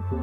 Yeah,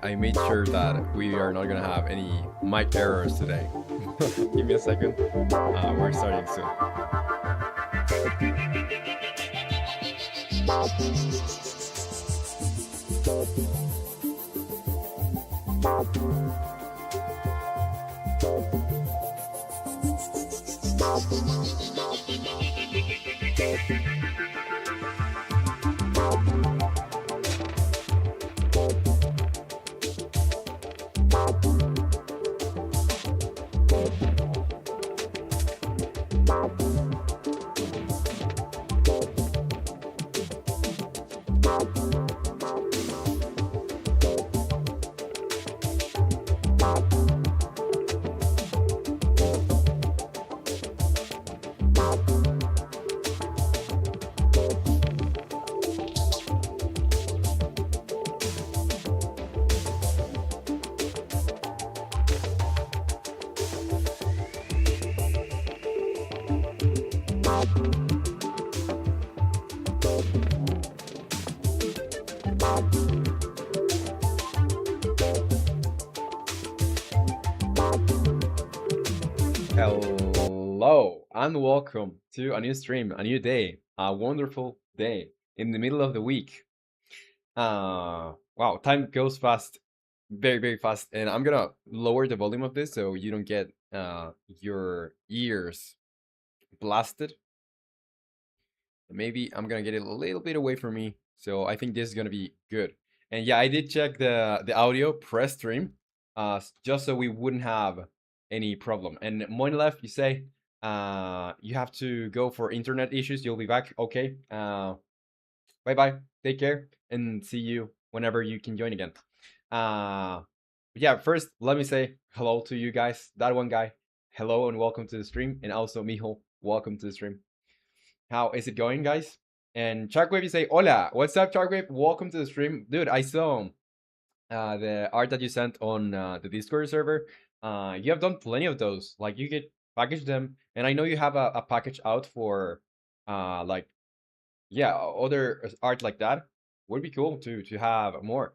I made sure that we are not gonna have any mic errors today. Give me a second. We're starting soon. Hello and welcome to a new stream, a new day, a wonderful day in the middle of the week. Wow, time goes fast, very, very fast. And I'm gonna lower the volume of this so you don't get your ears blasted. Maybe I'm gonna get it a little bit away from me. So I think this is gonna be good. And yeah, I did check the audio pre-stream, just so we wouldn't have any problem. And Moinlef, you say you have to go for internet issues. You'll be back. Okay. Bye bye. Take care and see you whenever you can join again. Yeah, first let me say hello to you guys. That one guy, hello and welcome to the stream. And also Mijo, welcome to the stream. How is it going, guys? And Sharkwave, you say hola. What's up, Sharkwave? Welcome to the stream. Dude, I saw the art that you sent on the Discord server. You have done plenty of those. Like, you could package them, and I know you have a package out for like, yeah, other art like that. Would be cool to have more.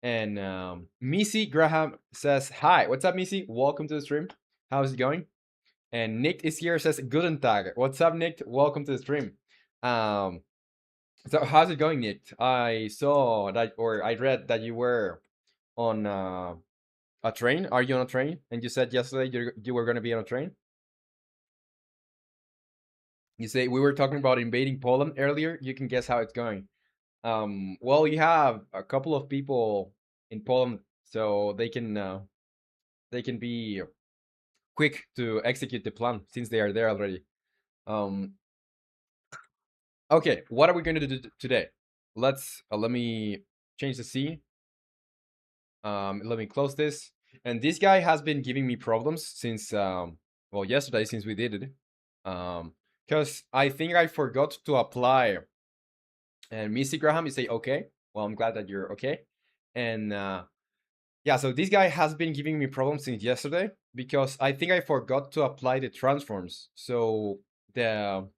And Missy Graham says hi. What's up, Missy? Welcome to the stream. How's it going? And Nick is here, says Guten Tag. What's up, Nick? Welcome to the stream. So how's it going, Nick? I saw that, or I read that you were on a train. Are you on a train? And you said yesterday you were going to be on a train. You say we were talking about invading Poland earlier. You can guess how it's going. Well, you have a couple of people in Poland, so they can be quick to execute the plan since they are there already. Okay, what are we going to do today? Let's let me change the scene. Let me close this. And this guy has been giving me problems since well, yesterday, since we did it. Because I think I forgot to apply. And Missy Graham, you say okay. Well, I'm glad that you're okay. And yeah, so this guy has been giving me problems since yesterday because I think I forgot to apply the transforms. So the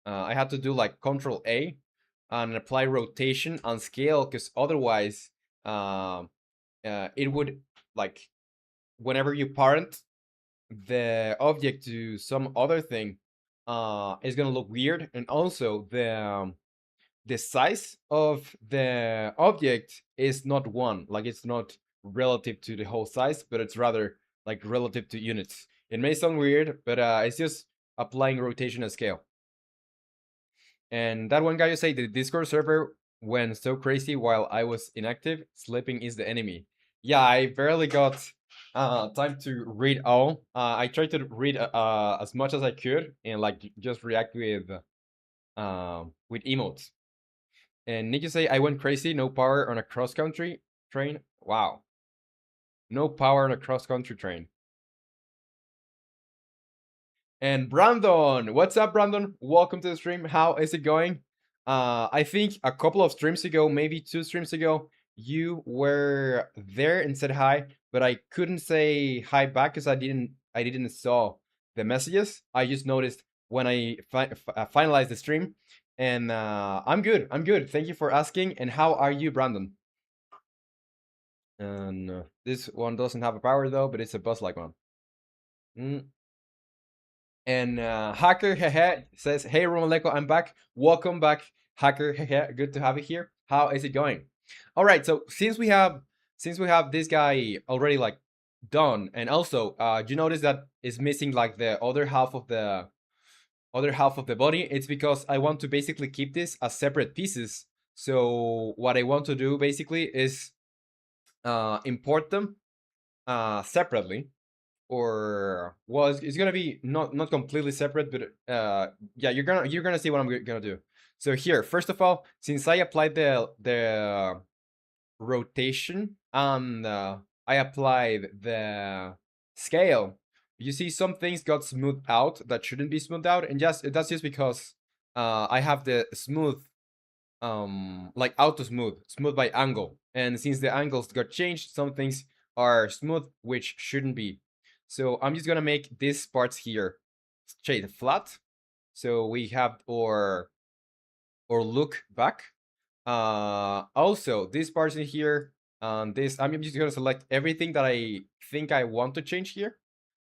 I had to do like Control A and apply rotation and scale, because otherwise it would, like, whenever you parent the object to some other thing, it's gonna look weird. And also the size of the object is not one, like it's not relative to the whole size, but it's rather like relative to units. It may sound weird, but it's just applying rotation and scale. And that one guy you say the Discord server went so crazy while I was inactive. Sleeping is the enemy. Yeah, I barely got time to read all. I tried to read as much as I could and like just react with emotes. And Nick, you say I went crazy. No power on a cross country train. Wow, no power on a cross country train. And Brandon, what's up, Brandon? Welcome to the stream. How is it going? I think a couple of streams ago, maybe 2 streams ago, you were there and said hi, but I couldn't say hi back because I didn't saw the messages. I just noticed when I finalized the stream, and I'm good. I'm good. Thank you for asking. And how are you, Brandon? And this one doesn't have a power though, but it's a bus like one. Mm. And Hacker Hehe says, "Hey romanleco, I'm back. Welcome back, Hacker Hehe. Good to have you here. How is it going?" All right. So since we have this guy already like done, and also do you notice that it's missing like the other half of the body? It's because I want to basically keep this as separate pieces. So what I want to do basically is import them separately, or well, it's gonna be not completely separate, but yeah, you're gonna see what I'm gonna do. So here, first of all, since I applied the rotation and I applied the scale, you see some things got smoothed out that shouldn't be smoothed out, and that's just because I have the smooth like auto smooth by angle, and since the angles got changed, some things are smooth which shouldn't be. So I'm just gonna make these parts here shade flat, so we have or look back. Also these parts in here, this I'm just gonna select everything that I think I want to change here,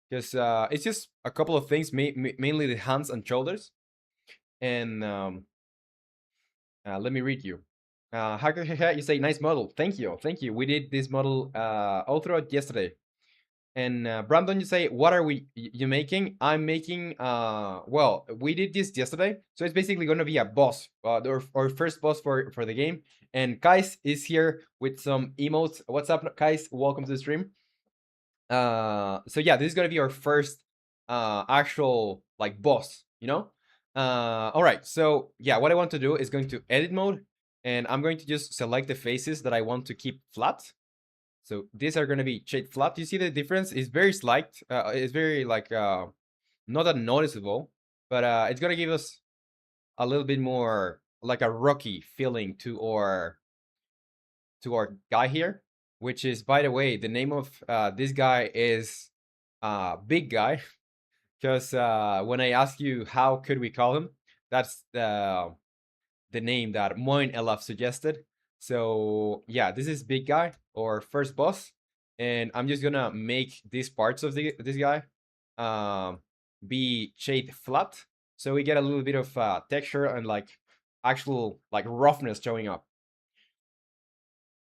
because it's just a couple of things, mainly the hands and shoulders. And let me read you. Hacker, you say nice model. Thank you, thank you. We did this model all throughout yesterday. And Brandon, you say, what are you making? I'm making. Well, we did this yesterday, so it's basically going to be a boss, our first boss for the game. And Kais is here with some emotes. What's up, Kais? Welcome to the stream. So yeah, this is gonna be our first actual like boss, you know. All right, so yeah, what I want to do is going to edit mode, and I'm going to just select the faces that I want to keep flat. So these are gonna be shade flat. You see the difference is very slight. It's very like not that noticeable, but it's gonna give us a little bit more like a rocky feeling to our guy here, which is, by the way, the name of this guy is Big Guy, because when I ask you how could we call him, that's the name that Moin Elaf suggested. So yeah, this is Big Guy or first boss, and I'm just gonna make these parts of this guy be shade flat, so we get a little bit of texture and like actual like roughness showing up.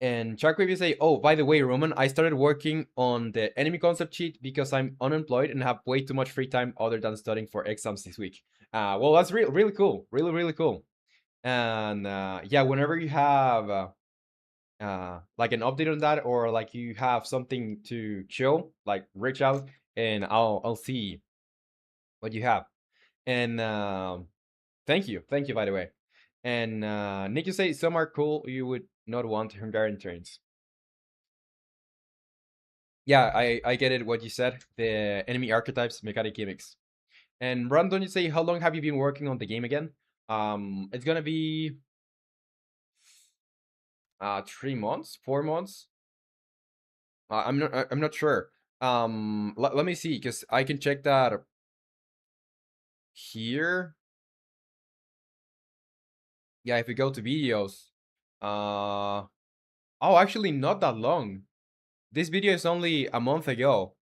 And Shark Review say, "Oh, by the way, Roman, I started working on the enemy concept sheet because I'm unemployed and have way too much free time other than studying for exams this week." Well, that's really cool, really cool. And yeah, whenever you have like an update on that, or like you have something to show, like reach out and I'll see what you have. And thank you by the way. And Nick, you say some are cool. You would not want Hungarian trains. Yeah, I get it what you said. The enemy archetypes, mechanic gimmicks. And Brandon, you say, how long have you been working on the game again? It's gonna be 3 months, 4 months. I'm not sure. Let me see, because I can check that here. Yeah, if we go to videos, oh, actually not that long. This video is only a month ago.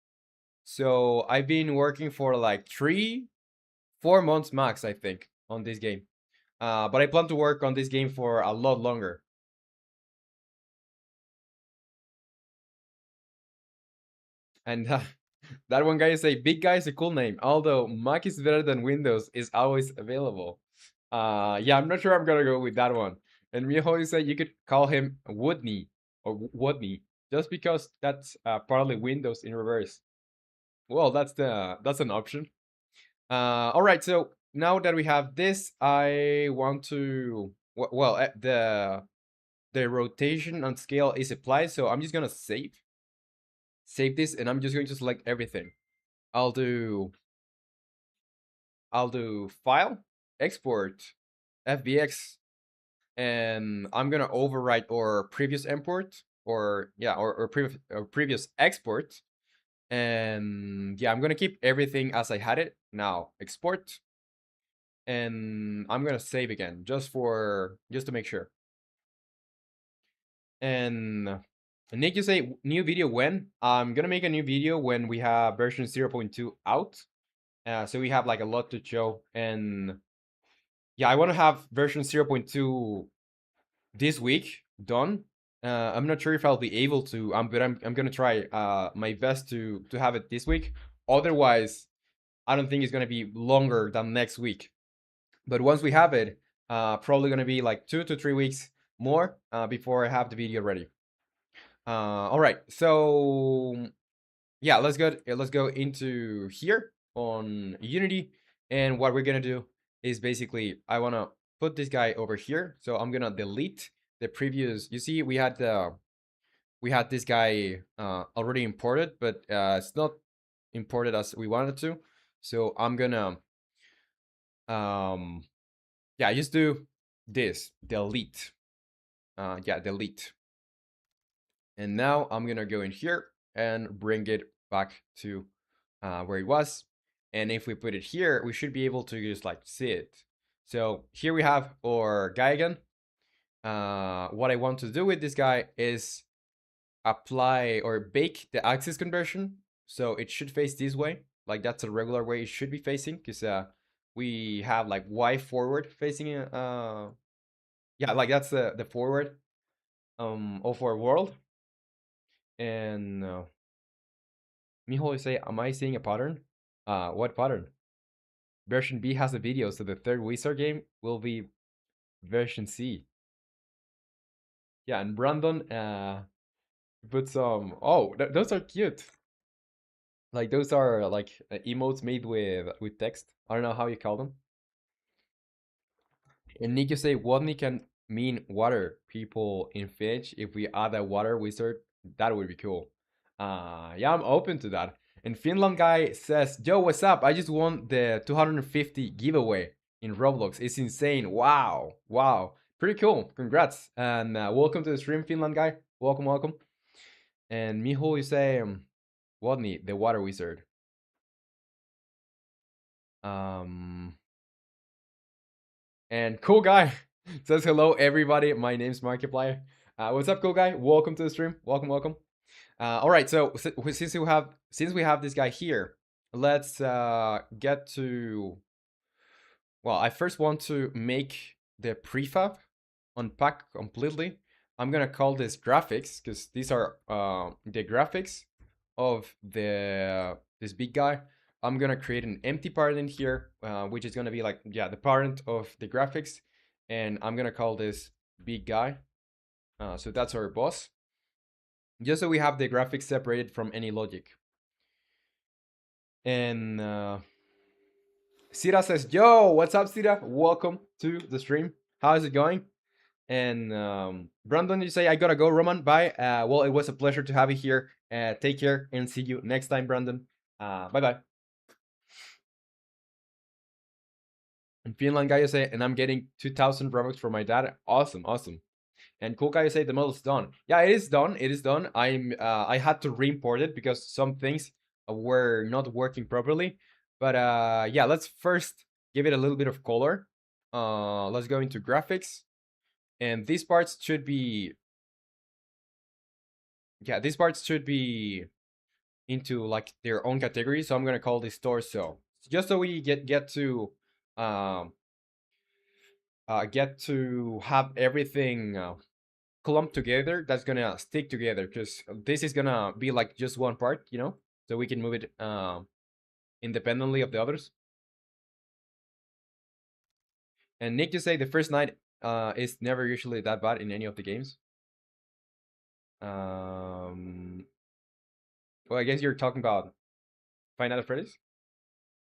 So I've been working for like 3, 4 months max, I think, on this game. But I plan to work on this game for a lot longer. And That one guy say big guy is a cool name, although Mac is better than Windows is always available. Yeah, I'm not sure I'm gonna go with that one. And Miho said you could call him Woodney or Woodney just because that's partly Windows in reverse. Well, that's an option. All right, so now that we have this, I want to well, the rotation and scale is applied, so I'm just gonna save this, and I'm just going to select everything. I'll do I'll do file, export, FBX, and I'm gonna overwrite or previous import or yeah or previous export, and yeah I'm gonna keep everything as I had it. Now export, and I'm gonna save again just to make sure. And Nick, you say new video when? I'm gonna make a new video when we have version 0.2 out. So we have like a lot to show, and yeah, I want to have version 0.2 this week done. I'm not sure if I'll be able to, but I'm gonna try my best to have it this week. Otherwise, I don't think it's gonna be longer than next week. But once we have it, probably gonna be like 2 to 3 weeks more before I have the video ready. All right, so yeah, let's go into here on Unity, and what we're gonna do is basically I wanna put this guy over here, so I'm gonna delete the previous. You see, we had this guy already imported, but it's not imported as we wanted to, so I'm gonna um yeah just do this delete yeah delete, and now I'm gonna go in here and bring it back to where it was. And if we put it here, we should be able to just like see it. So here we have our guy again. What I want to do with this guy is apply or bake the axis conversion. So it should face this way. Like that's a regular way it should be facing, because we have like Y forward facing yeah, like that's the forward of our world. And Miho say, am I seeing a pattern? What pattern? Version B has a video, so the third Wizard game will be version C. Yeah, and Brandon put some. Oh, those are cute. Like those are like emotes made with text. I don't know how you call them. And Nick, you say Wadney can mean water. People in Fitch, if we add a water wizard, that would be cool. Yeah, I'm open to that. And Finland guy says, "Yo, what's up? I just won the 250 giveaway in Roblox. It's insane. Wow, wow, pretty cool. Congrats and welcome to the stream, Finland guy. Welcome, welcome." And Miho, you say, Wadney, the water wizard. Um, And cool guy says hello everybody. My name's Markiplier. What's up, cool guy? Welcome to the stream. Welcome, welcome. All right, so since we have this guy here, let's get to. Well, I first want to make the prefab unpack completely. I'm gonna call this graphics because these are the graphics of the this big guy. I'm gonna create an empty parent in here, which is gonna be like yeah the parent of the graphics, and I'm gonna call this big guy. So that's our boss, just so we have the graphics separated from any logic. And Sira says, "Yo, what's up, Sira? Welcome to the stream. How's it going?" And Brandon, you say, "I gotta go, Roman. Bye." Well, it was a pleasure to have you here. Take care and see you next time, Brandon. Bye bye. And Finland guy, you say, and I'm getting 2,000 Robux for my dad. Awesome, awesome. And cool guy, you say the model's done. Yeah, it is done. It is done. I had to re-import it because some things were not working properly. But yeah, let's first give it a little bit of color. Let's go into graphics, and these parts should be yeah, these parts should be into like their own category. So I'm gonna call this torso, just so we um get to have everything clumped together. That's gonna stick together because this is gonna be like just one part, you know. so we can move it independently of the others. And Nick just say the first night is never usually that bad in any of the games. Um, well, I guess you're talking about Five Nights at Freddy's,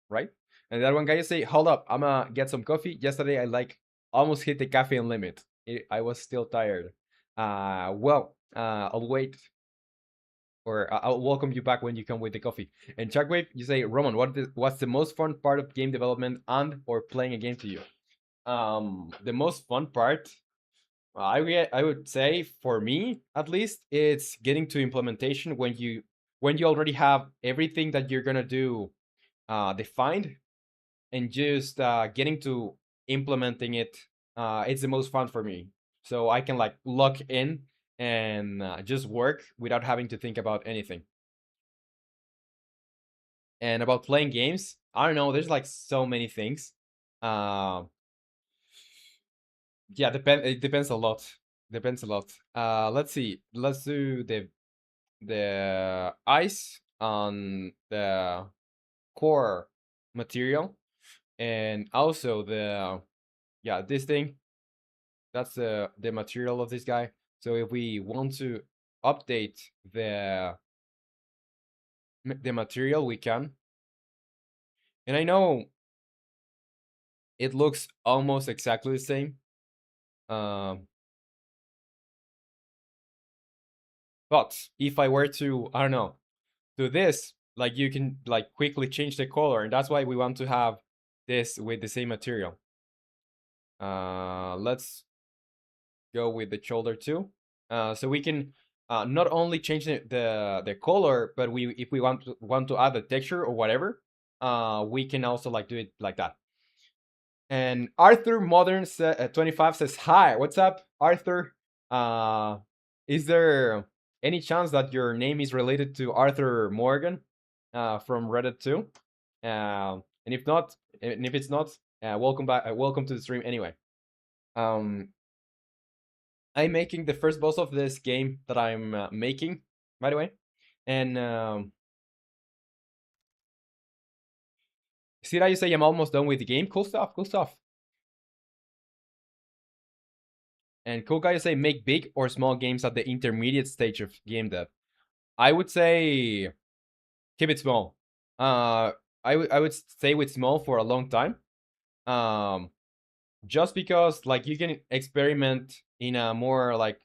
right? And that one guy say, "Hold up, I'm gonna get some coffee." Yesterday, I like almost hit the caffeine limit. I was still tired. I'll wait, or I'll welcome you back when you come with the coffee. And Chuckwave, you say, Roman, what's the most fun part of game development and or playing a game to you? The most fun part, I would say for me at least, it's getting to implementation when you already have everything that you're gonna do defined, and just getting to implementing it. It's the most fun for me, so I can like lock in and just work without having to think about anything. And about playing games, I don't know. There's like so many things. Uh, yeah, It depends a lot. Depends a lot. Let's see. Let's do the ice on the core material, and also the yeah, this thing. That's the material of this guy. So if we want to update the material, we can. And I know it looks almost exactly the same. Um, but if I were to, I don't know, do this, like you can like quickly change the color, and that's why we want to have this with the same material. Let's go with the shoulder too. So we can not only change the color, but we if we want to add the texture or whatever, we can also like do it like that. And Arthur Modern 25 says, "Hi, what's up, Arthur? Uh, is there any chance that your name is related to Arthur Morgan from Reddit too? And if not, and if it's not, welcome back. Welcome to the stream anyway. Um, I'm making the first boss of this game that I'm making, by the way. And see that you say I'm almost done with the game. Cool stuff. Cool stuff. And cool guy, you say make big or small games at the intermediate stage of game dev. I would say keep it small. I would stay with small for a long time. Um, just because like you can experiment in a more like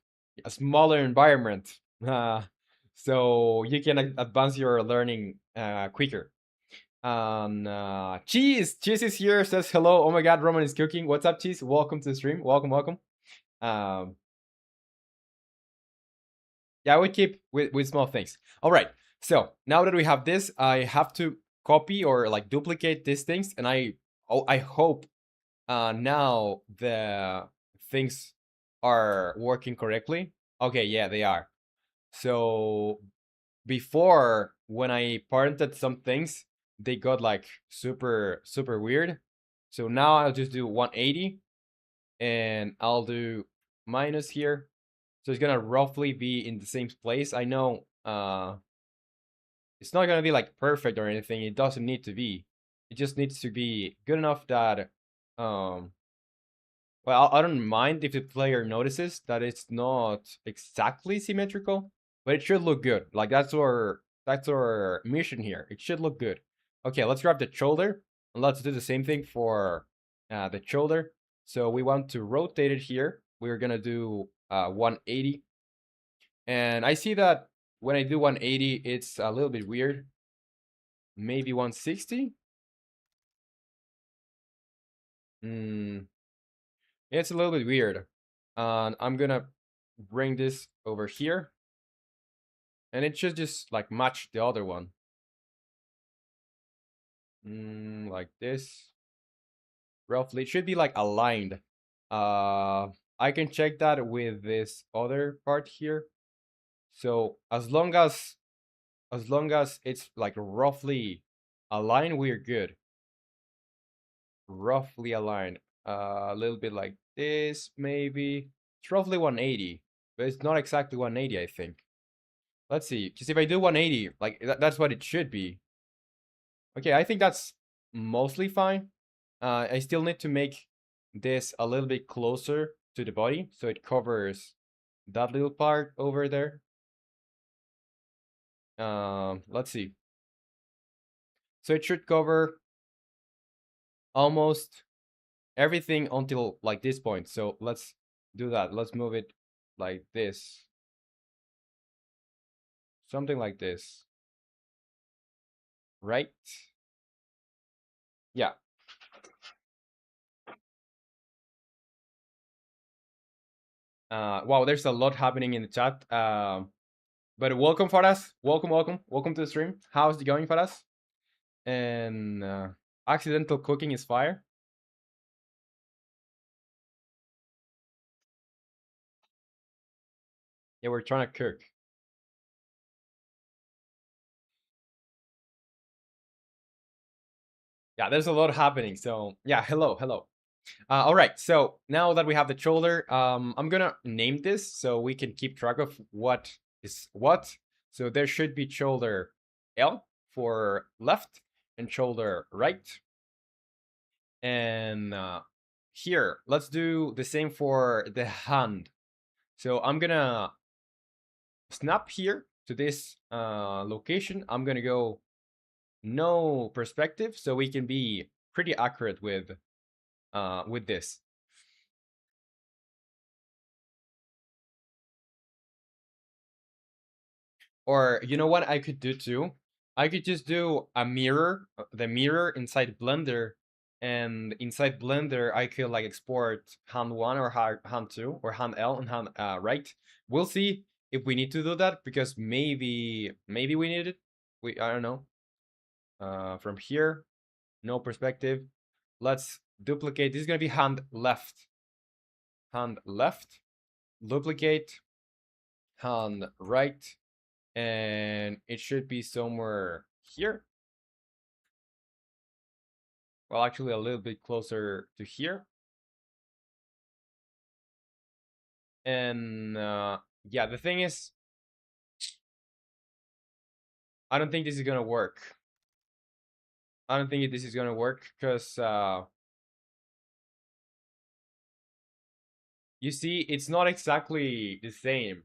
a smaller environment. So you can advance your learning quicker. Cheese is here, says hello. Oh my god, Roman is cooking. What's up, Cheese? Welcome to the stream. Welcome. Um, yeah, we keep with small things. All right. So now that we have this, I have to copy or like duplicate these things, and I hope now the things are working correctly. Okay, yeah, they are. So before, when I parented some things, they got like super weird. So now I'll just do 180, and I'll do minus here. So it's gonna roughly be in the same place. I know it's not gonna be like perfect or anything. It doesn't need to be. It just needs to be good enough that um well, I don't mind if the player notices that it's not exactly symmetrical, but it should look good. Like that's our mission here. It should look good. Okay, let's grab the shoulder, and let's do the same thing for the shoulder. So we want to rotate it here. We're gonna do 180, and I see that when I do 180, it's a little bit weird. Maybe 160. Hmm. It's a little bit weird. And I'm gonna bring this over here, and it should just like match the other one. Like this. Roughly. It should be like aligned. I can check that with this other part here. So as long as it's like roughly aligned, we're good. Roughly aligned. A little bit like this, maybe. It's roughly 180, but it's not exactly 180, I think. Let's see, because if I do 180, like that's what it should be. Okay, I think that's mostly fine. I still need to make this a little bit closer to the body so it covers that little part over there. Let's see. So it should cover almost everything until like this point. So let's do that. Let's move it like this. Something like this. Right? Yeah. Wow, there's a lot happening in the chat. But welcome, Faras. Welcome, welcome. Welcome to the stream. How's it going, Faras? And accidental cooking is fire. Yeah, we're trying to cook. Yeah, there's a lot happening. So yeah, hello, hello. All right, so now that we have the shoulder, I'm gonna name this so we can keep track of what is what. So there should be shoulder L for left and shoulder right. And here, let's do the same for the hand. So I'm gonna snap here to this location. I'm gonna go no perspective so we can be pretty accurate with this. Or you know what I could do too? I could just do a mirror, the mirror inside Blender, and inside Blender I could like export hand one or hand two or hand L and hand right. We'll see if we need to do that because maybe we need it. I don't know. From here, no perspective. Let's duplicate. This is gonna be hand left. Hand left. Duplicate. Hand right. And it should be somewhere here. Well, actually a little bit closer to here. And yeah, the thing is, I don't think this is gonna work. I don't think this is gonna work because you see, it's not exactly the same.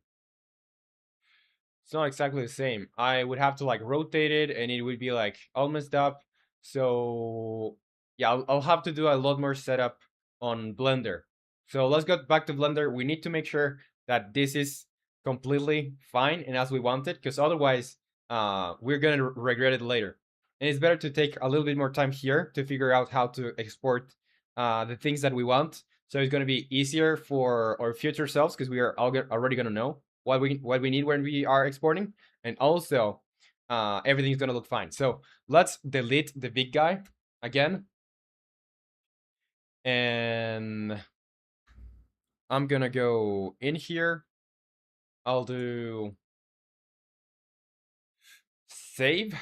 It's not exactly the same. I would have to like rotate it and it would be like all messed up. So yeah, I'll have to do a lot more setup on Blender. So let's go back to Blender. We need to make sure that this is completely fine and as we want it, because otherwise we're gonna regret it later. And it's better to take a little bit more time here to figure out how to export the things that we want. So it's gonna be easier for our future selves because we are already gonna know what we need when we are exporting, and also everything's gonna look fine. So let's delete the big guy again, and I'm gonna go in here. I'll do save,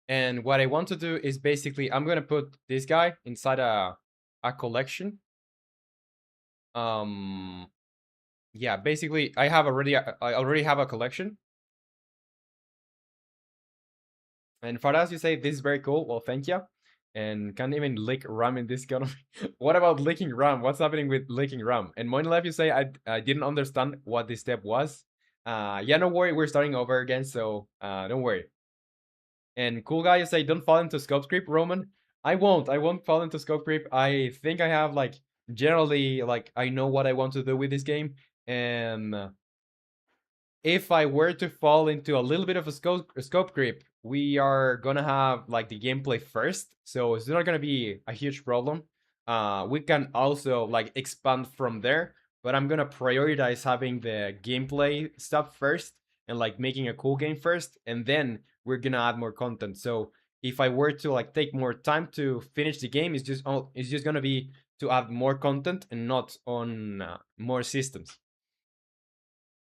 and what I want to do is basically I'm gonna put this guy inside a collection. Yeah, basically I already have a collection. And Faraz, you say this is very cool. Well, thank you. And can't even lick RAM in this economy. What about licking RAM? What's happening with licking RAM? And Moinlef, you say I didn't understand what this step was. Yeah, no worry, we're starting over again, so don't worry. And cool guy, you say don't fall into scope creep, Roman. I won't fall into scope creep. I think I have like generally like I know what I want to do with this game, and if I were to fall into a little bit of a scope creep, we are gonna have like the gameplay first, so it's not gonna be a huge problem. We can also like expand from there, but I'm gonna prioritize having the gameplay stuff first and like making a cool game first, and then we're gonna add more content. So if I were to like take more time to finish the game, it's just gonna be to add more content and not on more systems.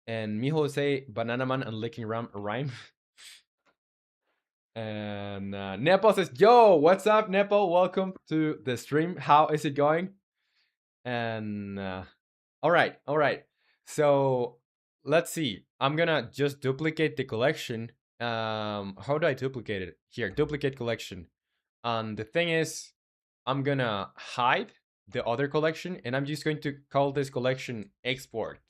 And Mijo say Banana Man and Licking Ram rhyme. And Nepo says, Yo, what's up, Nepo? Welcome to the stream. How is it going? And all right, all right. So let's see. I'm gonna just duplicate the collection. How do I duplicate it? Here, duplicate collection. And the thing is, I'm gonna hide the other collection, and I'm just going to call this collection export.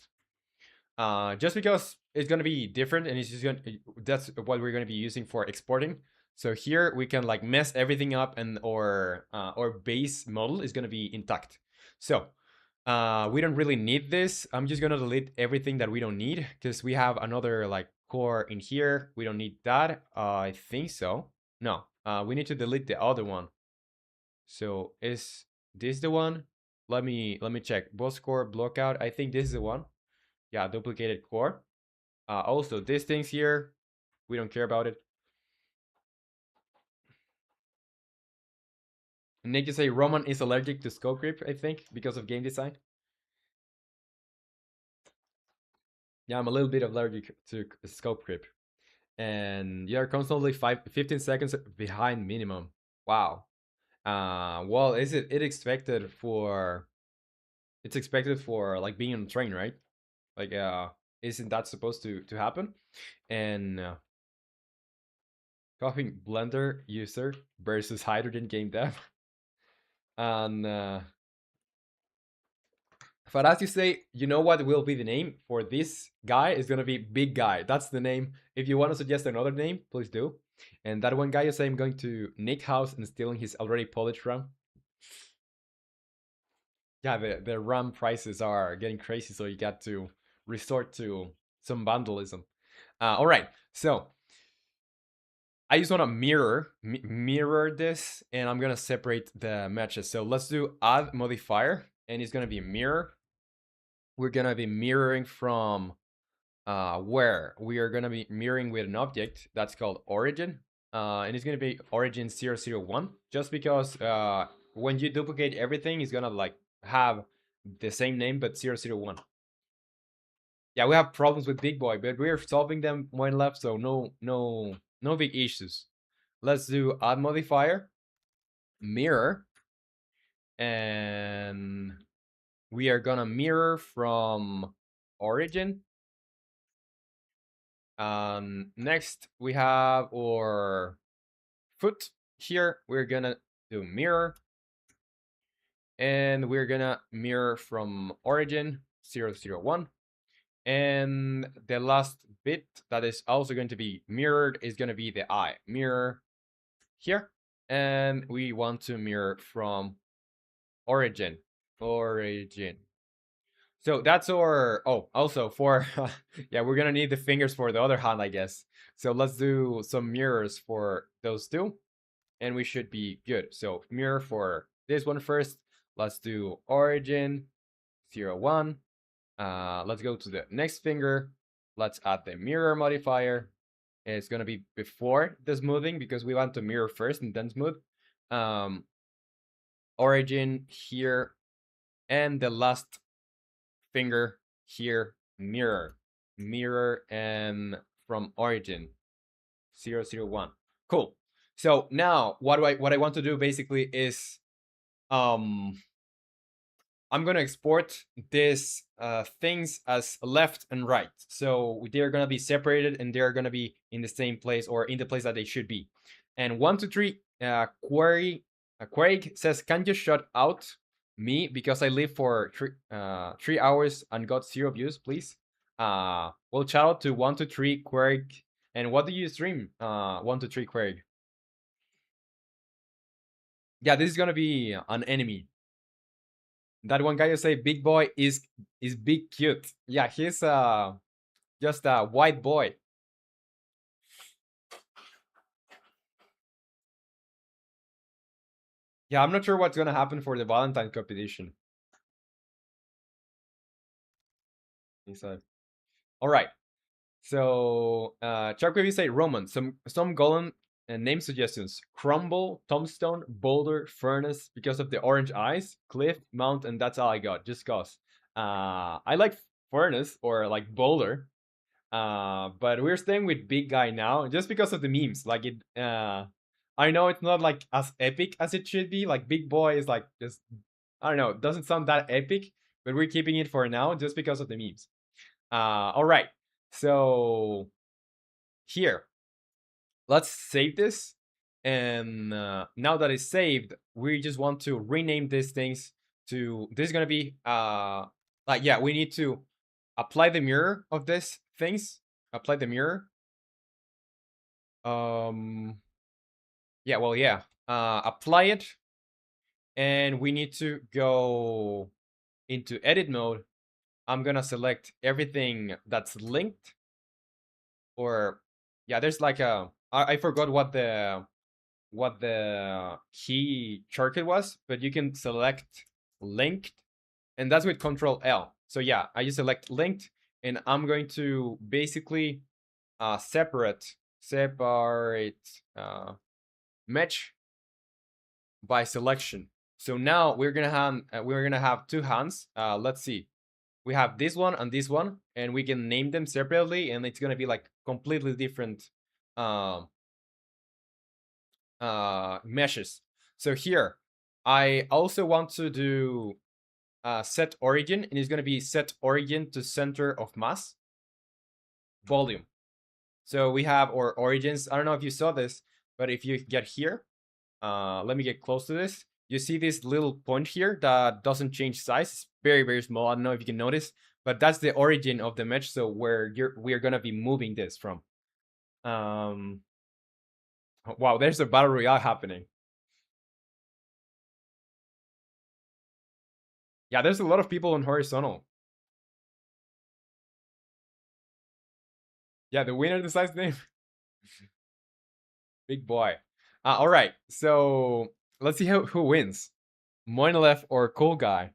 Just because it's gonna be different, and it's just gonna that's what we're gonna be using for exporting. So here we can like mess everything up, and our base model is gonna be intact. So we don't really need this. I'm just gonna delete everything that we don't need because we have another like core in here. We don't need that. I think so. No, we need to delete the other one. So is this the one? Let me check. Boss core blockout. I think this is the one. Yeah, duplicated core. Also, these things here, we don't care about it. Nick, you say Roman is allergic to scope creep, I think, because of game design. Yeah, I'm a little bit allergic to scope creep. And you're constantly 15 seconds behind minimum. Wow. Well, is it expected for it's expected for like being on the train, right? Like isn't that supposed to happen? And coughing blender user versus hydrogen game dev. And but as you say, you know what will be the name for this guy is gonna be Big Guy. That's the name. If you want to suggest another name, please do. And that one guy you say I'm going to Nick house and stealing his already polished RAM. Yeah, the RAM prices are getting crazy, so you got to resort to some vandalism. All right, so I just want to mirror this, and I'm gonna separate the matches. So let's do add modifier, and it's gonna be mirror. We're gonna be mirroring from where we are gonna be mirroring with an object that's called origin, and it's gonna be origin 001. Just because when you duplicate everything, it's gonna like have the same name but 001. Yeah, we have problems with Big Boy, but we're solving them when left, so no big issues. Let's do add modifier, mirror, and we are gonna mirror from origin. Next we have our foot here. We're gonna do mirror, and we're gonna mirror from origin 001. And the last bit that is also going to be mirrored is going to be the eye. Mirror here. And we want to mirror from origin. Origin. So that's our, oh, also for, yeah, we're going to need the fingers for the other hand, I guess. So let's do some mirrors for those two. And we should be good. So mirror for this one first. Let's do origin 01. Let's go to the next finger. Let's add the mirror modifier. It's gonna be before the smoothing because we want to mirror first and then smooth. Origin here, and the last finger here, mirror, and from origin 001. Cool. So now what I want to do basically is I'm gonna export these things as left and right. So they're gonna be separated and they're gonna be in the same place or in the place that they should be. And 123 Query says, "Can you shut out me because I live for 3 hours and got 0 views, please?" Well, shout out to 123 Query. And what do you stream? 123 Query. Yeah, this is gonna be an enemy. That one guy you say big boy is big cute. Yeah, he's just a white boy. Yeah, I'm not sure what's gonna happen for the Valentine competition. All right. So Chuck, you say Roman, some golem name suggestions: Crumble, Tombstone, Boulder, Furnace, because of the orange eyes, Cliff, Mount, and that's all I got. Just cause. I like Furnace or like Boulder. But we're staying with Big Guy now just because of the memes. Like it I know it's not like as epic as it should be. Like Big Boy is like just, I don't know, it doesn't sound that epic, but we're keeping it for now just because of the memes. All right. So here, let's save this. And now that it's saved, we just want to rename these things to, this is gonna be like, yeah, we need to apply the mirror of these things. Apply the mirror. Yeah, well, yeah. Apply it, and we need to go into edit mode. I'm gonna select everything that's linked, or yeah, there's like a, I forgot what the key shortcut was, but you can select linked, and that's with Control L. So yeah, I just select linked, and I'm going to basically separate match by selection. So now we're gonna have two hands. Let's see. We have this one and this one, and we can name them separately, and it's gonna be like completely different um, meshes. So here, I also want to do set origin, and it's gonna be set origin to center of mass volume. So we have our origins. I don't know if you saw this, but if you get here, let me get close to this. You see this little point here that doesn't change size. It's very, very small. I don't know if you can notice, but that's the origin of the mesh. So where we're gonna be moving this from. Wow, there's a battle royale happening. Yeah, there's a lot of people on horizontal. Yeah, the winner decides the name. Big boy. All right, so let's see who wins. Moinelef or Cool Guy.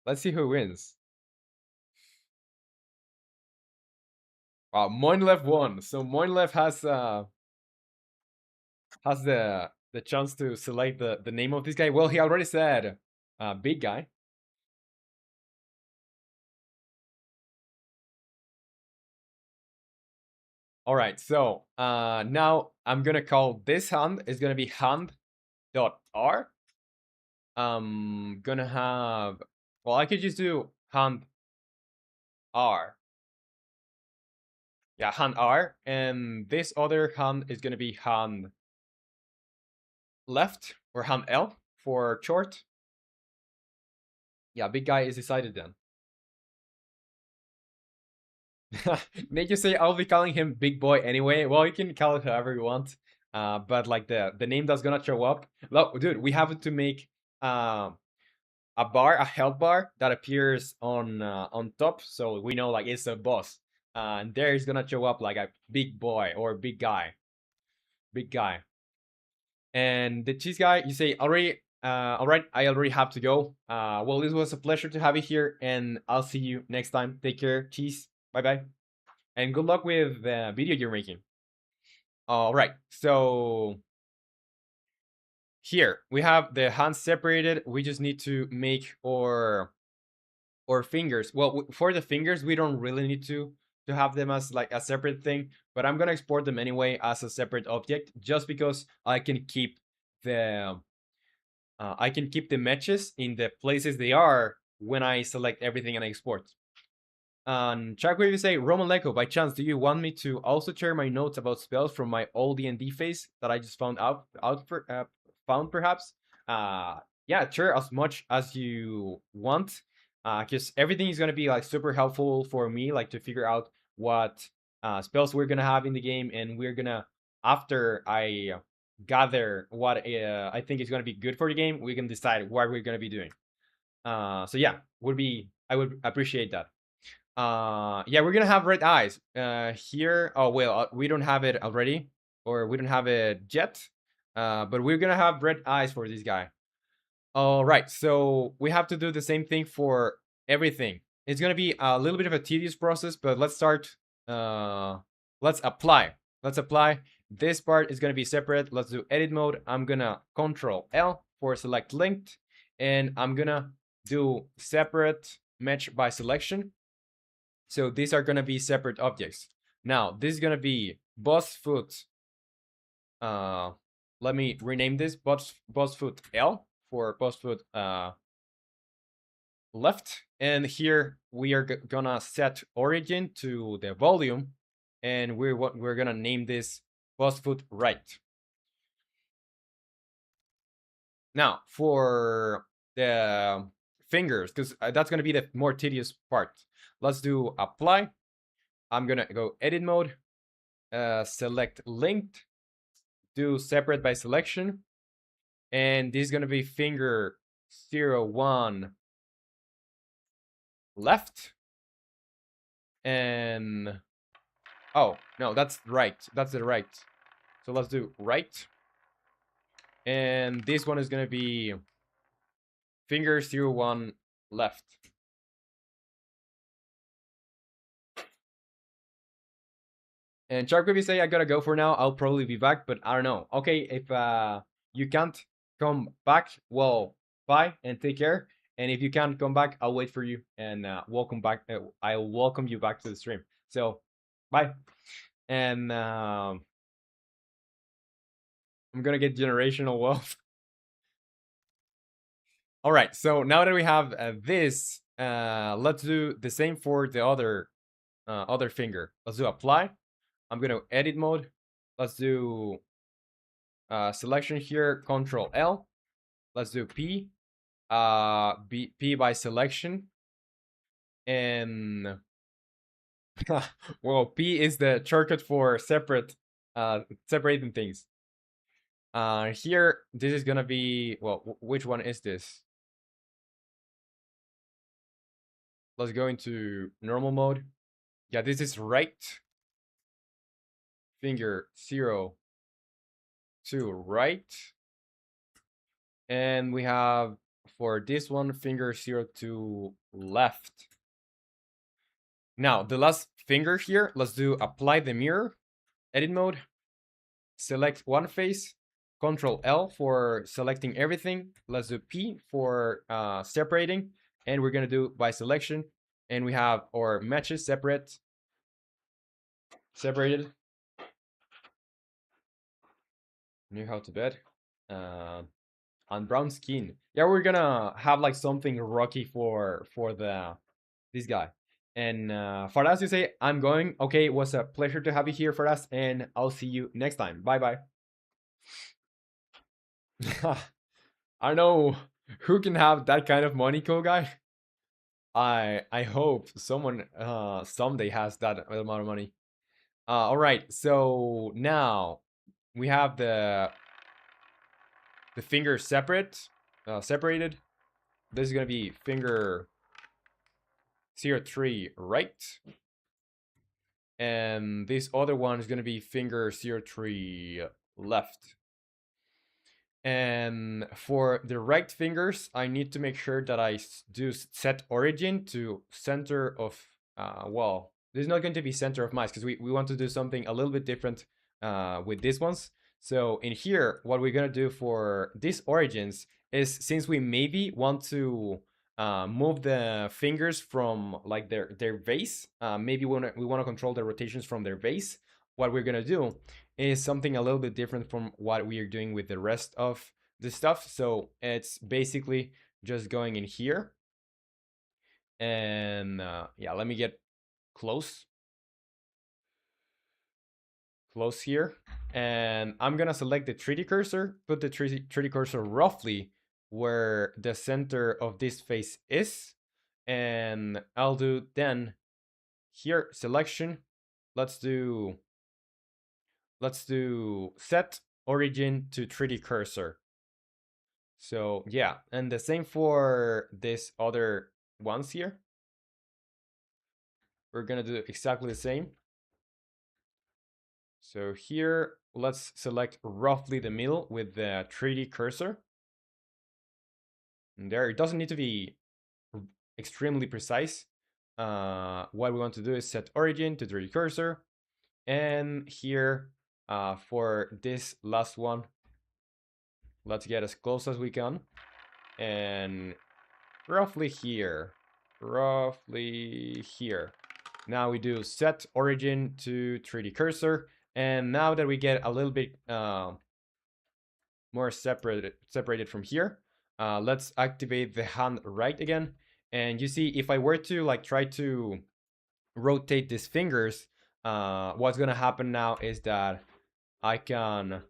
Let's see who wins. Moinelef won. So Moinelef has the chance to select the name of this guy. Well, he already said big guy. All right, so now I'm gonna call this hand is gonna be hand.r. I'm gonna have, well, I could just do hand r. Yeah, hand r, and this other hand is gonna be hand left or hand L for short. Yeah, big guy is decided then. They just say I'll be calling him Big Boy anyway. Well, you can call it however you want. But like the name that's gonna show up. Look, dude, we have to make a bar, a health bar that appears on top, so we know like it's a boss. And there is gonna show up like a big boy or big guy, big guy. And the cheese guy, you say already. All right, I already have to go. Well, this was a pleasure to have you here, and I'll see you next time. Take care, cheese. Bye bye. And good luck with the video you're making. All right, so here we have the hands separated. We just need to make our fingers. Well, for the fingers, we don't really need to have them as like a separate thing, but I'm gonna export them anyway as a separate object, just because I can keep the matches in the places they are when I select everything and I export. Chuck, you say, romanleco, by chance, do you want me to also share my notes about spells from my old D&D phase that I just found perhaps? Yeah, sure, as much as you want, because everything is gonna be like super helpful for me, like to figure out what spells we're gonna have in the game, and we're gonna, after I gather what I think is gonna be good for the game, we can decide what we're gonna be doing. So yeah, I would appreciate that. Yeah, we're gonna have red eyes here. Oh well, we don't have it already, or we don't have it yet, but we're gonna have red eyes for this guy. All right, so we have to do the same thing for everything. It's gonna be a little bit of a tedious process, but let's start. Let's apply. This part is gonna be separate. Let's do edit mode. I'm gonna Control L for select linked, and I'm gonna do separate match by selection. So these are gonna be separate objects. Now this is gonna be boss foot. Let me rename this boss foot L for boss foot left, and here we are gonna set origin to the volume, and we're gonna name this post foot right. Now for the fingers, because that's gonna be the more tedious part. Let's do apply. I'm gonna go edit mode, select linked, do separate by selection, and this is gonna be finger 0, 1 left, and oh no, that's right. That's the right. So let's do right, and this one is gonna be finger 0, 1 left. And Shark Baby say I gotta go for now. I'll probably be back, but I don't know. Okay, if you can't come back, well, bye and take care. And if you can't come back, I'll wait for you and welcome back. I'll welcome you back to the stream. So, bye. And I'm gonna get generational wealth. All right. So now that we have this, let's do the same for the other finger. Let's do apply. I'm gonna edit mode. Let's do selection here, Control L. Let's do P. P by selection. And well, P is the shortcut for separating things. Here, this is gonna be, well, which one is this? Let's go into normal mode. Yeah, this is right. Finger 0 to right. And we have for this one, finger 0 to left. Now, the last finger here, let's do apply the mirror, edit mode, select one face, Control L for selecting everything. Let's do P for separating, and we're gonna do by selection. And we have our matches separated. Knew how to bed. On brown skin. Yeah, we're gonna have like something rocky for this guy. And Faraz, you say I'm going. Okay, it was a pleasure to have you here, Faraz, and I'll see you next time. Bye bye. I don't know who can have that kind of money, cool guy. I hope someone someday has that amount of money. All right, so now we have the fingers separated. This is gonna be finger 0, 3 right, and this other one is gonna be finger 0, 3 left. And for the right fingers, I need to make sure that I do set origin to center of, well, this is not going to be center of mass because we want to do something a little bit different with these ones. So in here, what we're going to do for these origins is, since we maybe want to move the fingers from like their base, maybe we want to control the rotations from their base, what we're going to do is something a little bit different from what we are doing with the rest of the stuff. So it's basically just going in here. And yeah, let me get close here. And I'm gonna select the 3D cursor, put the 3D cursor roughly where the center of this face is. And I'll do then here, selection. Let's do set origin to 3D cursor. So yeah, and the same for this other ones here. We're gonna do exactly the same. So here, let's select roughly the middle with the 3D cursor. And there, it doesn't need to be extremely precise. What we want to do is set origin to 3D cursor. And here, for this last one, let's get as close as we can. And roughly here. Now we do set origin to 3D cursor. And now that we get a little bit more separated from here, let's activate the hand right again. And you see, if I were to like try to rotate these fingers, what's gonna happen now is that I can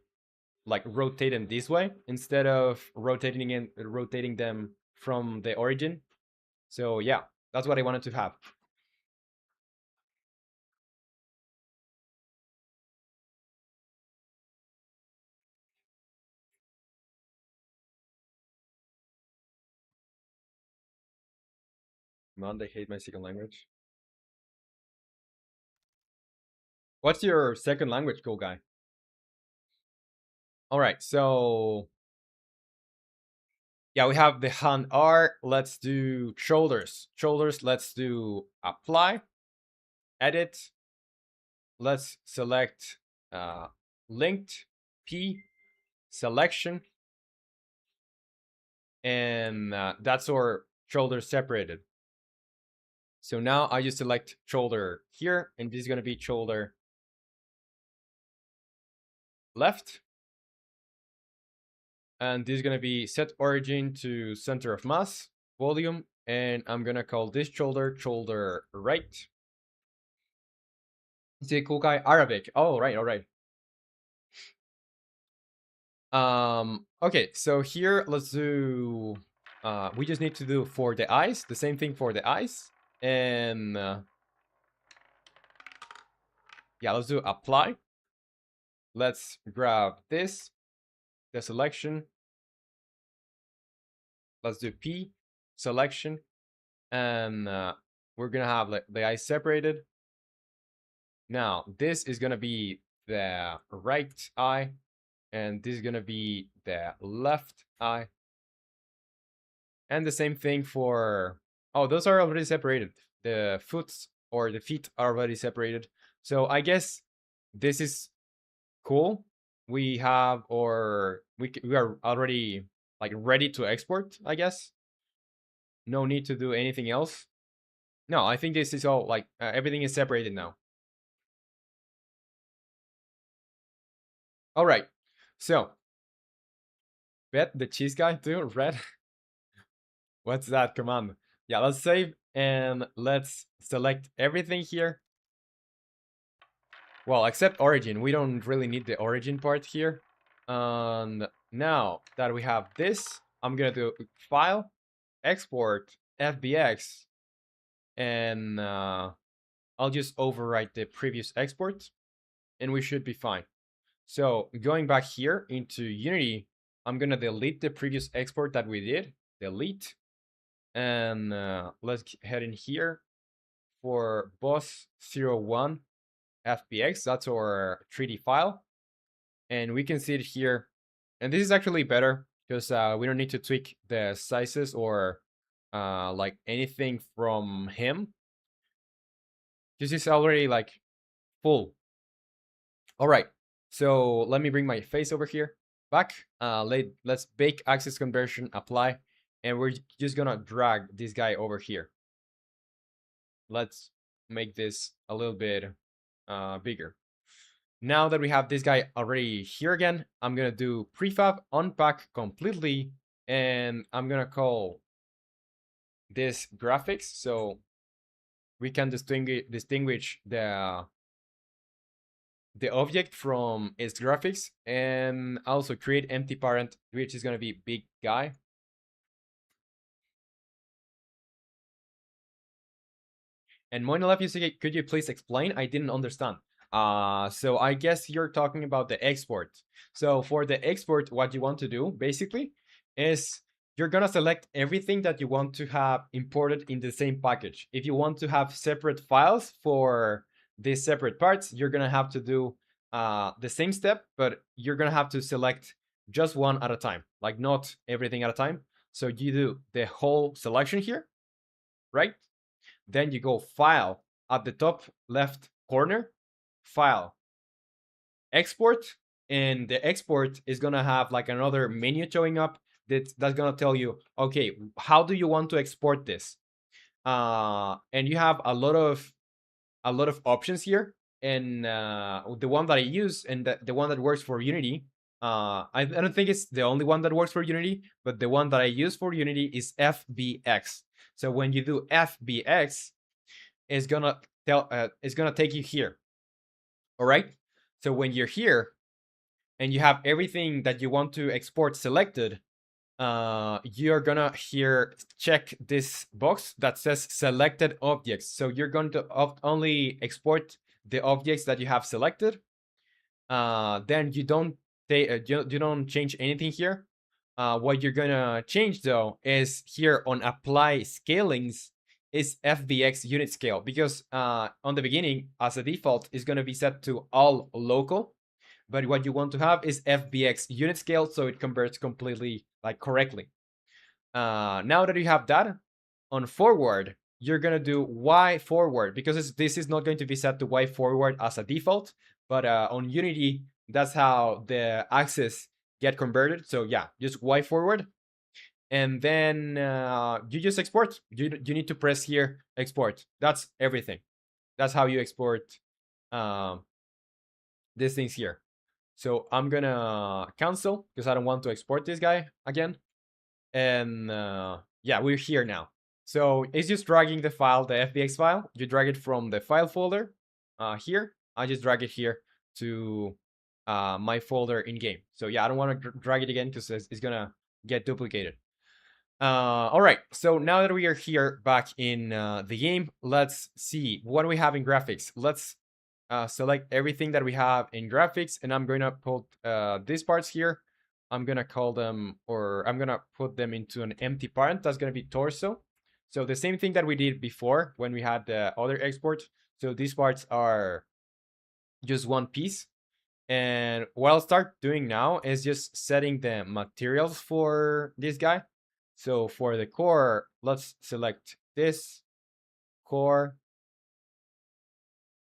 like rotate them this way instead of rotating them from the origin. So yeah, that's what I wanted to have. Man, I hate my second language. What's your second language, cool guy? All right, so yeah, we have the hand R. Let's do shoulders. Shoulders, let's do apply, edit. Let's select linked, P, selection, and that's our shoulder separated. So now I just select shoulder here, and this is going to be shoulder left. And this is going to be set origin to center of mass, volume, and I'm going to call this shoulder shoulder right. See, cool guy, Arabic. Oh, right, all right. Okay, so here let's do we just need to do for the eyes, the same thing for the eyes. And yeah, let's do apply. Let's grab this, the selection. Let's do P, selection, and we're gonna have like the eyes separated. Now this is gonna be the right eye, and this is gonna be the left eye. And the same thing for, oh, those are already separated. The foots or the feet are already separated. So I guess this is cool. We have, or we are already like ready to export, I guess. No need to do anything else. No, I think this is all like everything is separated now. All right. So, bet the cheese guy too, red. What's that command? Yeah, let's save and let's select everything here. Well, except origin. We don't really need the origin part here. And now that we have this, I'm gonna do file, export, FBX, and I'll just overwrite the previous export, and we should be fine. So going back here into Unity, I'm gonna delete the previous export that we did, delete, and let's head in here for boss01 FBX. That's our 3D file, and we can see it here. And this is actually better because we don't need to tweak the sizes or like anything from him. This is already like full. All right, so let me bring my face over here back. Let's bake axis conversion, apply, and we're just gonna drag this guy over here. Let's make this a little bit bigger. Now that we have this guy already here again, I'm gonna do prefab, unpack completely, and I'm gonna call this graphics so we can distinguish the object from its graphics, and also create empty parent, which is gonna be big guy. And Moinalef, you say, could you please explain? I didn't understand. So I guess you're talking about the export. So for the export, what you want to do basically is you're gonna select everything that you want to have imported in the same package. If you want to have separate files for these separate parts, you're gonna have to do the same step, but you're gonna have to select just one at a time, like not everything at a time. So you do the whole selection here, right? Then you go File at the top left corner, File, Export, and the export is gonna have like another menu showing up that's gonna tell you, okay, how do you want to export this? And you have a lot of options here. And the one that I use and the one that works for Unity I don't think it's the only one that works for Unity, but the one that I use for Unity is FBX. So when you do FBX, it's gonna take you here. All right. So when you're here and you have everything that you want to export selected, you're gonna here check this box that says selected objects. So you're going to only export the objects that you have selected. Then you don't you don't change anything here. What you're gonna change though is here on apply scalings is FBX unit scale, because on the beginning as a default is gonna be set to all local, but what you want to have is FBX unit scale, so it converts completely like correctly. Now that you have that, on forward, you're gonna do Y forward, because this is not going to be set to Y forward as a default, but on Unity, that's how the axes get converted. So yeah, just Y forward, and then you just export. You need to press here, export. That's everything. That's how you export these things here. So I'm gonna cancel because I don't want to export this guy again. And yeah, we're here now. So it's just dragging the file, the FBX file. You drag it from the file folder here. I just drag it here to my folder in game. So yeah, I don't want to drag it again because it's gonna get duplicated. All right, so now that we are here back in the game, let's see what we have in graphics. Let's select everything that we have in graphics, and I'm going to put these parts here. I'm going to call them, or I'm going to put them into an empty parent. That's going to be torso. So the same thing that we did before when we had the other export. So these parts are just one piece. And what I'll start doing now is just setting the materials for this guy. So for the core, let's select this core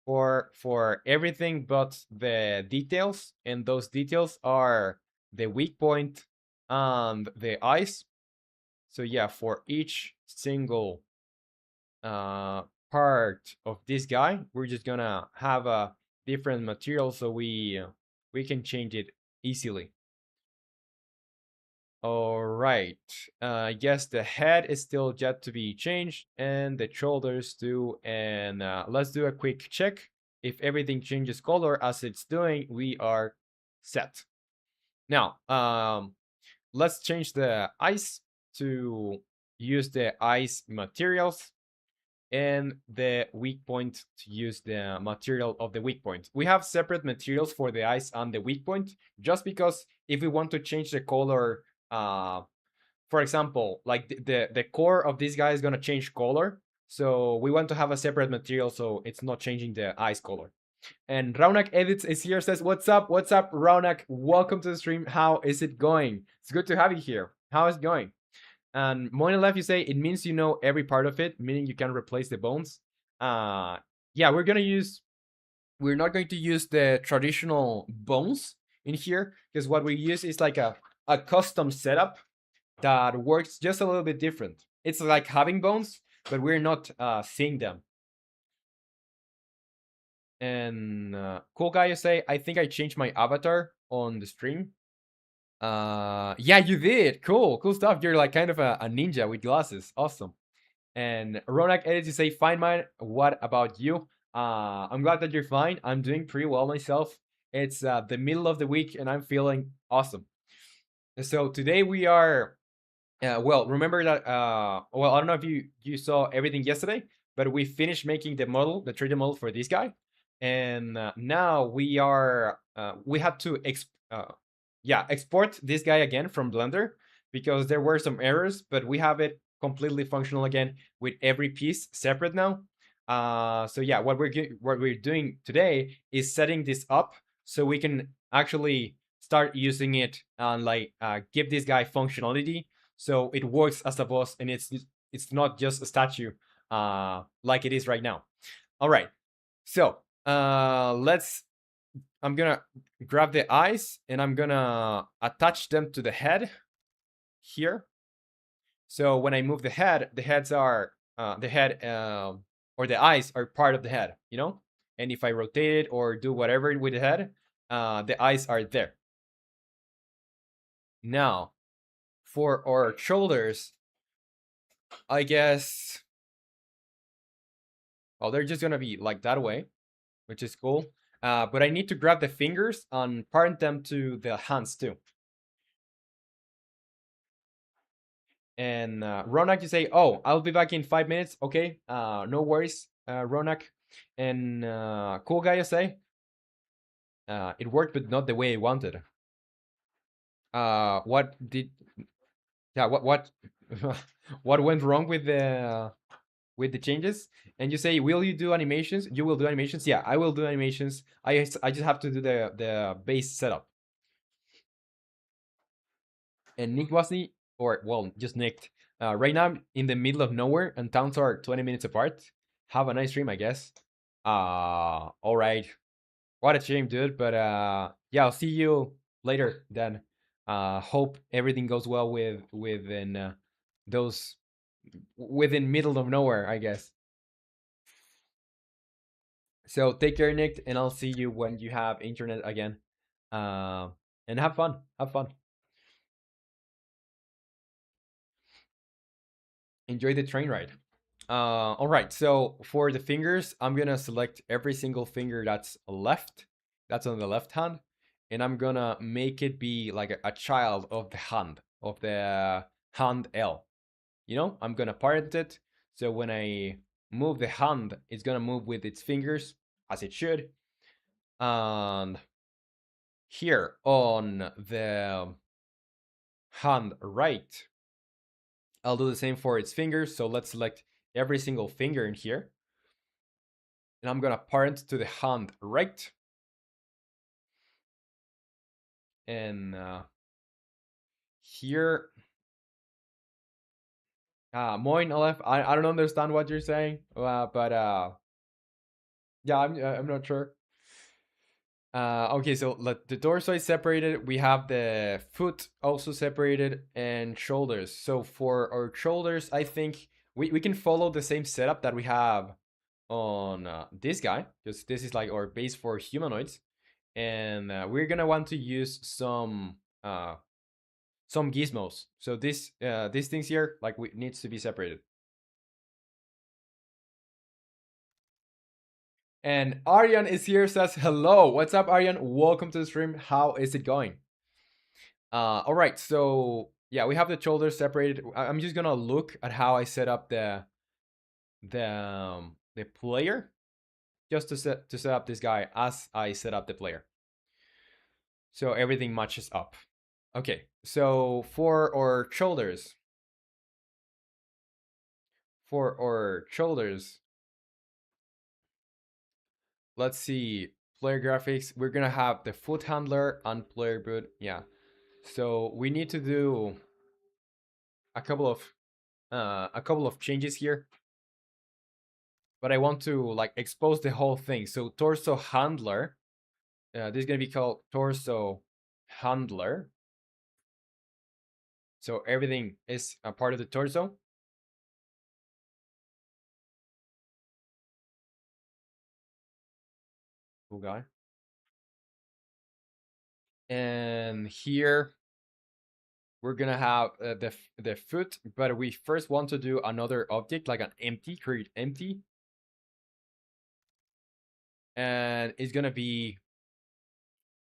for everything but the details, and those details are the weak point and the eyes. So yeah, for each single part of this guy, we're just gonna have a different material so we can change it easily. All right. I guess the head is still yet to be changed, and the shoulders too. And let's do a quick check. If everything changes color as it's doing, we are set. Now, let's change the eyes to use the eyes materials, and the weak point to use the material of the weak point. We have separate materials for the eyes and the weak point, just because if we want to change the color, for example, like the core of this guy is gonna change color, so we want to have a separate material so it's not changing the eyes color. And Raunak Edits is here, says, "What's up? What's up, Raunak? Welcome to the stream. How is it going? It's good to have you here. How is it going?" And Moina Left, you say, "It means you know every part of it, meaning you can replace the bones." Yeah, we're not going to use the traditional bones in here, because what we use is like a custom setup that works just a little bit different. It's like having bones, but we're not seeing them. And cool guy, you say, "I think I changed my avatar on the stream." Yeah, you did. Cool stuff. You're like kind of a ninja with glasses. Awesome. And Ronak Edits, you say, "Fine, man. What about you?" I'm glad that you're fine. I'm doing pretty well myself. It's the middle of the week and I'm feeling awesome. So today we are well, remember that well, I don't know if you saw everything yesterday, but we finished making the model, the 3D model for this guy. And now we had to export this guy again from Blender, because there were some errors, but we have it completely functional again with every piece separate now. So yeah, what we're doing today is setting this up so we can actually start using it and like give this guy functionality so it works as a boss, and it's not just a statue like it is right now. All right, so I'm gonna grab the eyes and I'm gonna attach them to the head here. So when I move the head, the heads are the head or the eyes are part of the head, you know. And if I rotate it or do whatever with the head, the eyes are there. Now, for our shoulders, I guess, well, they're just gonna be like that way, which is cool. But I need to grab the fingers and parent them to the hands too. And Ronak, you say, "Oh, I'll be back in 5 minutes." Okay, no worries, Ronak. And cool guy, you say, "It worked, but not the way I wanted." What did? Yeah, what what went wrong with the changes? And you say, "Will you do animations?" You will do animations. Yeah, I will do animations. I just have to do the base setup. And Nick Wasney, or well, just nicked. Right now, I'm in the middle of nowhere, and towns are 20 minutes apart. Have a nice stream, I guess. All right. What a shame, dude. But yeah, I'll see you later then. Hope everything goes well within those within middle of nowhere, I guess. So take care, Nick, and I'll see you when you have internet again. Uh, and have fun. Have fun. Enjoy the train ride. All right. So for the fingers, I'm gonna select every single finger that's left, that's on the left hand, and I'm gonna make it be like a child of the hand L. You know, I'm gonna parent it. So when I move the hand, it's gonna move with its fingers as it should. And here on the hand right, I'll do the same for its fingers. So let's select every single finger in here. And I'm gonna parent to the hand right. And here, Moin Aleph, I don't understand what you're saying, but yeah, I'm not sure. Okay, so the torso is separated. We have the foot also separated and shoulders. So for our shoulders, I think we can follow the same setup that we have on this guy, because this is like our base for humanoids. And we're gonna want to use some gizmos. So these things here like needs to be separated. And Aryan is here, says hello. What's up, Aryan? Welcome to the stream. How is it going? All right, so yeah, we have the shoulders separated. I'm just gonna look at how I set up the player, just to set up this guy as I set up the player, so everything matches up. Okay, so for our shoulders, let's see, player graphics. We're gonna have the foot handler and player boot. Yeah, so we need to do a couple of changes here, but I want to like expose the whole thing. So torso handler, this is gonna be called torso handler. So everything is a part of the torso. Cool guy. And here we're gonna have the foot, but we first want to do another object like an empty, create empty, and it's gonna be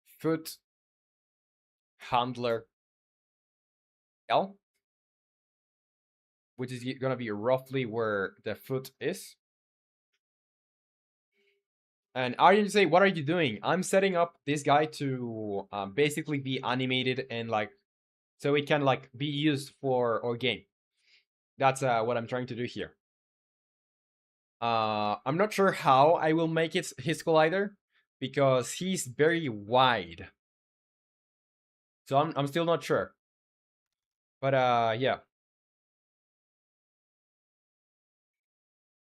foot handler L, which is gonna be roughly where the foot is. And Aryan, you say, what are you doing? I'm setting up this guy to basically be animated and like, so it can like be used for our game. That's what I'm trying to do here. I'm not sure how I will make it his collider because he's very wide. So I'm still not sure. But yeah.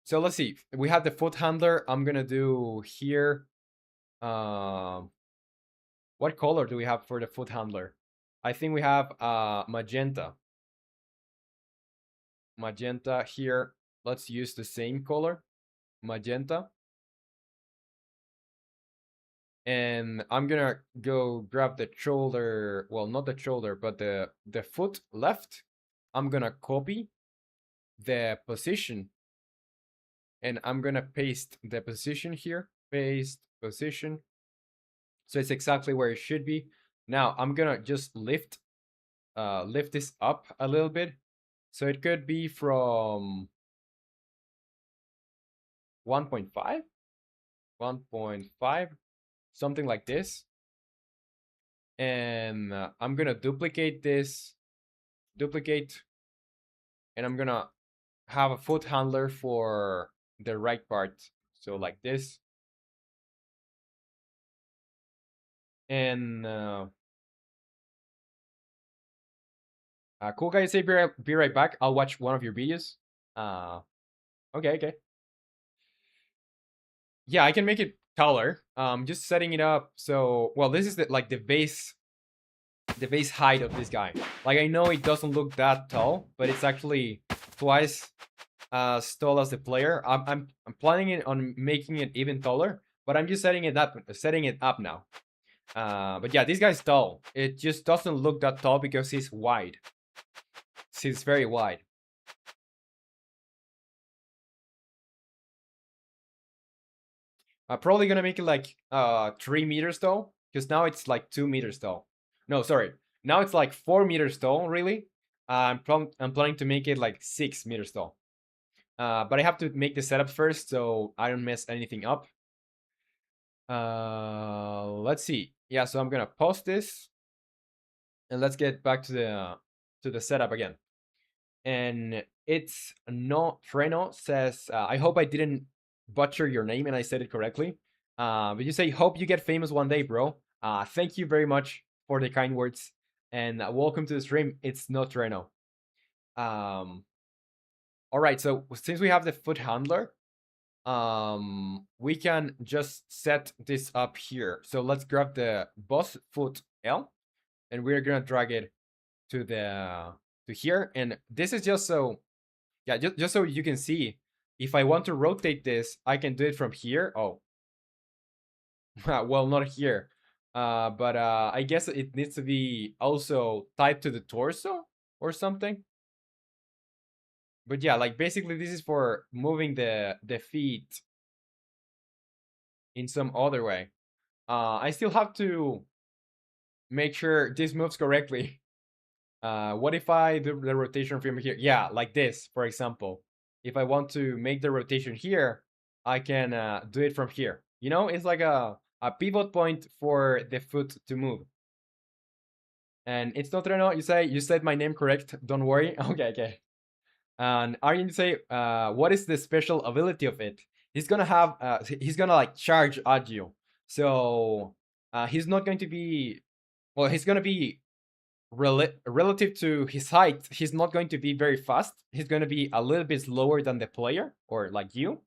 So let's see. We have the foot handler. I'm gonna do here. What color do we have for the foot handler? I think we have magenta. Magenta here. Let's use the same color, magenta. And I'm gonna go grab the shoulder, well, not the shoulder, but the foot left. I'm gonna copy the position, and I'm gonna paste the position here. Paste position. So it's exactly where it should be. Now I'm gonna just lift this up a little bit. So it could be from 1.5, 1.5, something like this. And I'm gonna duplicate this, and I'm gonna have a foot handler for the right part. So like this. And cool guys, say be right back. I'll watch one of your videos. Okay. Yeah, I can make it taller. Just setting it up. So, well, this is like the base height of this guy. Like, I know it doesn't look that tall, but it's actually twice as tall as the player. I'm planning it on making it even taller, but I'm just setting it up now. But yeah, this guy's tall. It just doesn't look that tall because he's wide. He's very wide. I'm probably gonna make it like 3 meters tall, because now it's like 2 meters tall. No, sorry. Now it's like 4 meters tall, really. I'm planning to make it like 6 meters tall. But I have to make the setup first, so I don't mess anything up. Let's see. Yeah, so I'm gonna pause this, and let's get back to the setup again. And it's no Treno says, I hope I didn't butcher your name and I said it correctly. But you say, hope you get famous one day, bro. Thank you very much for the kind words, and welcome to the stream. It's not Treno. All right, so since we have the foot handler, we can just set this up here. So let's grab the boss foot L, and we're gonna drag it to here. And this is just so, yeah, just so you can see, if I want to rotate this, I can do it from here. Oh, well, not here, but I guess it needs to be also tied to the torso or something. But yeah, like basically this is for moving the feet in some other way. I still have to make sure this moves correctly. What if I do the rotation from here? Yeah, like this, for example. If I want to make the rotation here, I can do it from here. You know, it's like a pivot point for the foot to move. And it's not Reno. You said my name correct. Don't worry. Okay. And Arjen, you say, what is the special ability of it? He's gonna have, he's gonna like charge at you. So he's not going to be, well, he's gonna be relative to his height. He's not going to be very fast. He's gonna be a little bit slower than the player or like you.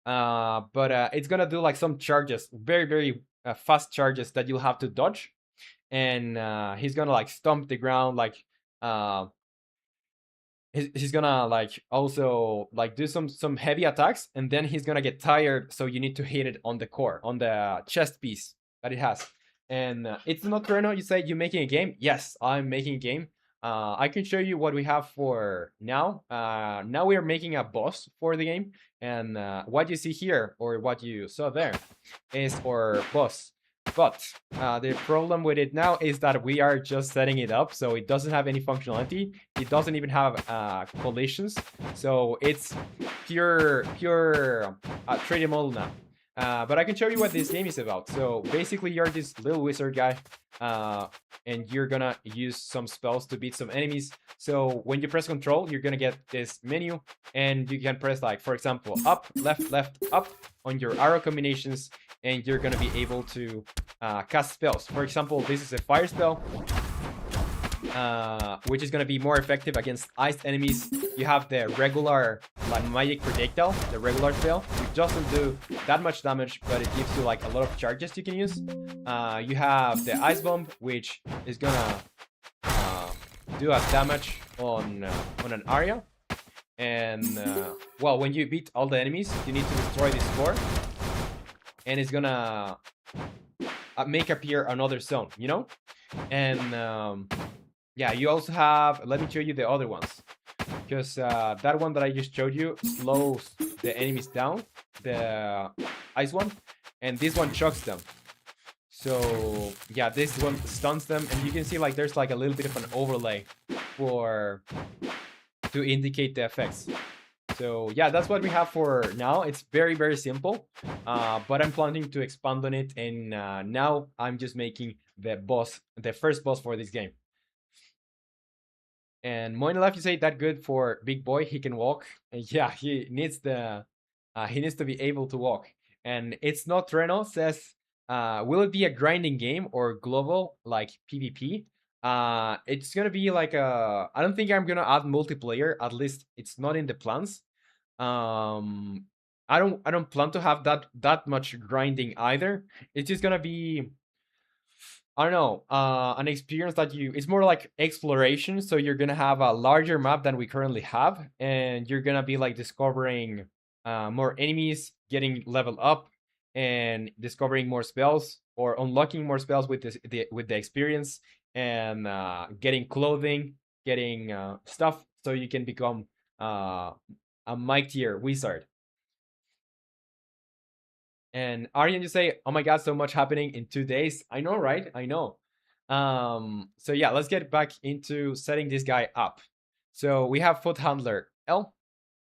But it's gonna do like some charges, very fast charges that you'll have to dodge. And he's gonna like stomp the ground, like he's gonna like also like do some heavy attacks, and then he's gonna get tired, so you need to hit it on the core, on the chest piece that it has. And it's not Reno. You say you're making a game. Yes, I'm making a game. I can show you what we have for now. Now we are making a boss for the game, and what you see here, or what you saw there, is our boss. But the problem with it now is that we are just setting it up, so it doesn't have any functionality. It doesn't even have collisions, so it's pure 3D model now. But I can show you what this game is about. So basically, you're this little wizard guy, and you're gonna use some spells to beat some enemies. So when you press control, you're gonna get this menu, and you can press, like, for example, up, left, up on your arrow combinations, and you're gonna be able to cast spells. For example, this is a fire spell, which is gonna be more effective against iced enemies. You have the regular like magic projectile, the regular spell, which doesn't do that much damage, but it gives you like a lot of charges you can use. You have the ice bomb, which is gonna do a damage on an area. And well, when you beat all the enemies, you need to destroy this core, and it's gonna make appear another zone, and yeah, you also have, let me show you the other ones, because that one that I just showed you slows the enemies down, the ice one, and this one chokes them. So yeah, this one stuns them, and you can see like there's like a little bit of an overlay for to indicate the effects. So yeah, that's what we have for now. It's very, very simple, but I'm planning to expand on it, and now I'm just making the first boss for this game. And Moinelef, you say that good for big boy, he can walk. And yeah, he needs to be able to walk. And it's not Reno says, will it be a grinding game or global like PvP? It's gonna be like I don't think I'm gonna add multiplayer. At least it's not in the plans. Um, I don't plan to have that much grinding either. It's just gonna be, I don't know, an experience that it's more like exploration. So you're gonna have a larger map than we currently have, and you're gonna be like discovering more enemies, getting level up, and discovering more spells or unlocking more spells with with the experience, and getting clothing, getting stuff, so you can become a mightier wizard. And Aryan, you say, "Oh my God, so much happening in 2 days." I know, right? I know. So yeah, let's get back into setting this guy up. So we have foot handler L,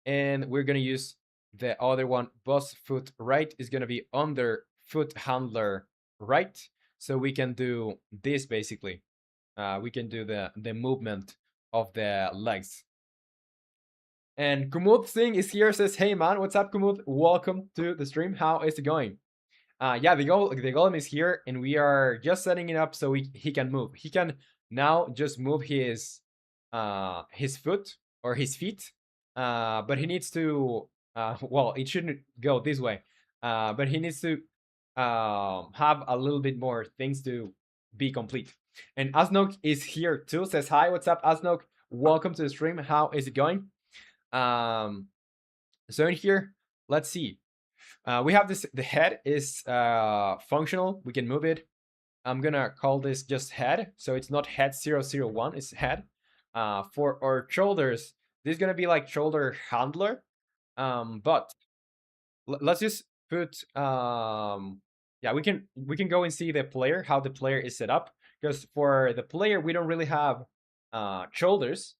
and we're gonna use the other one. Boss foot right is gonna be under foot handler right. So we can do this basically. We can do the movement of the legs. And Kumud Singh is here. Says, "Hey man, what's up, Kumud? Welcome to the stream. How is it going?" Yeah, the golem is here, and we are just setting it up so he can move. He can now just move his foot or his feet, but he needs to well, it shouldn't go this way, but he needs to have a little bit more things to be complete. And Asnok is here too. Says, "Hi, what's up, Asnok? Welcome to the stream. How is it going?" Um, so in here, let's see. We have this, the head is functional. We can move it. I'm gonna call this just head. So it's not head 001, it's head. For our shoulders, this is gonna be like shoulder handler. But let's just put, yeah, we can go and see the player, how the player is set up. Because for the player, we don't really have shoulders,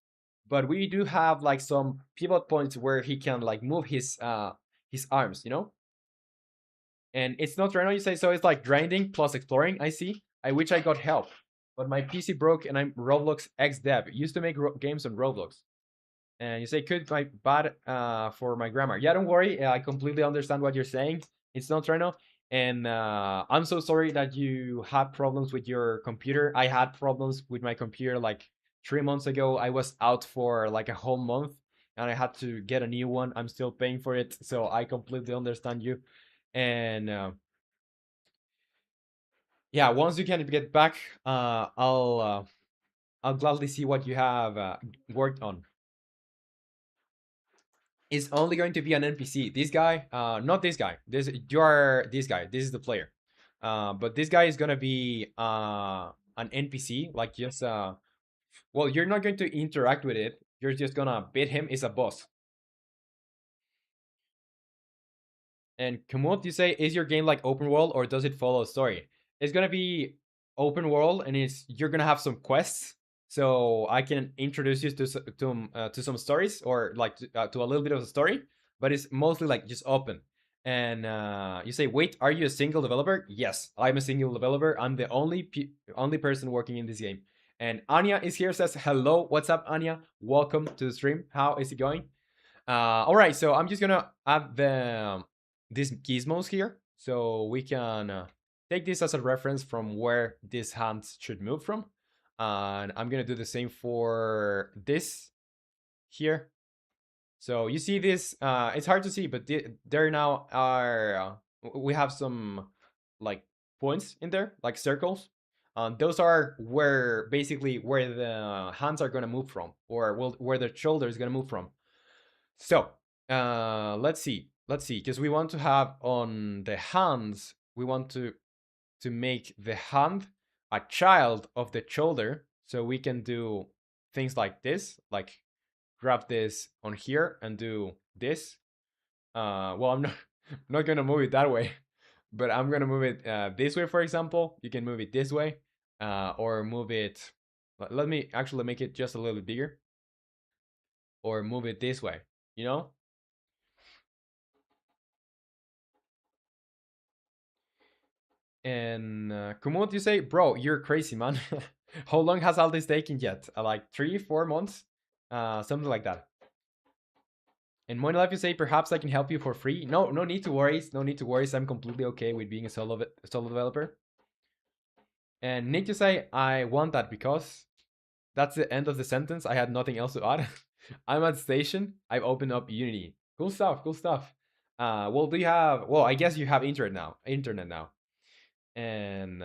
but we do have like some pivot points where he can like move his arms, and it's not right now, you say, so it's like grinding plus exploring. I see. I wish I got help, but my PC broke and I'm Roblox ex dev. Used to make games on Roblox. And you say, could my bad for my grammar. Yeah, don't worry. I completely understand what you're saying. It's not right now. And I'm so sorry that you had problems with your computer. I had problems with my computer like 3 months ago. I was out for like a whole month and I had to get a new one. I'm still paying for it. So I completely understand you. And yeah, once you can get back, I'll gladly see what you have worked on. It's only going to be an NPC. This guy, not this guy. You are this guy. This is the player. But this guy is gonna be an NPC, like just well, you're not going to interact with it. You're just gonna beat him. It's a boss. And Kamut, you say, is your game like open world or does it follow a story? It's gonna be open world, and you're gonna have some quests. So I can introduce you to some stories, or like to a little bit of a story, but it's mostly like just open. And you say, wait, are you a single developer? Yes, I'm a single developer. I'm the only person working in this game. And Anya is here. Says, hello, what's up, Anya? Welcome to the stream. How is it going? All right, so I'm just gonna add these gizmos here, so we can take this as a reference from where these hands should move from. And I'm gonna do the same for this here. So you see this, it's hard to see, but there now are, we have some like points in there, like circles. Those are basically where the hands are gonna move from, or where the shoulder is gonna move from. So let's see, because we want to have on the hands, we want to to make the hand a child of the shoulder. So we can do things like this, like grab this on here and do this. Well, I'm not, not gonna move it that way, but I'm gonna move it this way, for example. You can move it this way, or move it. Let me actually make it just a little bit bigger, or move it this way. You know. And Kumut, you say, bro, you're crazy, man. How long has all this taken yet? Like 3, 4 months, something like that. And Moin Life, you say, perhaps I can help you for free. No, no need to worry. No need to worry. I'm completely okay with being a solo developer. And Nick, you say, I want that because that's the end of the sentence. I had nothing else to add. I'm at station. I've opened up Unity. Cool stuff. Cool stuff. Well, do you have? Well, I guess you have internet now. Internet now. And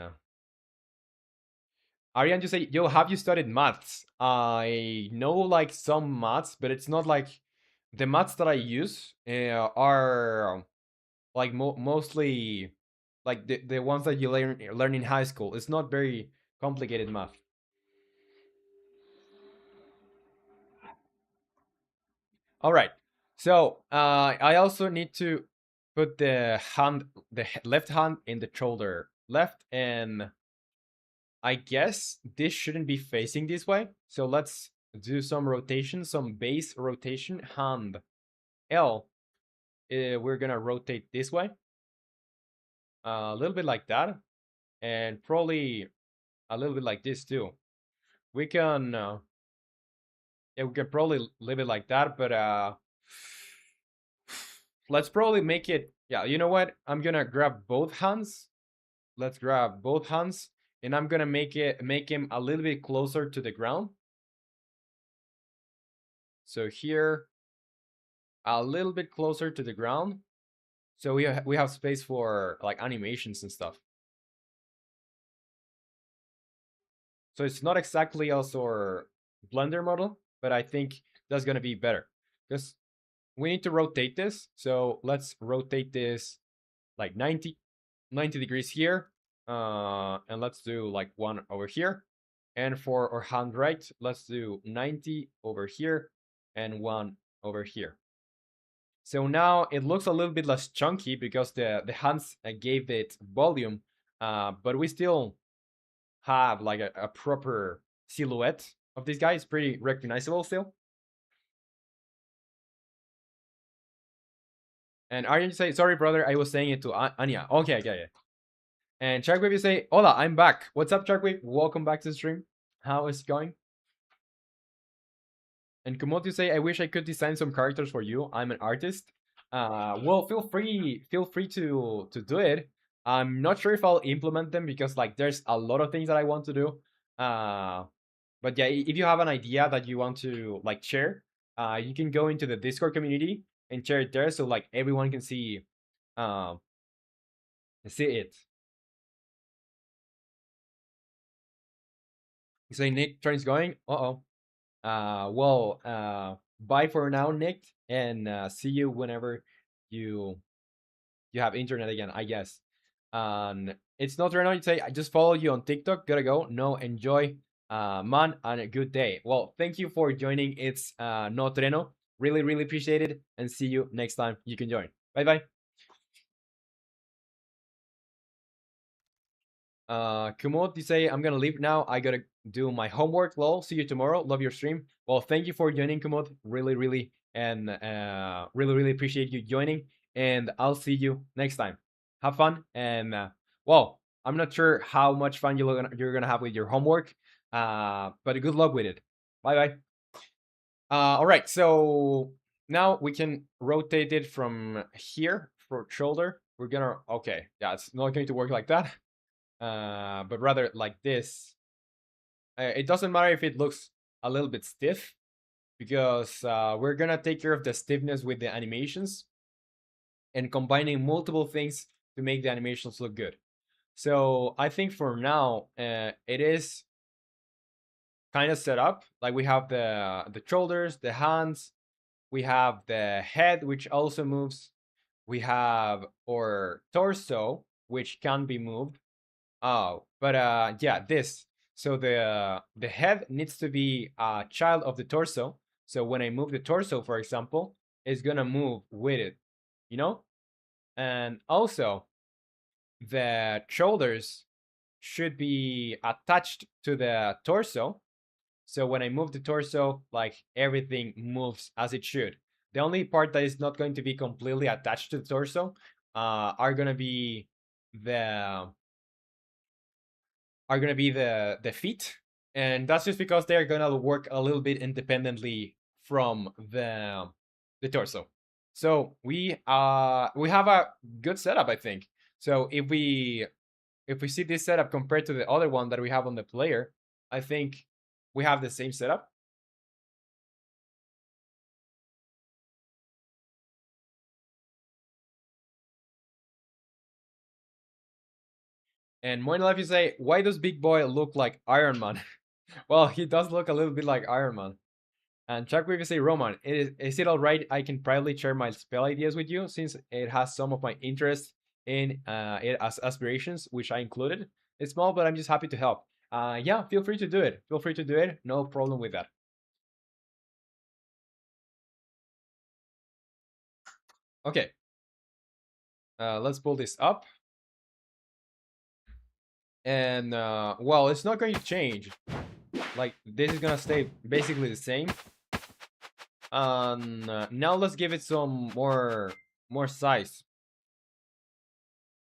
Ariane, you say, yo, have you studied maths? I know like some maths, but it's not like the maths that I use are like mostly like the ones that you learn in high school. It's not very complicated math. All right. So I also need to put the left hand in the shoulder left, and I guess this shouldn't be facing this way. So let's do some rotation, some base rotation. Hand L, we're gonna rotate this way, a little bit like that, and probably a little bit like this too. We can, yeah, we can probably leave it like that, but let's probably make it. Yeah, you know what? I'm gonna grab both hands. Let's grab both hands, and I'm gonna make him a little bit closer to the ground. So here, a little bit closer to the ground. So we have space for like animations and stuff. So it's not exactly also our Blender model, but I think that's gonna be better because we need to rotate this. So let's rotate this like 90 degrees here. And let's do like one over here. And for our hand right, let's do 90 over here and one over here. So now it looks a little bit less chunky because the hands gave it volume, but we still have like a proper silhouette of this guy. It's pretty recognizable still. And Arjen say, sorry, brother, I was saying it to Anya. Okay, okay, yeah. And Sharkwave, you say, hola, I'm back. What's up, Sharkwave? Welcome back to the stream. How is it going? And Komodo, you say, I wish I could design some characters for you. I'm an artist. Well, feel free to do it. I'm not sure if I'll implement them because like there's a lot of things that I want to do. But yeah, if you have an idea that you want to like share, you can go into the Discord community and share it there so like everyone can um see it. You say Nick turns going. Uh-oh. Well, bye for now, Nick, and see you whenever you you have internet again, I guess. It's not right now. You say I just follow you on TikTok. Gotta go. No, enjoy, man, and a good day. Well, thank you for joining. It's no treno. Really, really appreciate it, and see you next time you can join. Bye bye. Kumot, you say I'm gonna leave now. I gotta do my homework. Lol. See you tomorrow. Love your stream. Well, thank you for joining, Kumot. Really, really, and really, really appreciate you joining. And I'll see you next time. Have fun. And well, I'm not sure how much fun you're gonna have with your homework. But good luck with it. Bye bye. All right. So now we can rotate it from here for shoulder. We're gonna okay. Yeah, it's not going to work like that. But rather like this. It doesn't matter if it looks a little bit stiff because we're gonna take care of the stiffness with the animations and combining multiple things to make the animations look good. So I think for now, it is kind of set up. Like we have the shoulders, the hands, we have the head, which also moves. We have our torso, which can be moved. Oh, but yeah, this. So the head needs to be a child of the torso. So when I move the torso, for example, it's gonna move with it, you know? And also the shoulders should be attached to the torso. So when I move the torso, like everything moves as it should. The only part that is not going to be completely attached to the torso are gonna be the the feet, and that's just because they're gonna work a little bit independently from the torso. So we have a good setup, I think. So if we see this setup compared to the other one that we have on the player, I think we have the same setup. And more in life, you say, why does Big Boy look like Iron Man? Well, he does look a little bit like Iron Man. And Chuck Weaver say, Roman, is it alright? I can privately share my spell ideas with you since it has some of my interest in it as aspirations, which I included. It's small, but I'm just happy to help. Yeah, feel free to do it. Feel free to do it. No problem with that. Okay, let's pull this up. And well, it's not going to change. Like this is gonna stay basically the same. Now let's give it some more size.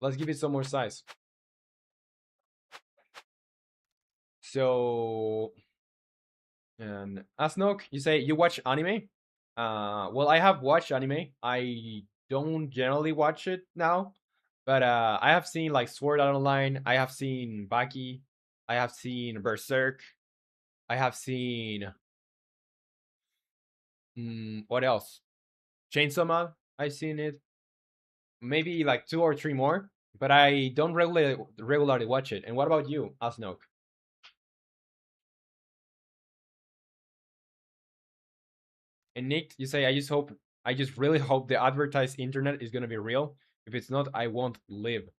Let's give it some more size. So, and Asnok, you say you watch anime? Well, I have watched anime. I don't generally watch it now, but I have seen like Sword Art Online. I have seen Baki. I have seen Berserk. I have seen what else? Chainsaw Man. I've seen it. Maybe like two or three more, but I don't regularly watch it. And what about you, Asnok? And Nick, you say, I just really hope the advertised internet is gonna be real. If it's not, I won't live.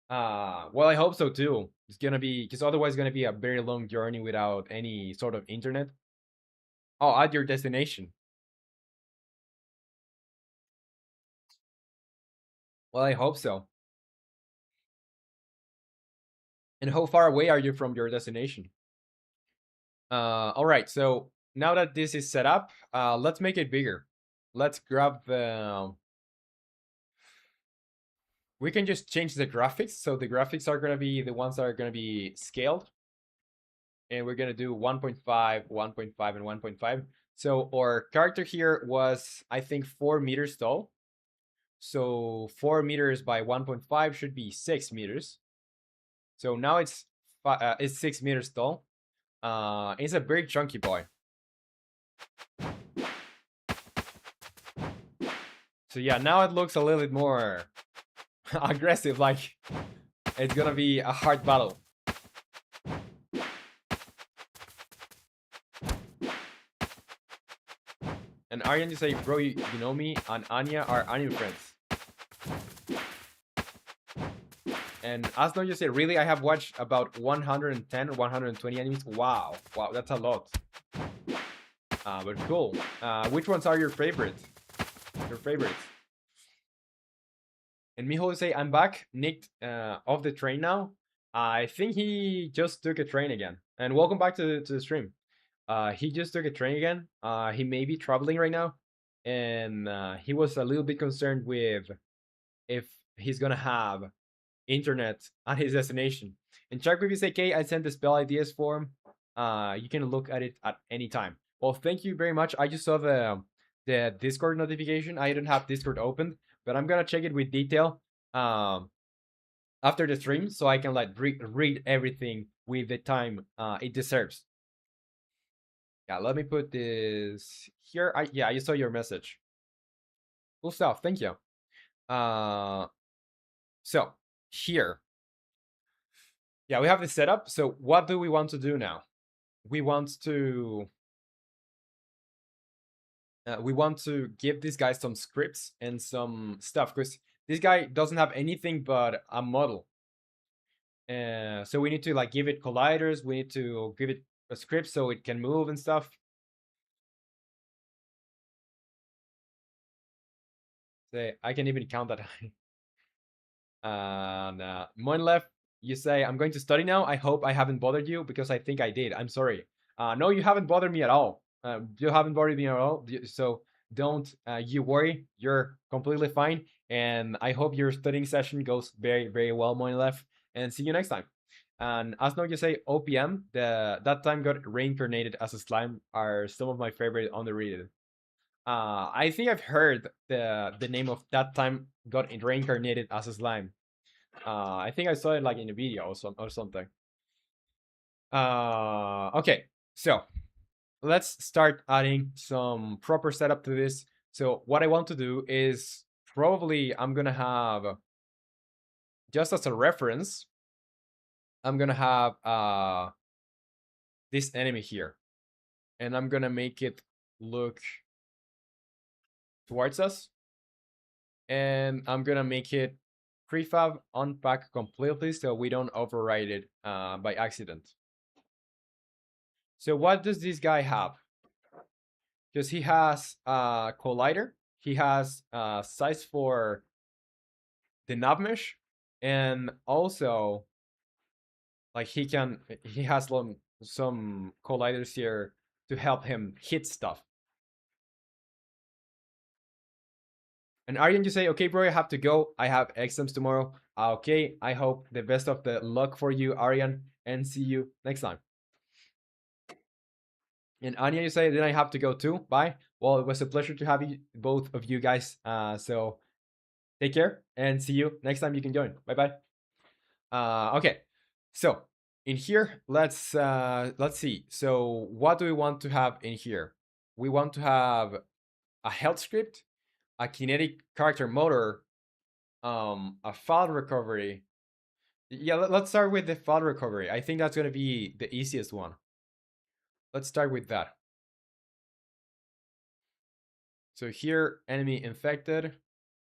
Well, I hope so too. It's gonna be, because otherwise, it's gonna be a very long journey without any sort of internet. Oh, at your destination. Well, I hope so. And how far away are you from your destination? All right. So now that this is set up, let's make it bigger. Let's grab the. We can just change the graphics. So the graphics are gonna be the ones that are gonna be scaled, and we're gonna do 1.5, 1.5, and 1.5. So our character here was, I think, 4 meters tall. So 4 meters by 1.5 should be 6 meters. So now it's 6 meters tall. It's a very chunky boy. So yeah, now it looks a little bit more aggressive, like it's gonna be a hard battle. And Aryan, you say, bro, you know me and Anya are anime friends. And Asno, you say, really? I have watched about 110 or 120 animes. Wow, wow, that's a lot. But cool. Which ones are your favorites? Your favorites? And Miho say, I'm back. Nick off the train now. I think he just took a train again. And welcome back to the stream. He just took a train again. He may be traveling right now. And he was a little bit concerned with if he's gonna have internet at his destination. And check with AK, I sent the spell ideas form. You can look at it at any time. Well, thank you very much. I just saw the Discord notification. I didn't have Discord opened, but I'm gonna check it with detail after the stream so I can like read everything with the time it deserves. Yeah, let me put this here. Yeah, I saw your message. Cool stuff. Thank you. Uh, so here, yeah, we have the setup. So what do we want to do now? We want to give this guy some scripts and some stuff because this guy doesn't have anything but a model. So we need to like give it colliders. We need to give it a script so it can move and stuff. Say I can even count that. And Monlef, you say I'm going to study now. I hope I haven't bothered you because I think I did. I'm sorry. No, you haven't bothered me at all. You haven't bothered me at all. So don't you worry. You're completely fine. And I hope your studying session goes very, very well, Monlef. And see you next time. And as now you say, OPM, that time got reincarnated as a slime are some of my favorite underrated. I think I've heard the name of that time got reincarnated as a slime. I think I saw it like in a video or something. Okay, so let's start adding some proper setup to this. So what I want to do is probably I'm gonna have just as a reference, I'm gonna have this enemy here, and I'm gonna make it look towards us, and I'm gonna make it prefab unpack completely so we don't override it by accident. So what does this guy have? Because he has collider, he has size for the nav mesh, and also like he has some colliders here to help him hit stuff. And Aryan, you say, okay, bro, I have to go. I have exams tomorrow. Okay, I hope the best of the luck for you, Aryan, and see you next time. And Anya, you say, then I have to go too. Bye. Well, it was a pleasure to have you, both of you guys. So take care and see you next time you can join. Bye bye. Okay, so in here, let's see. So what do we want to have in here? We want to have a health script, a kinetic character motor, a file recovery. Yeah, let's start with the file recovery. I think that's gonna be the easiest one. Let's start with that. So here, enemy infected.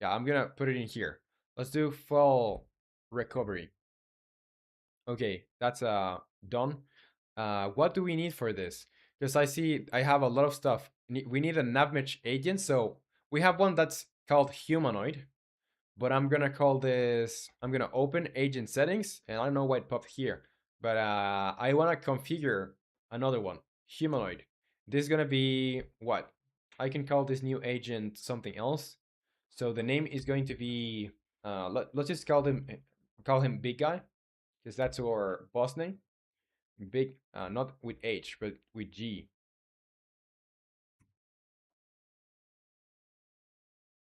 Yeah, I'm gonna put it in here. Let's do file recovery. Okay, that's done. What do we need for this? Because I see I have a lot of stuff. We need a navmatch agent. So we have one that's called humanoid, but I'm gonna call this. I'm gonna open agent settings, and I don't know why it popped here, but I wanna configure another one, humanoid. This is gonna be what? I can call this new agent something else. So the name is going to be. Let's just call him big guy, because that's our boss name. Big, not with H, but with G.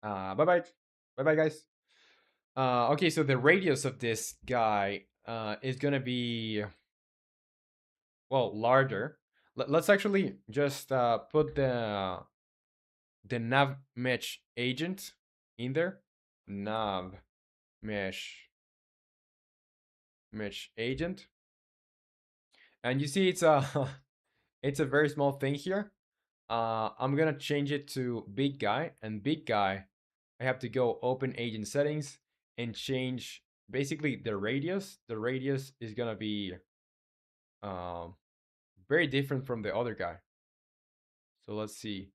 Bye bye. Bye bye, guys. Okay, so the radius of this guy is gonna be, well, larger. Let's actually just put the nav mesh agent in there. Nav mesh agent. And you see it's a it's a very small thing here. I'm gonna change it to big guy, and big guy, I have to go open agent settings and change basically the radius. The radius is gonna be um, very different from the other guy. So let's see.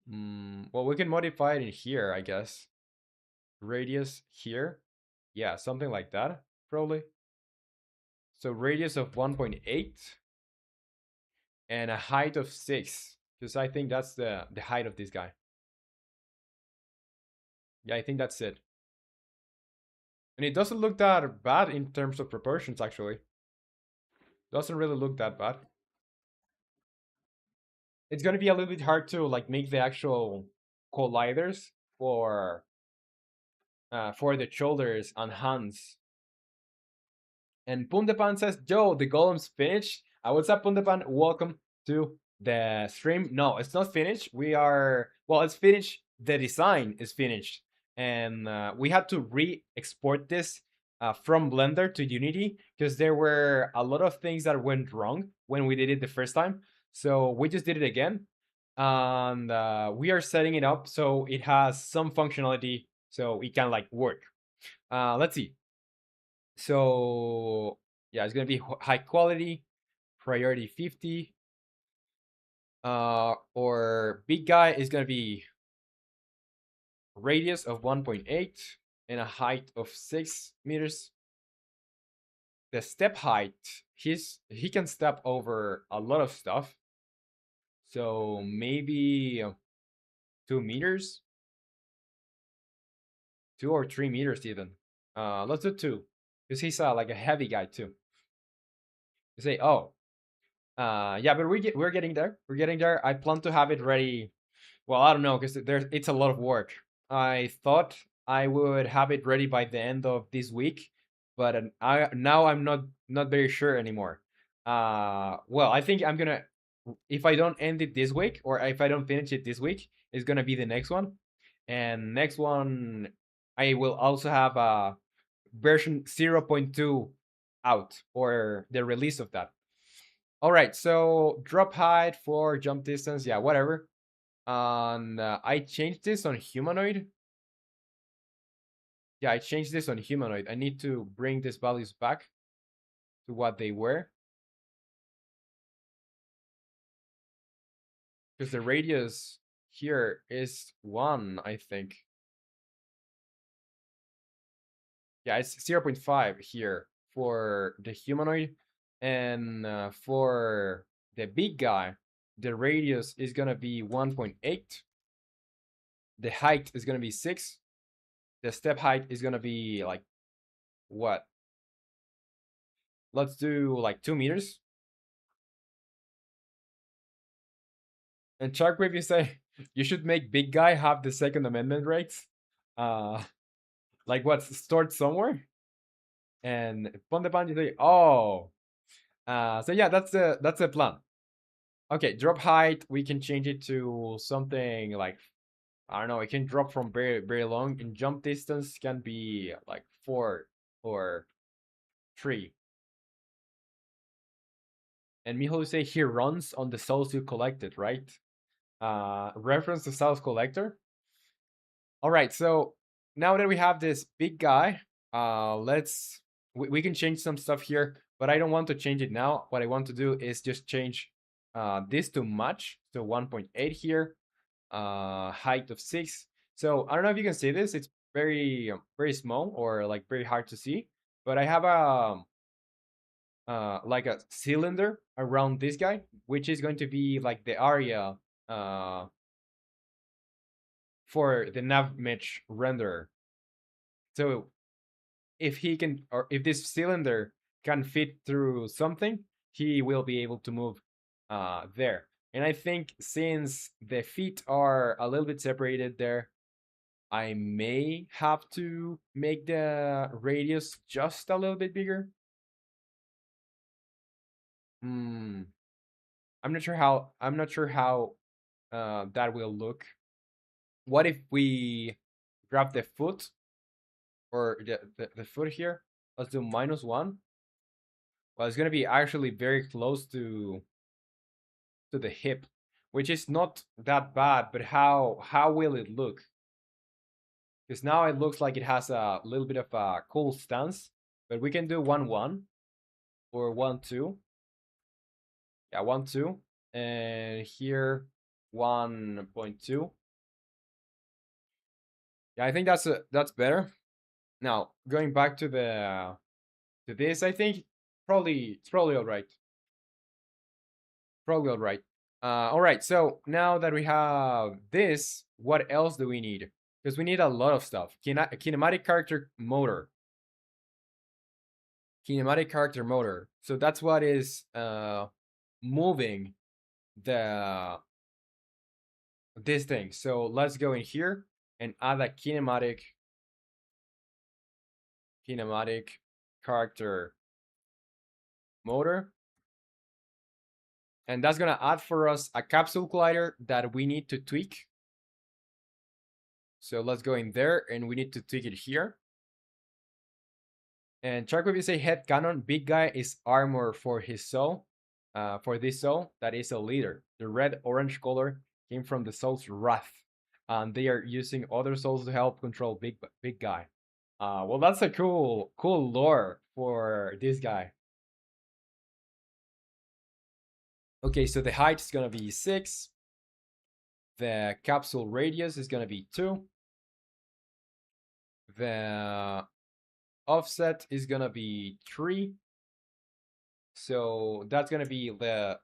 Well, we can modify it in here, I guess. Radius here. Yeah, something like that, probably. So radius of 1.8 and a height of 6, because I think that's the height of this guy. Yeah, I think that's it. And it doesn't look that bad in terms of proportions, actually. Doesn't really look that bad. It's gonna be a little bit hard to like make the actual colliders for the shoulders and hands. And Pundepan says, "Yo, the golem's finished." What's up, Pundepan? Welcome to the stream. No, it's not finished. We are, well, it's finished. The design is finished, and we had to re-export this from Blender to Unity because there were a lot of things that went wrong when we did it the first time. So we just did it again, and we are setting it up so it has some functionality, so it can like work. Let's see. So yeah, it's gonna be high quality, priority 50. Or big guy is gonna be radius of 1.8 and a height of 6 meters. The step height, he can step over a lot of stuff. So maybe 2 meters, 2 or 3 meters even. Let's do two, because he's like a heavy guy too. You say, oh, yeah, but we're getting there. We're getting there. I plan to have it ready. Well, I don't know, because it's a lot of work. I thought I would have it ready by the end of this week, but now I'm not very sure anymore. Well, I think I'm gonna, if I don't end it this week, or if I don't finish it this week, it's gonna be the next one. And next one, I will also have a version 0.2 out, or the release of that. All right, so drop height for jump distance, yeah, whatever. And I changed this on humanoid. Yeah, I changed this on humanoid. I need to bring these values back to what they were, because the radius here is 1, I think. Yeah, it's 0.5 here for the humanoid. And for the big guy, the radius is gonna be 1.8. The height is gonna be 6. The step height is gonna be like, what? Let's do like 2 meters. And Sharkwave, you say you should make big guy have the Second Amendment rights. Uh, like what's stored somewhere. And Pon the Pan, you say, oh. So yeah, that's the plan. Okay, drop height, we can change it to something like, I don't know, it can drop from very long, and jump distance can be like 4 or 3. And Miho say he runs on the souls you collected, right? Reference to Souls Collector. All right, so now that we have this big guy, let's we can change some stuff here, but I don't want to change it now. What I want to do is just change this to match, so 1.8 here, height of 6. So I don't know if you can see this. It's very small, or like very hard to see, but I have a like a cylinder around this guy, which is going to be like the area uh for the nav mesh renderer. So if he can, or if this cylinder can fit through something, he will be able to move there. And I think since the feet are a little bit separated there, I may have to make the radius just a little bit bigger. Hmm. I'm not sure how that will look. What if we grab the foot, or the foot here? Let's do -1. Well, it's gonna be actually very close to the hip, which is not that bad. But how will it look? Because now it looks like it has a little bit of a cool stance. But we can do 1-1 or 1-2. Yeah, 1-2, and here 1.2. Yeah, I think that's better. Now going back to this, I think it's probably all right. Probably all right. All right. So now that we have this, what else do we need? Because we need a lot of stuff. Kinematic character motor. Kinematic character motor. So that's what is moving the this thing. So let's go in here and add a kinematic character motor. And that's gonna add for us a capsule collider that we need to tweak. So let's go in there, and we need to tweak it here. And Charcoal, you say head cannon, big guy is armor for his soul. For this soul, that is a leader. The red-orange color came from the soul's wrath. And they are using other souls to help control big guy. Well, that's a cool lore for this guy. Okay, so the height is gonna be 6. The capsule radius is gonna be 2. The offset is gonna be 3. So that's gonna be the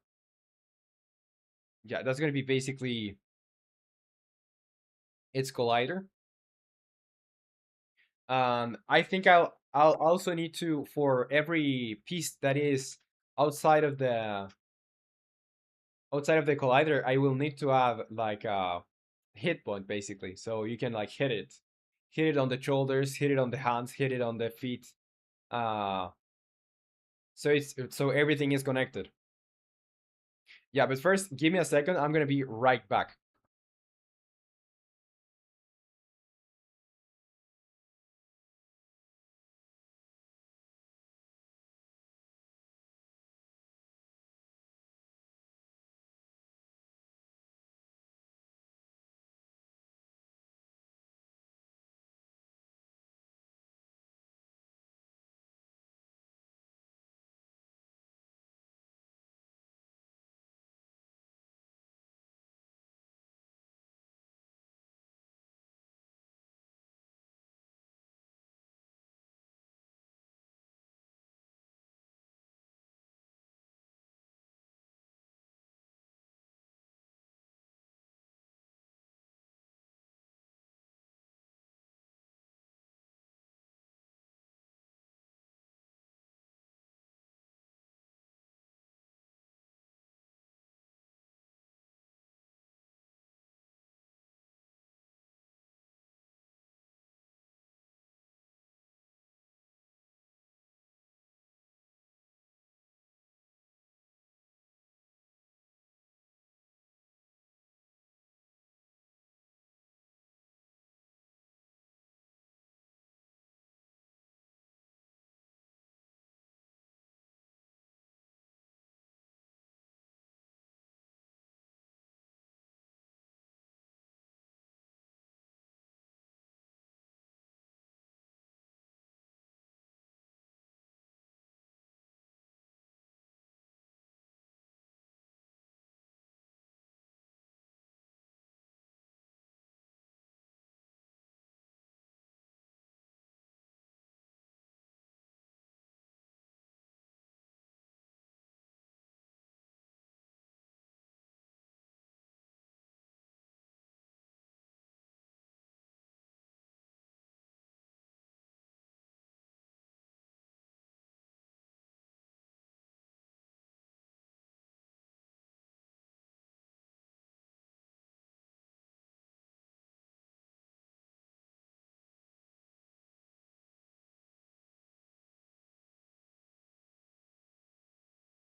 yeah, that's gonna be basically its collider. I think I'll also need to, for every piece that is outside of the outside of the collider, I will need to have like a hit point basically, so you can like hit it on the shoulders, hit it on the hands, hit it on the feet. Uh, so everything is connected. Yeah, but first, give me a second. I'm gonna be right back.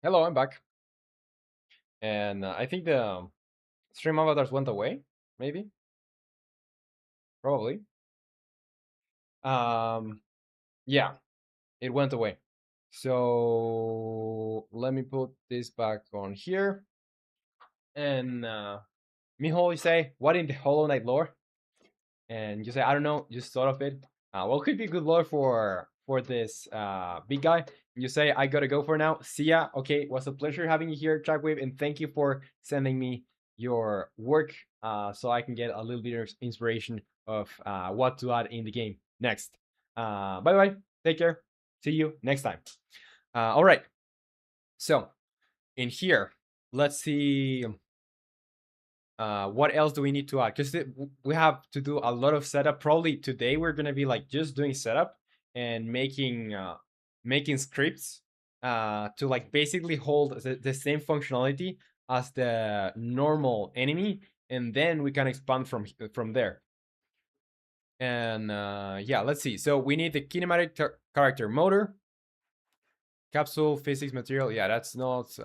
Hello, I'm back, and I think the stream avatars went away. Maybe, probably. Um, yeah, it went away. So let me put this back on here. And Mijo, you say, what in the Hollow Knight lore? And you say, I don't know, just thought of it. What could be good lore for this big guy? You say, I gotta go for now. See ya. Okay, was a pleasure having you here, Trackwave, and thank you for sending me your work, so I can get a little bit of inspiration of what to add in the game next. Bye bye. Take care. See you next time. All right. So in here, let's see. What else do we need to add? Because we have to do a lot of setup. Probably today we're gonna be like just doing setup and making scripts to like basically hold the same functionality as the normal enemy, and then we can expand from there. And yeah, let's see. So we need the kinematic character motor, capsule physics material. Yeah, that's not.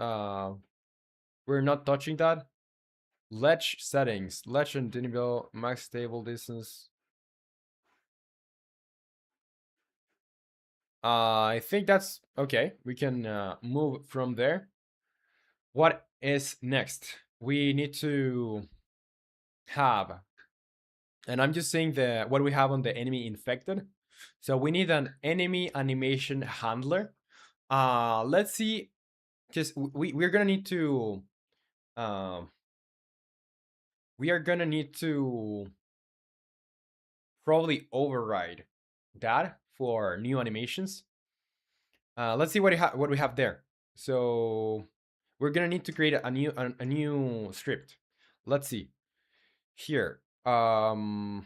We're not touching that. Ledge settings. Ledge and Dinibel, max stable distance. I think that's okay. We can move from there. What is next? We need to have, and I'm just saying the what we have on the enemy infected. So we need an enemy animation handler. Let's see, because we're gonna need to um we are gonna need to probably override that for new animations. Let's see what we have there. So we're gonna need to create a new script. Let's see here. On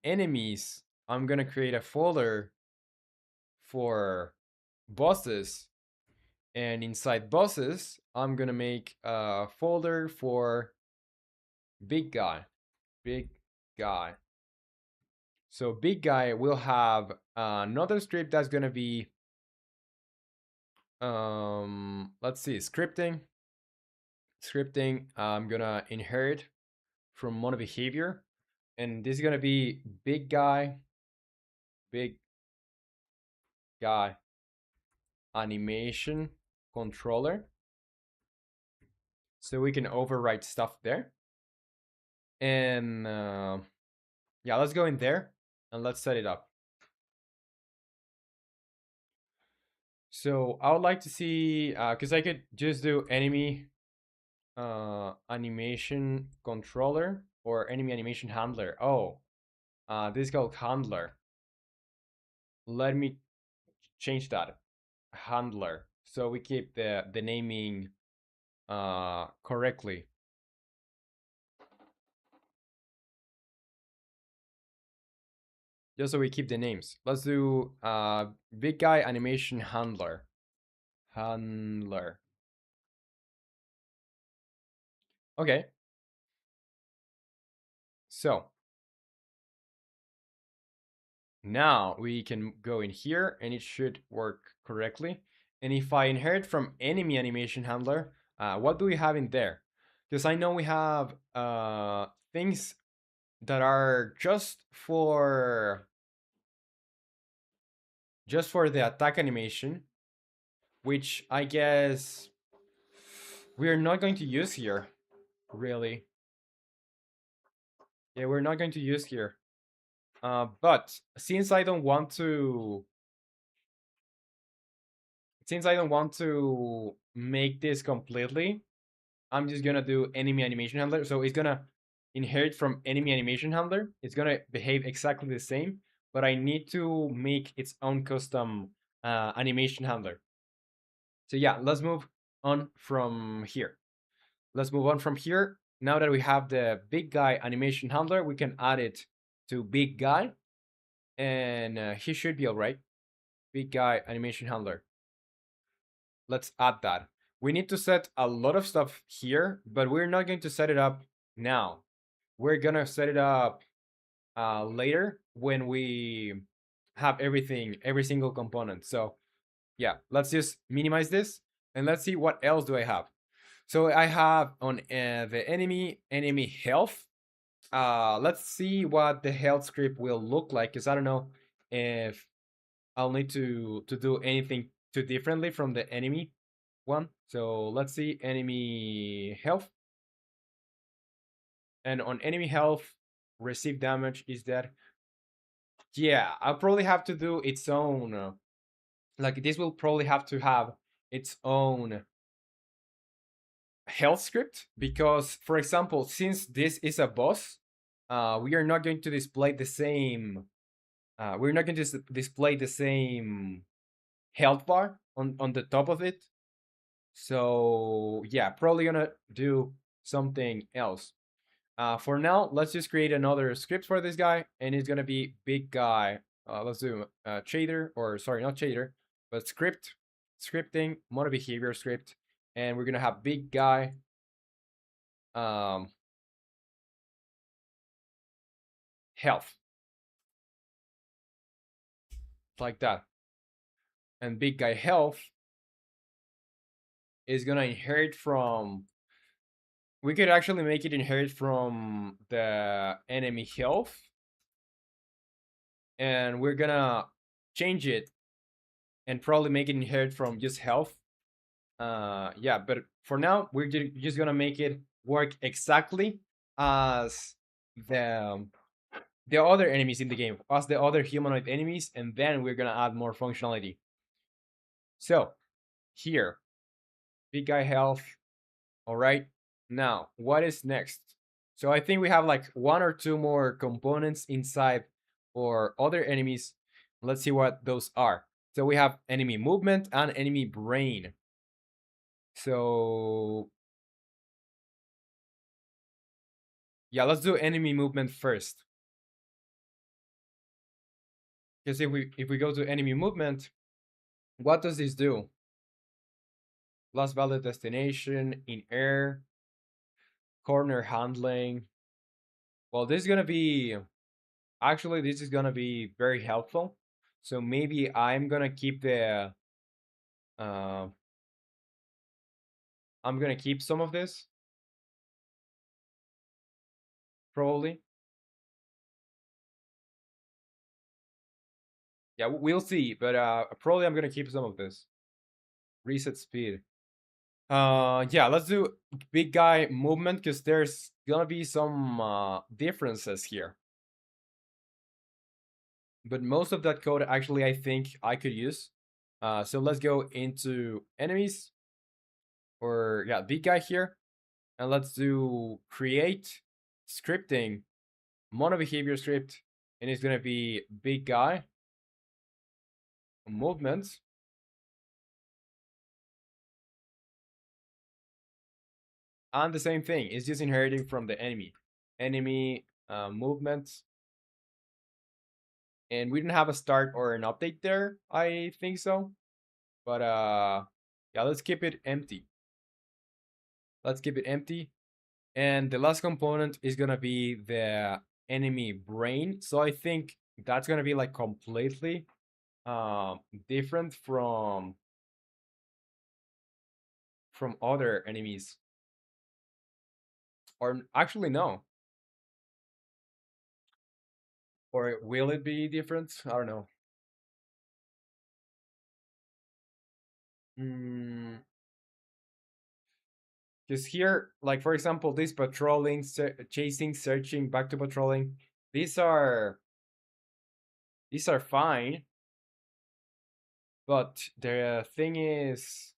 enemies, I'm gonna create a folder for bosses, and inside bosses, I'm gonna make a folder for big guy. Big guy. So big guy will have another script that's gonna be let's see, scripting. I'm gonna inherit from mono behavior, and this is gonna be big guy animation controller, so we can overwrite stuff there. And yeah, let's go in there and let's set it up. So I would like to see, because I could just do enemy animation controller or enemy animation handler. Oh, this is called handler. Let me change that, handler, so we keep the naming correctly. Just so we keep the names. Let's do big guy animation handler. Handler. Okay. So now we can go in here and it should work correctly. And if I inherit from enemy animation handler, what do we have in there? Because I know we have things that are just for the attack animation, which I guess we're not going to use here, really. Yeah, we're not going to use here. But since I don't want to make this completely, I'm just gonna do enemy animation handler. So it's gonna inherit from enemy animation handler. It's gonna behave exactly the same, but I need to make its own custom animation handler. So yeah, let's move on from here. Let's move on from here. Now that we have the big guy animation handler, we can add it to big guy, and he should be all right. Big guy animation handler. Let's add that. We need to set a lot of stuff here, but we're not going to set it up now. We're gonna set it up later when we have everything, every single component. So yeah, let's just minimize this and let's see what else do I have. So I have on the enemy health. Let's see what the health script will look like, because I don't know if I'll need to do anything too differently from the enemy one. So let's see enemy health. And on enemy health, receive damage is that. Yeah, I'll probably have to do its own. Like this will probably have to have its own health script, because, for example, since this is a boss, we are not going to display the same. We're not going to display the same health bar on the top of it. So yeah, probably gonna do something else. For now, let's just create another script for this guy, and it's gonna be big guy. Let's do shader, or sorry, not shader, but scripting, mono behavior script, and we're gonna have big guy health, like that. And big guy health is gonna inherit from. We could actually make it inherit from the enemy health, and we're gonna change it and probably make it inherit from just health. Yeah, but for now we're just gonna make it work exactly as the the other enemies in the game, plus the other humanoid enemies, and then we're gonna add more functionality. So here, big guy health. All right. Now, what is next? So I think we have like one or two more components inside for other enemies. Let's see what those are. So we have enemy movement and enemy brain. So yeah, let's do enemy movement first. Because if we go to enemy movement, what does this do? Last valid destination in air, corner handling. Well, this is gonna be actually this is gonna be very helpful. So maybe I'm gonna keep the uh, I'm gonna keep some of this probably. Yeah, we'll see, but probably I'm gonna keep some of this. Reset speed. Yeah, let's do big guy movement because there's gonna be some differences here. But most of that code actually I think I could use. So let's go into enemies or yeah, big guy here, and let's do create scripting mono behavior script, and it's gonna be big guy movements. And the same thing, it's just inheriting from the enemy movements, and we didn't have a start or an update there, I think so, but yeah, let's keep it empty. Let's keep it empty. And the last component is gonna be the enemy brain. So I think that's gonna be like completely different from other enemies. Or actually no. Or will it be different? I don't know. Mm, because here, like for example, this patrolling, chasing, searching, back to patrolling, these are these are fine. But the thing is,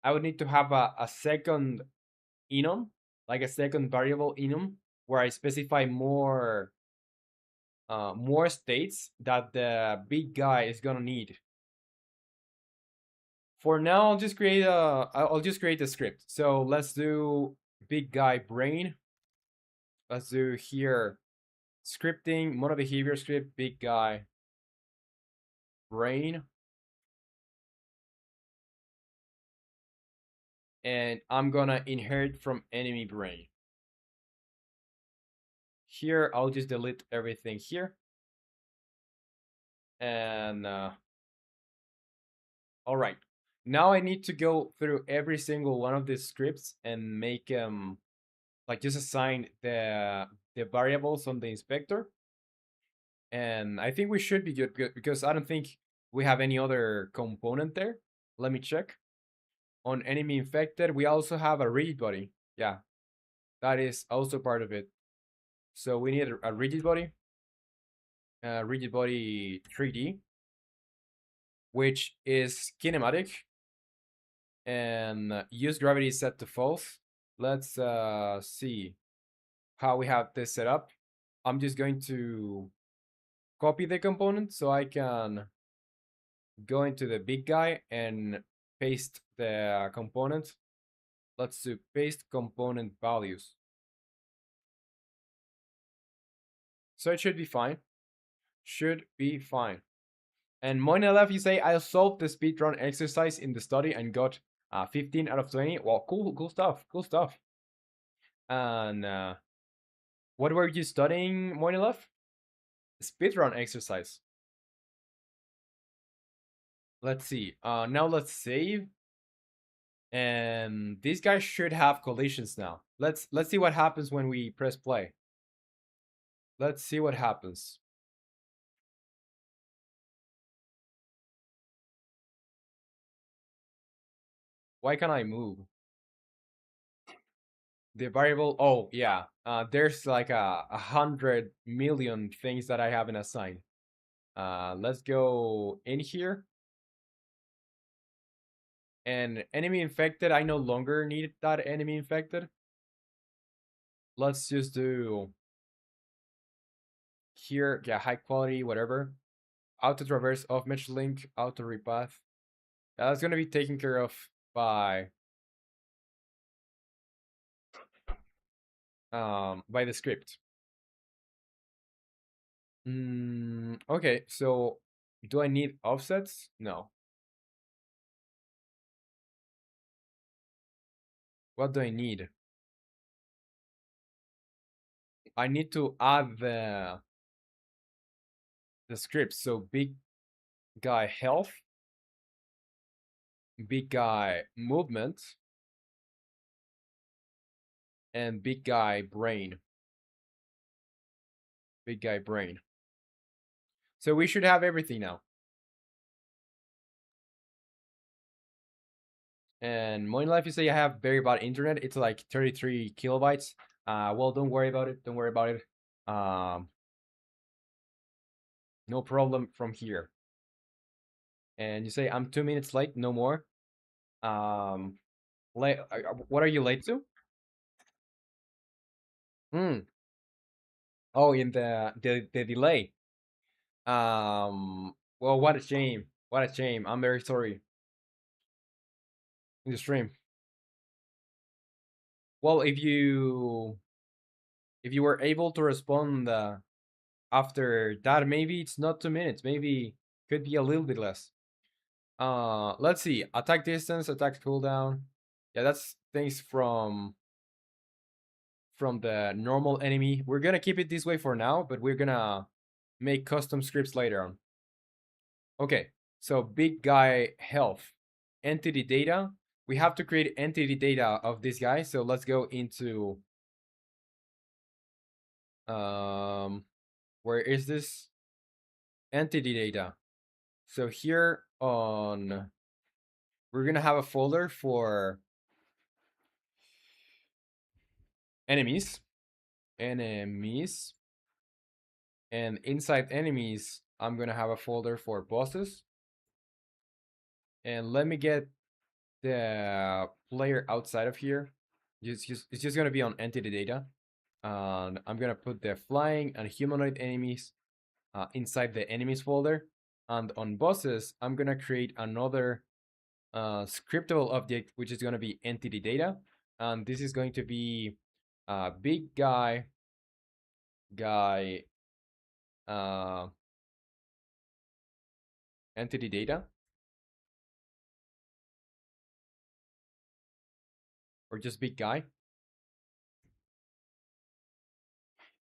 I would need to have a second enum, like a second variable enum, where I specify more states that the big guy is gonna need. For now, I'll just create a script. So let's do big guy brain. Let's do here scripting mono behavior script big guy brain, and I'm gonna inherit from enemy brain. Here I'll just delete everything here, and all right. Now I need to go through every single one of these scripts and make like just assign the variables on the inspector. And I think we should be good because I don't think we have any other component there. Let me check. On enemy infected, we also have a rigid body. Yeah, that is also part of it. So we need a rigid body 3D, which is kinematic, and use gravity set to false. Let's see how we have this set up. I'm just going to copy the component so I can go into the big guy and paste the component. Let's do paste component values. So it should be fine. Should be fine. And Moinelef, you say I solved the speedrun exercise in the study and got 15 out of 20. Well, cool stuff. Cool stuff. And what were you studying, Moinelef? Speedrun exercise. Let's see. Now let's save. And these guys should have collisions now. Let's see what happens when we press play. Let's see what happens. Why can't I move? The variable. Oh yeah. There's like 100 million things that I haven't assigned. Let's go in here. And enemy infected. I no longer need that enemy infected. Let's just do here. Yeah, high quality, whatever. Auto traverse off match link. Auto repath. That's gonna be taken care of by the script. Okay, so do I need offsets? No. What do I need? I need to add the scripts. So big guy health, big guy movement, and big guy brain. Big guy brain. So we should have everything now. And more in life, you say I have very bad internet. It's like 33 kilobytes. Well, don't worry about it. Don't worry about it. No problem from here. And you say I'm 2 minutes late. No more. Late. What are you late to? Hmm. Oh, in the delay. Well, what a shame. What a shame. I'm very sorry. In the stream. Well, if you were able to respond after that, maybe it's not 2 minutes. Maybe could be a little bit less. Let's see. Attack distance, attack cooldown. Yeah, that's things from the normal enemy. We're gonna keep it this way for now, but we're gonna make custom scripts later on. Okay, so big guy health, entity data. We have to create entity data of this guy. So let's go into where is this entity data? So here on, we're gonna have a folder for enemies, enemies, and inside enemies, I'm gonna have a folder for bosses. And let me get the player outside of here. It's just gonna be on entity data. And I'm gonna put the flying and humanoid enemies inside the enemies folder. And on bosses, I'm gonna create another scriptable object, which is gonna be entity data. And this is going to be big guy, uh, entity data, or just big guy.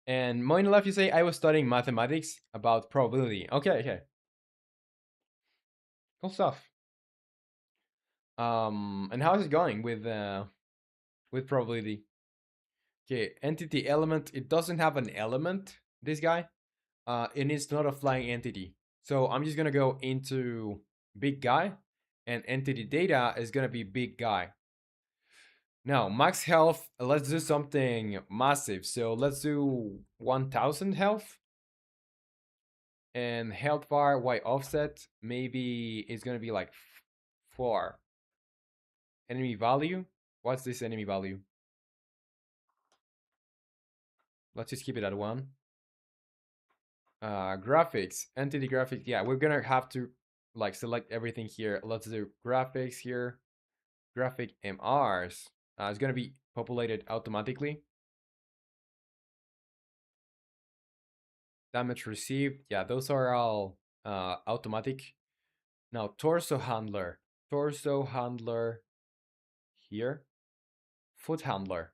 And more in left, you say I was studying mathematics about probability. Okay, okay, cool stuff. And how's it going with probability? Okay, entity element. It doesn't have an element. This guy, and it's not a flying entity. So I'm just gonna go into big guy, and entity data is gonna be big guy. Now max health. Let's do something massive. So let's do 1,000 health. And health bar y offset maybe it's gonna be like 4. Enemy value. What's this enemy value? Let's just keep it at 1. Graphics, entity graphics. Yeah, we're gonna have to like select everything here. Let's do graphics here. Graphic MRs. It's gonna be populated automatically. Damage received. Yeah, those are all automatic. Now torso handler. Torso handler here. Foot handler.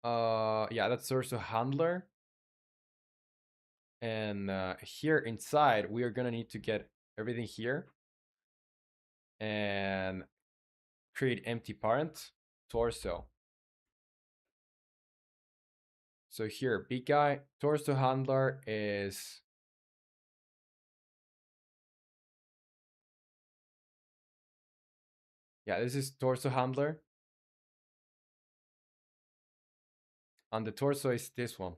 Yeah, that's torso handler. And here inside, we are gonna need to get everything here and create empty parent torso. So here, big guy torso handler is Yeah, this is torso handler. And the torso is this one.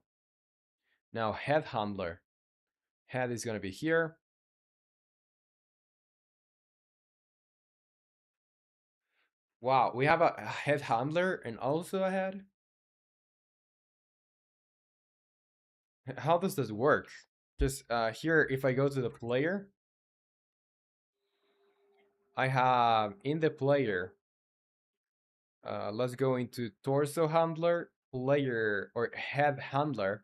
Now head handler. Head is gonna be here. Wow, we have a head handler and also a head. How does this work? Just here, if I go to the player, I have in the player. Let's go into torso handler, player or head handler.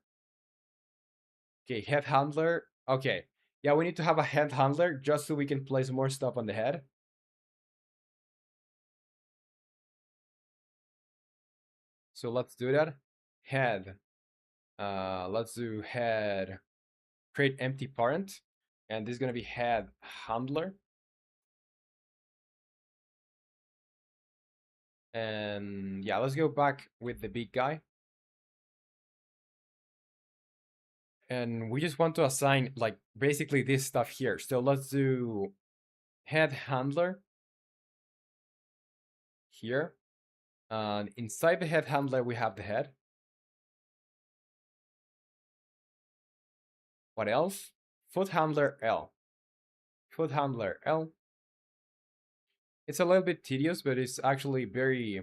Okay, head handler. Okay, yeah, we need to have a head handler just so we can place more stuff on the head. So let's do that. Head. Let's do head. Create empty parent, and this is gonna be head handler. And yeah, let's go back with the big guy. And we just want to assign like basically this stuff here. So let's do head handler here. And inside the head handler, we have the head. What else? Foot handler L. Foot handler L. It's a little bit tedious, but it's actually very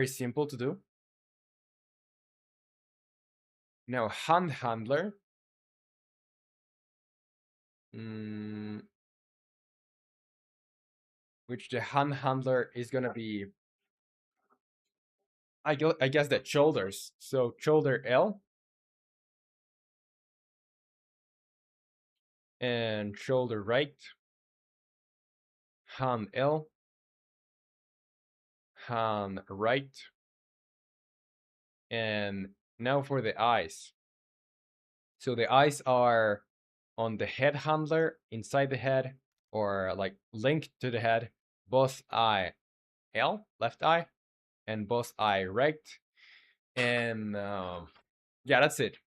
simple to do. Now hand handler. Which the hand handler is gonna be. I guess that shoulders. So shoulder L and shoulder right. Hand L. Hand right. And now for the eyes. So the eyes are on the head handler inside the head or like linked to the head. Both eye L, left eye, and both eye right. And yeah, that's it.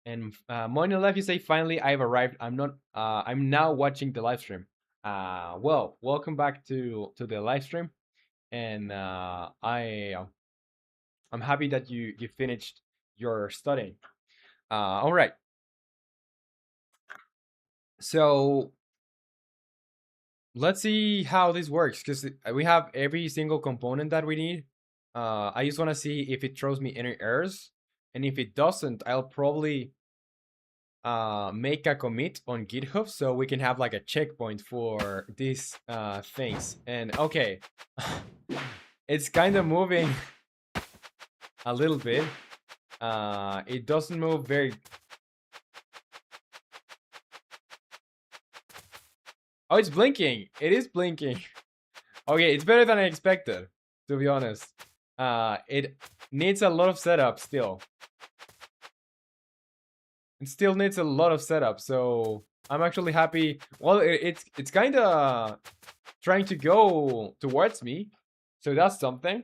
And morning live, you say finally I've arrived. I'm not. I'm now watching the live stream. Well, welcome back to the live stream, and I'm happy that you finished your studying. All right. So let's see how this works because we have every single component that we need. I just want to see if it throws me any errors, and if it doesn't, I'll probably make a commit on GitHub so we can have like a checkpoint for these things. And okay, it's kind of moving a little bit. It doesn't move very. Oh, it's blinking. It is blinking. Okay, it's better than I expected, to be honest. It needs a lot of setup still. It still needs a lot of setup, so I'm actually happy. Well, it's kind of trying to go towards me, so that's something.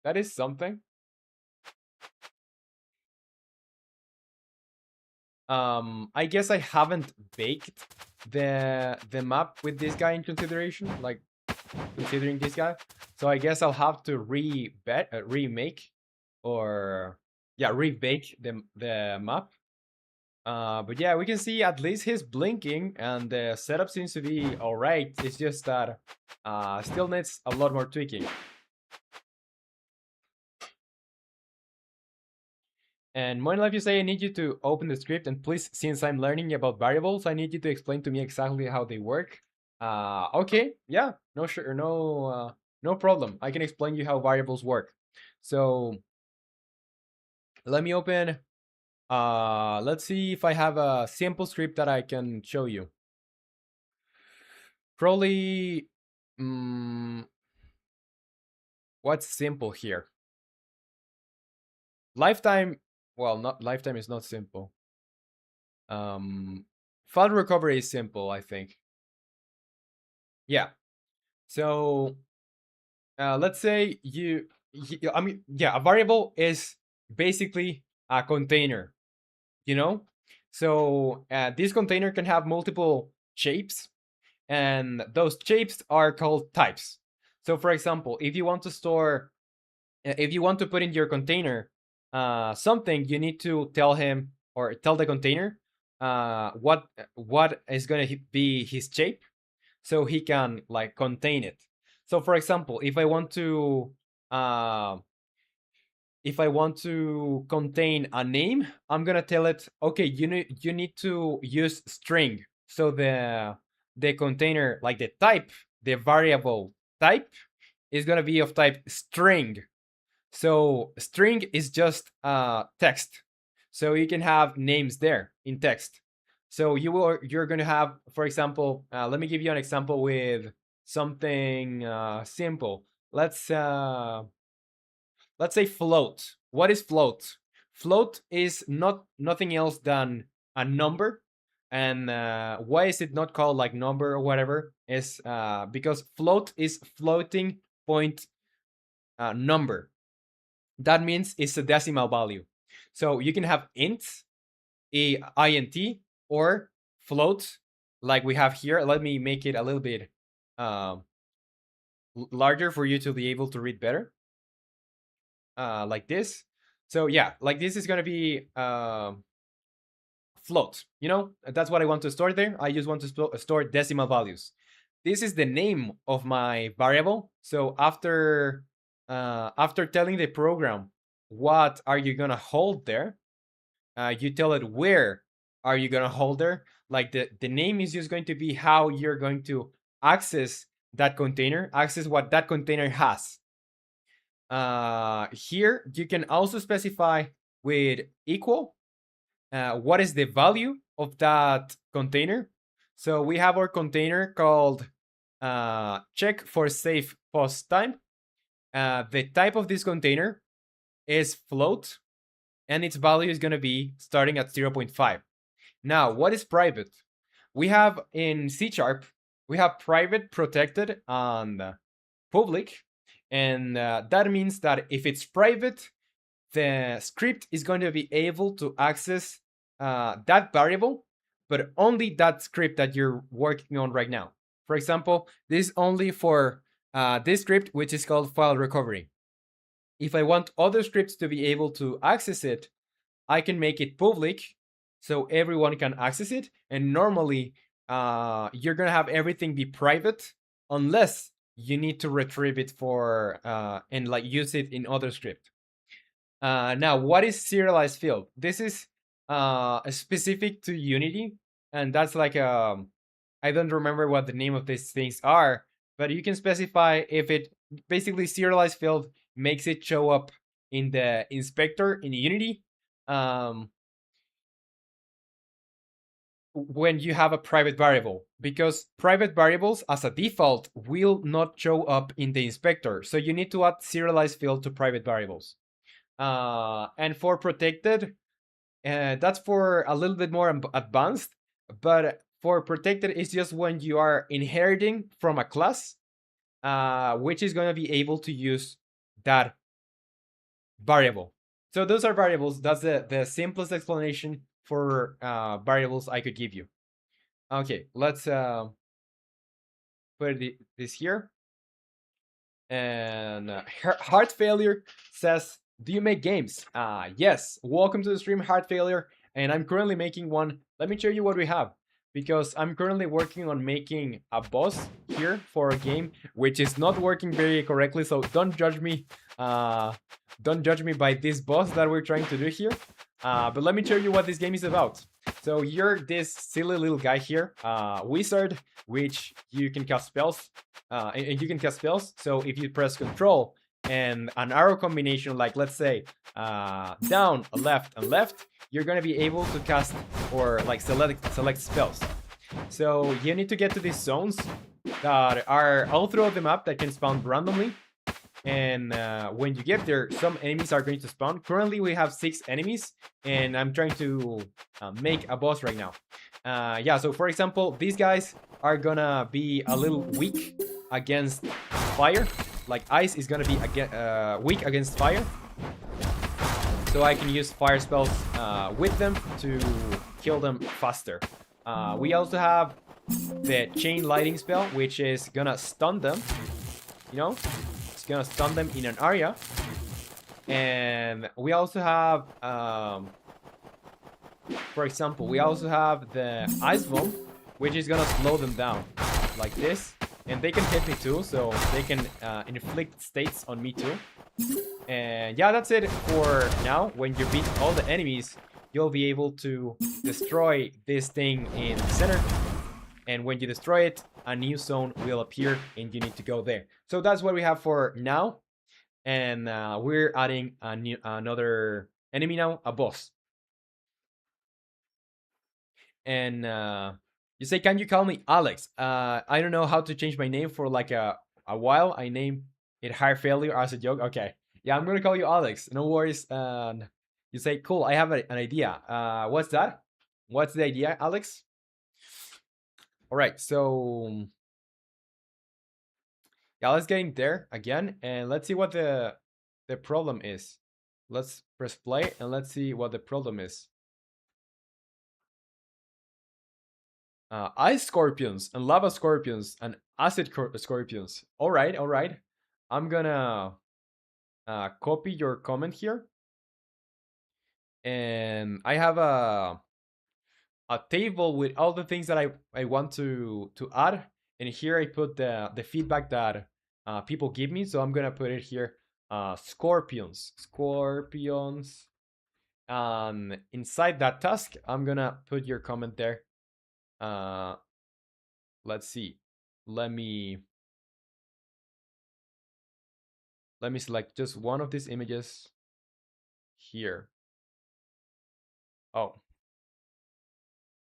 That is something. I guess I haven't baked the map with this guy in consideration, like considering this guy. So I guess I'll have to remake, or yeah, rebake the map. But yeah, we can see at least he's blinking, and the setup seems to be all right. It's just that still needs a lot more tweaking. And more life, you say I need you to open the script, and please, since I'm learning about variables, I need you to explain to me exactly how they work. Okay, yeah, no sure, no problem. I can explain you how variables work. So let me open. Let's see if I have a simple script that I can show you. Probably, what's simple here? Lifetime. Well, not lifetime is not simple. File recovery is simple, I think. Yeah. So let's say I mean, yeah, a variable is basically a container, you know? So this container can have multiple shapes. and those shapes are called types. So for example, if you want to store, if you want to put in your container something, you need to tell him or tell the container what is going to be his shape, so he can like contain it. So for example, if I want to contain a name, I'm gonna tell it, okay, you need to use string. So the container, like the type, the variable type is gonna be of type string. So string is just text. So you can have names there in text. So you're gonna have, for example, let me give you an example with something simple. Let's say float. What is float? Float is nothing else than a number. And why is it not called like number or whatever? Is because float is floating point number. That means it's a decimal value. So you can have int, int, or float, like we have here. Let me make it a little bit larger for you to be able to read better. Like this. So yeah, like this is gonna be float. You know, that's what I want to store there. I just want to store decimal values. This is the name of my variable. So after telling the program what are you gonna hold there, you tell it where are you gonna hold there. Like the name is just going to be how you're going to access that container, access what that container has. Here you can also specify with equal what is the value of that container. So we have our container called check for safe post time. The type of this container is float, and its value is going to be starting at 0.5. Now, what is private? We have in C#, we have private, protected, and public. And that means that if it's private, the script is going to be able to access that variable, but only that script that you're working on right now. For example, this is only for this script, which is called file recovery. If I want other scripts to be able to access it, I can make it public so everyone can access it. And normally, you're going to have everything be private unless you need to retrieve it for and like use it in other script. Now, what is serialized field? This is specific to Unity, and that's like I don't remember what the name of these things are, but you can specify if it basically serialized field makes it show up in the inspector in Unity when you have a private variable, because private variables as a default will not show up in the inspector. So you need to add serialized field to private variables. And for protected, that's for a little bit more advanced, but for protected, it's just when you are inheriting from a class, which is going to be able to use that variable. So those are variables. That's the simplest explanation for variables I could give you. Okay, let's put this here. And Heart Failure says, do you make games? Yes, welcome to the stream, Heart Failure. And I'm currently making one. Let me show you what we have, because I'm currently working on making a boss here for a game, which is not working very correctly. So don't judge me. Don't judge me by this boss that we're trying to do here. But let me show you what this game is about. So you're this silly little guy here, wizard, which you can cast spells. And you can cast spells. So if you press Control and an arrow combination, like let's say down, left, and left, you're gonna be able to cast or like select spells. So you need to get to these zones that are all throughout the map that can spawn randomly. And when you get there, some enemies are going to spawn. Currently, we have 6 enemies, and I'm trying to make a boss right now. Yeah, so for example, these guys are gonna be a little weak against fire. Like ice is gonna be weak against fire. So I can use fire spells with them to kill them faster. We also have the chain lighting spell, which is gonna stun them. You know, it's gonna stun them in an area. And we also have, for example, we also have the ice bomb, which is gonna slow them down, like this. And they can hit me too, so they can inflict states on me too. And yeah, that's it for now. When you beat all the enemies, you'll be able to destroy this thing in the center. And when you destroy it, a new zone will appear and you need to go there. So that's what we have for now. And we're adding another enemy now, a boss. And you say, can you call me Alex? I don't know how to change my name for like a while. I named it Hard Failure as a joke. Okay. Yeah, I'm gonna call you Alex. No worries. You say, cool, I have an idea. What's that? What's the idea, Alex? All right, so yeah, let's get in there again and let's see what the problem is. Let's press play and let's see what the problem is. Ice scorpions and lava scorpions and acid scorpions. All right, all right. I'm gonna copy your comment here, and I have a table with all the things that I want to add, and here I put the feedback that people give me. So I'm gonna put it here. Scorpions, scorpions. Inside that task, I'm gonna put your comment there. Uh, let's see. Let me select just one of these images here. Oh,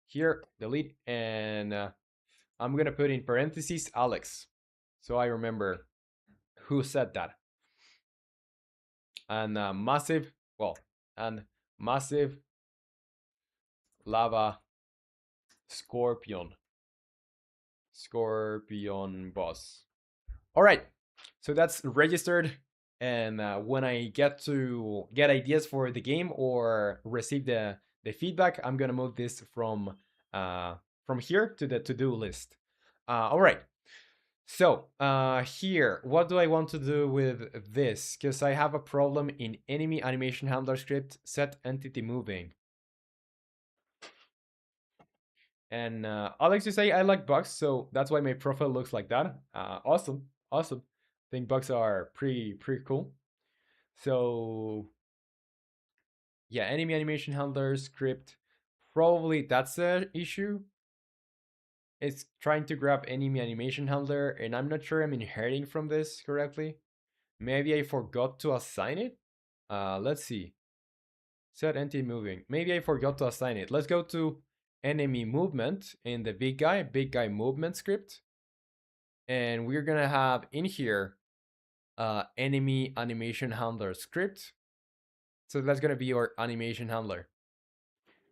here, delete, and I'm gonna put in parentheses Alex, so I remember who said that. And massive, well, and massive lava scorpion, scorpion boss. All right, so that's registered. And when I get to get ideas for the game or receive the feedback, I'm gonna move this from here to the to-do list. All right. So here, what do I want to do with this? Because I have a problem in enemy animation handler script set entity moving. And Alex, you say I like bugs, so that's why my profile looks like that. Awesome, awesome. I think bugs are pretty cool. So yeah, enemy animation handler script. Probably that's the issue. It's trying to grab enemy animation handler, and I'm not sure I'm inheriting from this correctly. Maybe I forgot to assign it. Let's see. Set entity moving. Maybe I forgot to assign it. Let's go to enemy movement in the big guy movement script. And we're gonna have in here enemy animation handler script. So that's gonna be our animation handler.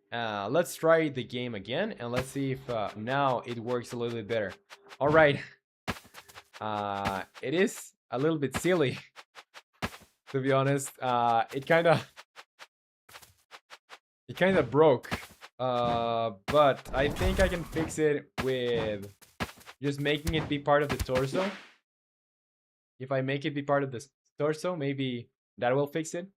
Let's try the game again and let's see if now it works a little bit better. All right. It is a little bit silly, to be honest. It kind of broke, but I think I can fix it with just making it be part of the torso. If I make it be part of the torso, maybe that will fix it.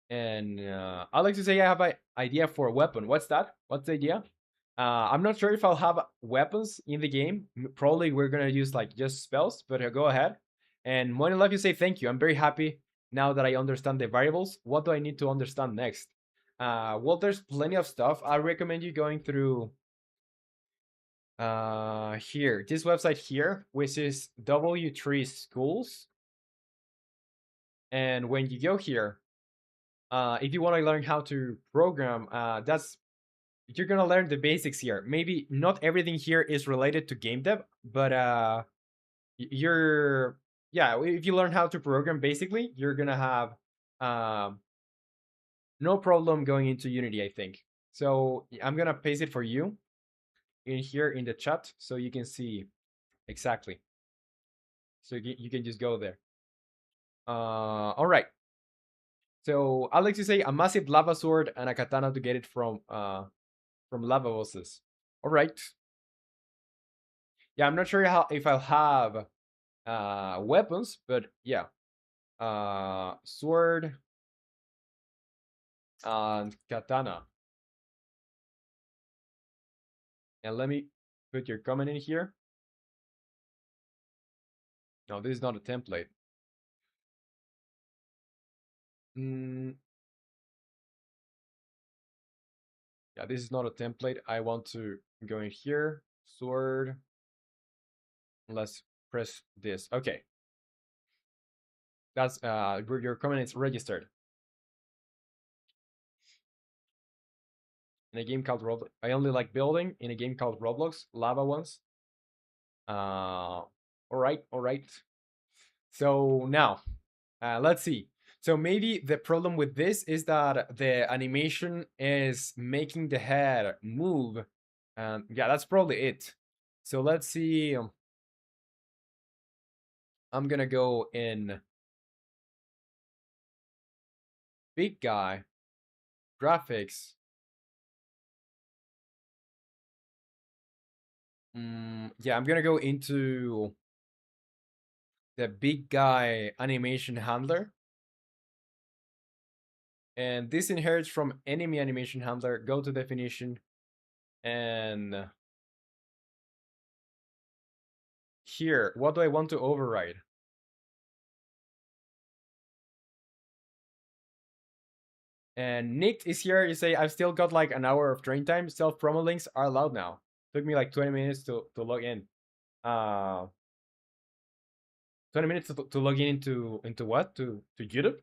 And Alex, you say I have an idea for a weapon. What's that? What's the idea? I'm not sure if I'll have weapons in the game. Probably we're gonna use like just spells, but go ahead. And Money Life, you say thank you. I'm very happy now that I understand the variables. What do I need to understand next? Well, there's plenty of stuff. I recommend you going through here, this website here, which is W3 Schools. And when you go here, if you want to learn how to program, that's you're gonna learn the basics here. Maybe not everything here is related to game dev, but you're yeah. If you learn how to program, basically, you're gonna have no problem going into Unity, I think. So I'm gonna paste it for you in here in the chat so you can see exactly. So you can just go there. All right. So Alex, you say a massive lava sword and a katana to get it from lava bosses. All right. Yeah, I'm not sure how if I'll have weapons, but yeah, sword and katana. And let me put your comment in here. No, this is not a template. Mm, yeah, this is not a template. I want to go in here, sword. Let's press this. Okay, that's your comment is registered in a game called Roblox. I only like building in a game called Roblox. Lava ones. All right, all right. So now, let's see. So maybe the problem with this is that the animation is making the head move. Yeah, that's probably it. So let's see. I'm gonna go in big guy, graphics. Yeah, I'm gonna go into the big guy animation handler. And this inherits from enemy animation handler. Go to definition and here, what do I want to override? And Nick is here. You say, I've still got like an hour of train time. Self promo links are allowed now. Took me like 20 minutes to log in. 20 minutes to log in into what? To YouTube?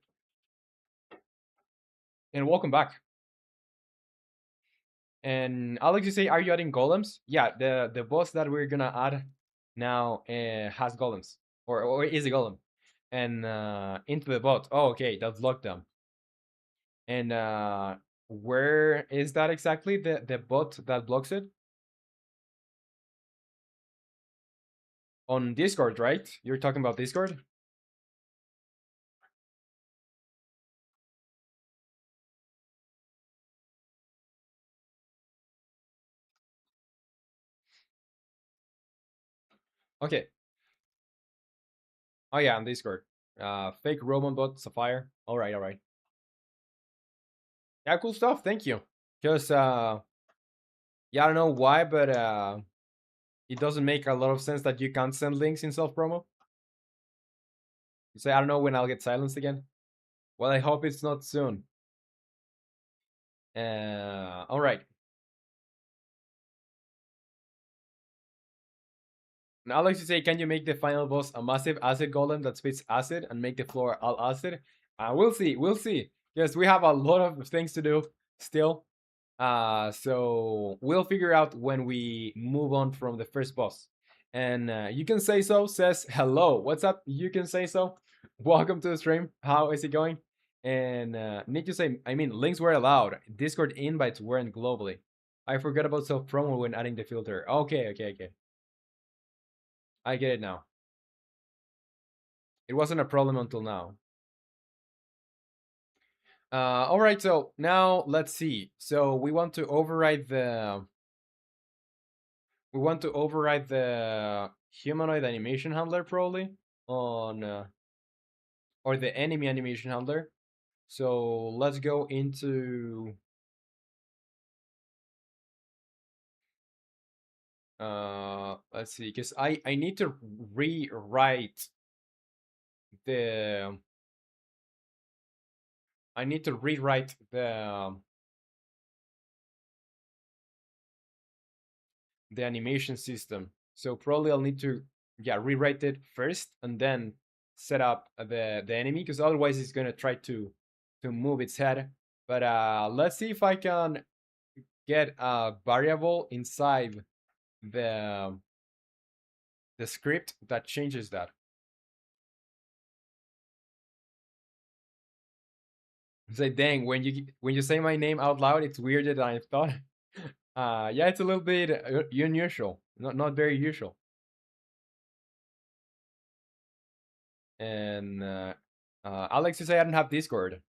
And welcome back. And Alex, you say, are you adding golems? Yeah, the boss that we're gonna add now has golems. Or is a golem. And into the bot. Oh, okay, that's locked down. And where is that exactly? The bot that blocks it? On Discord, right? You're talking about Discord? Okay. Oh yeah, on Discord. Fake Roman bot, Sapphire. All right, all right. Yeah, cool stuff. Thank you. Because yeah, I don't know why, but it doesn't make a lot of sense that you can't send links in self promo. You say I don't know when I'll get silenced again. Well, I hope it's not soon. All right. Now, Alex, you say, can you make the final boss a massive acid golem that spits acid and make the floor all acid? We'll see. We'll see. Yes, we have a lot of things to do still. So we'll figure out when we move on from the first boss. And you can say so says hello. What's up? You can say so. Welcome to the stream. How is it going? And need to say, I mean, links were allowed. Discord invites weren't globally. I forgot about self promo when adding the filter. Okay, okay, okay. I get it now. It wasn't a problem until now. All right, so now let's see. So we want to override the humanoid animation handler probably on or the enemy animation handler. So let's go into let's see, because I need to rewrite the I need to rewrite the animation system. So probably I'll need to rewrite it first and then set up the enemy because otherwise it's gonna try to move its head. But let's see if I can get a variable inside the the script that changes that. Say, dang, when you say my name out loud, it's weirder than I thought. Yeah, it's a little bit unusual, not very usual. And Alex, you say I don't have Discord.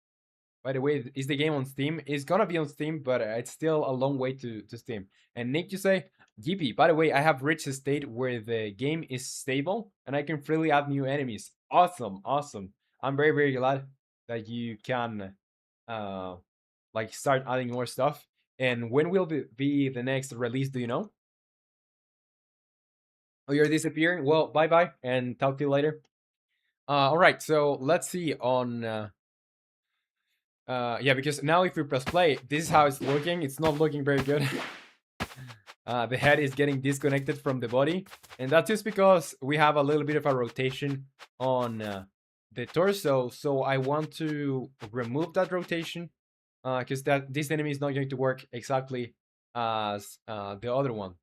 By the way, is the game on Steam? It's gonna be on Steam, but it's still a long way to Steam. And Nick, you say, Yippee, by the way, I have reached a state where the game is stable and I can freely add new enemies. Awesome, awesome. I'm very, very glad that you can uh like start adding more stuff. And when will be the next release, do you know? Oh, you're disappearing? Well, bye bye and talk to you later. All right, so let's see on yeah, because now if we press play, this is how it's looking. It's not looking very good. The head is getting disconnected from the body, and that's just because we have a little bit of a rotation on the torso. So I want to remove that rotation because that this enemy is not going to work exactly as the other one.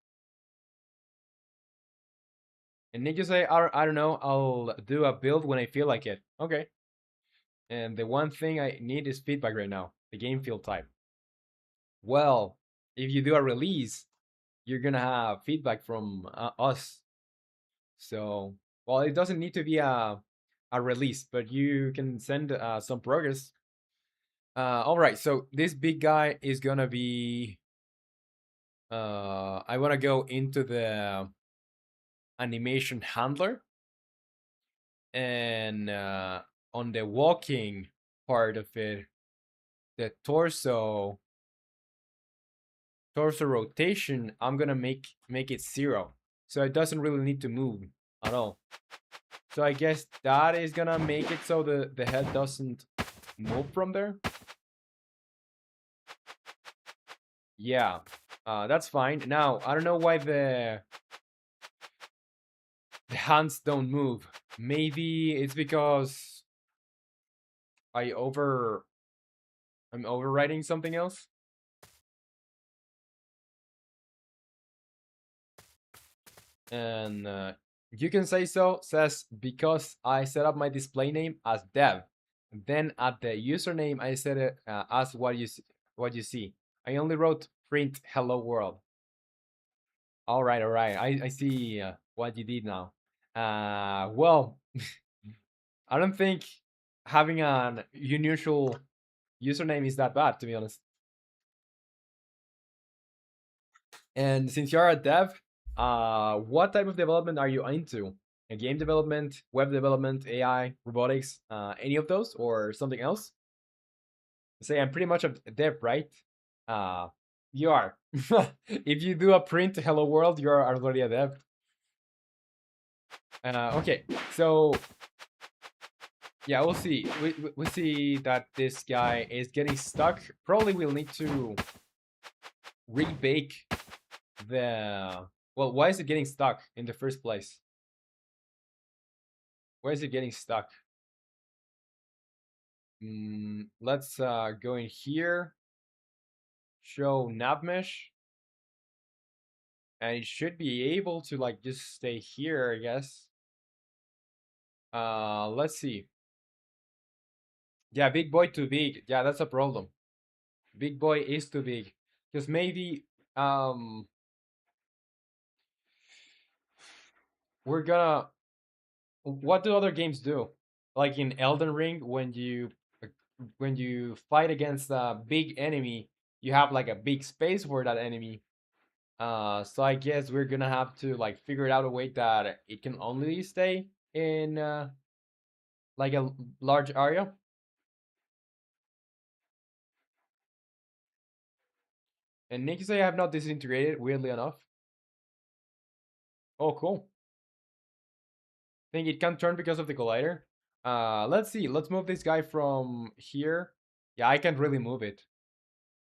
And Nick, you say, I don't know, I'll do a build when I feel like it. Okay. And the one thing I need is feedback right now, the game field type. Well, if you do a release, you're gonna have feedback from us. So, well, it doesn't need to be a release, but you can send some progress. All right, so this big guy is gonna be. I want to go into the animation handler, and on the walking part of it, the torso rotation, I'm gonna make it 0, so it doesn't really need to move at all. So I guess that is gonna make it so the head doesn't move from there. Yeah, that's fine. Now I don't know why the hands don't move. Maybe it's because I'm overriding something else. And you can say so, says, because I set up my display name as dev. Then at the username, I set it as what you see. I only wrote print hello world. All right, all right. I see what you did now. Well, I don't think having an unusual username is that bad, to be honest. And since you're a dev, what type of development are you into? A game development, web development, AI, robotics, any of those, or something else? Say I'm pretty much a dev, right? Uh, you are. If you do a print hello world, you're already a dev. Okay, so yeah, we'll see. We see that this guy is getting stuck. Probably we'll need to rebake the. Well, why is it getting stuck in the first place? Why is it getting stuck? Let's go in here, show nav mesh, and it should be able to like just stay here, I guess. Let's see. Yeah, big boy too big. Yeah, that's a problem. Big boy is too big. Because maybe we're gonna. What do other games do? Like in Elden Ring, when you fight against a big enemy, you have like a big space for that enemy. So I guess we're gonna have to like figure it out a way that it can only stay in like a large area. And Nick say I have not disintegrated, weirdly enough. Oh, cool. Think it can turn because of the collider. Let's see. Let's move this guy from here. Yeah, I can't really move it.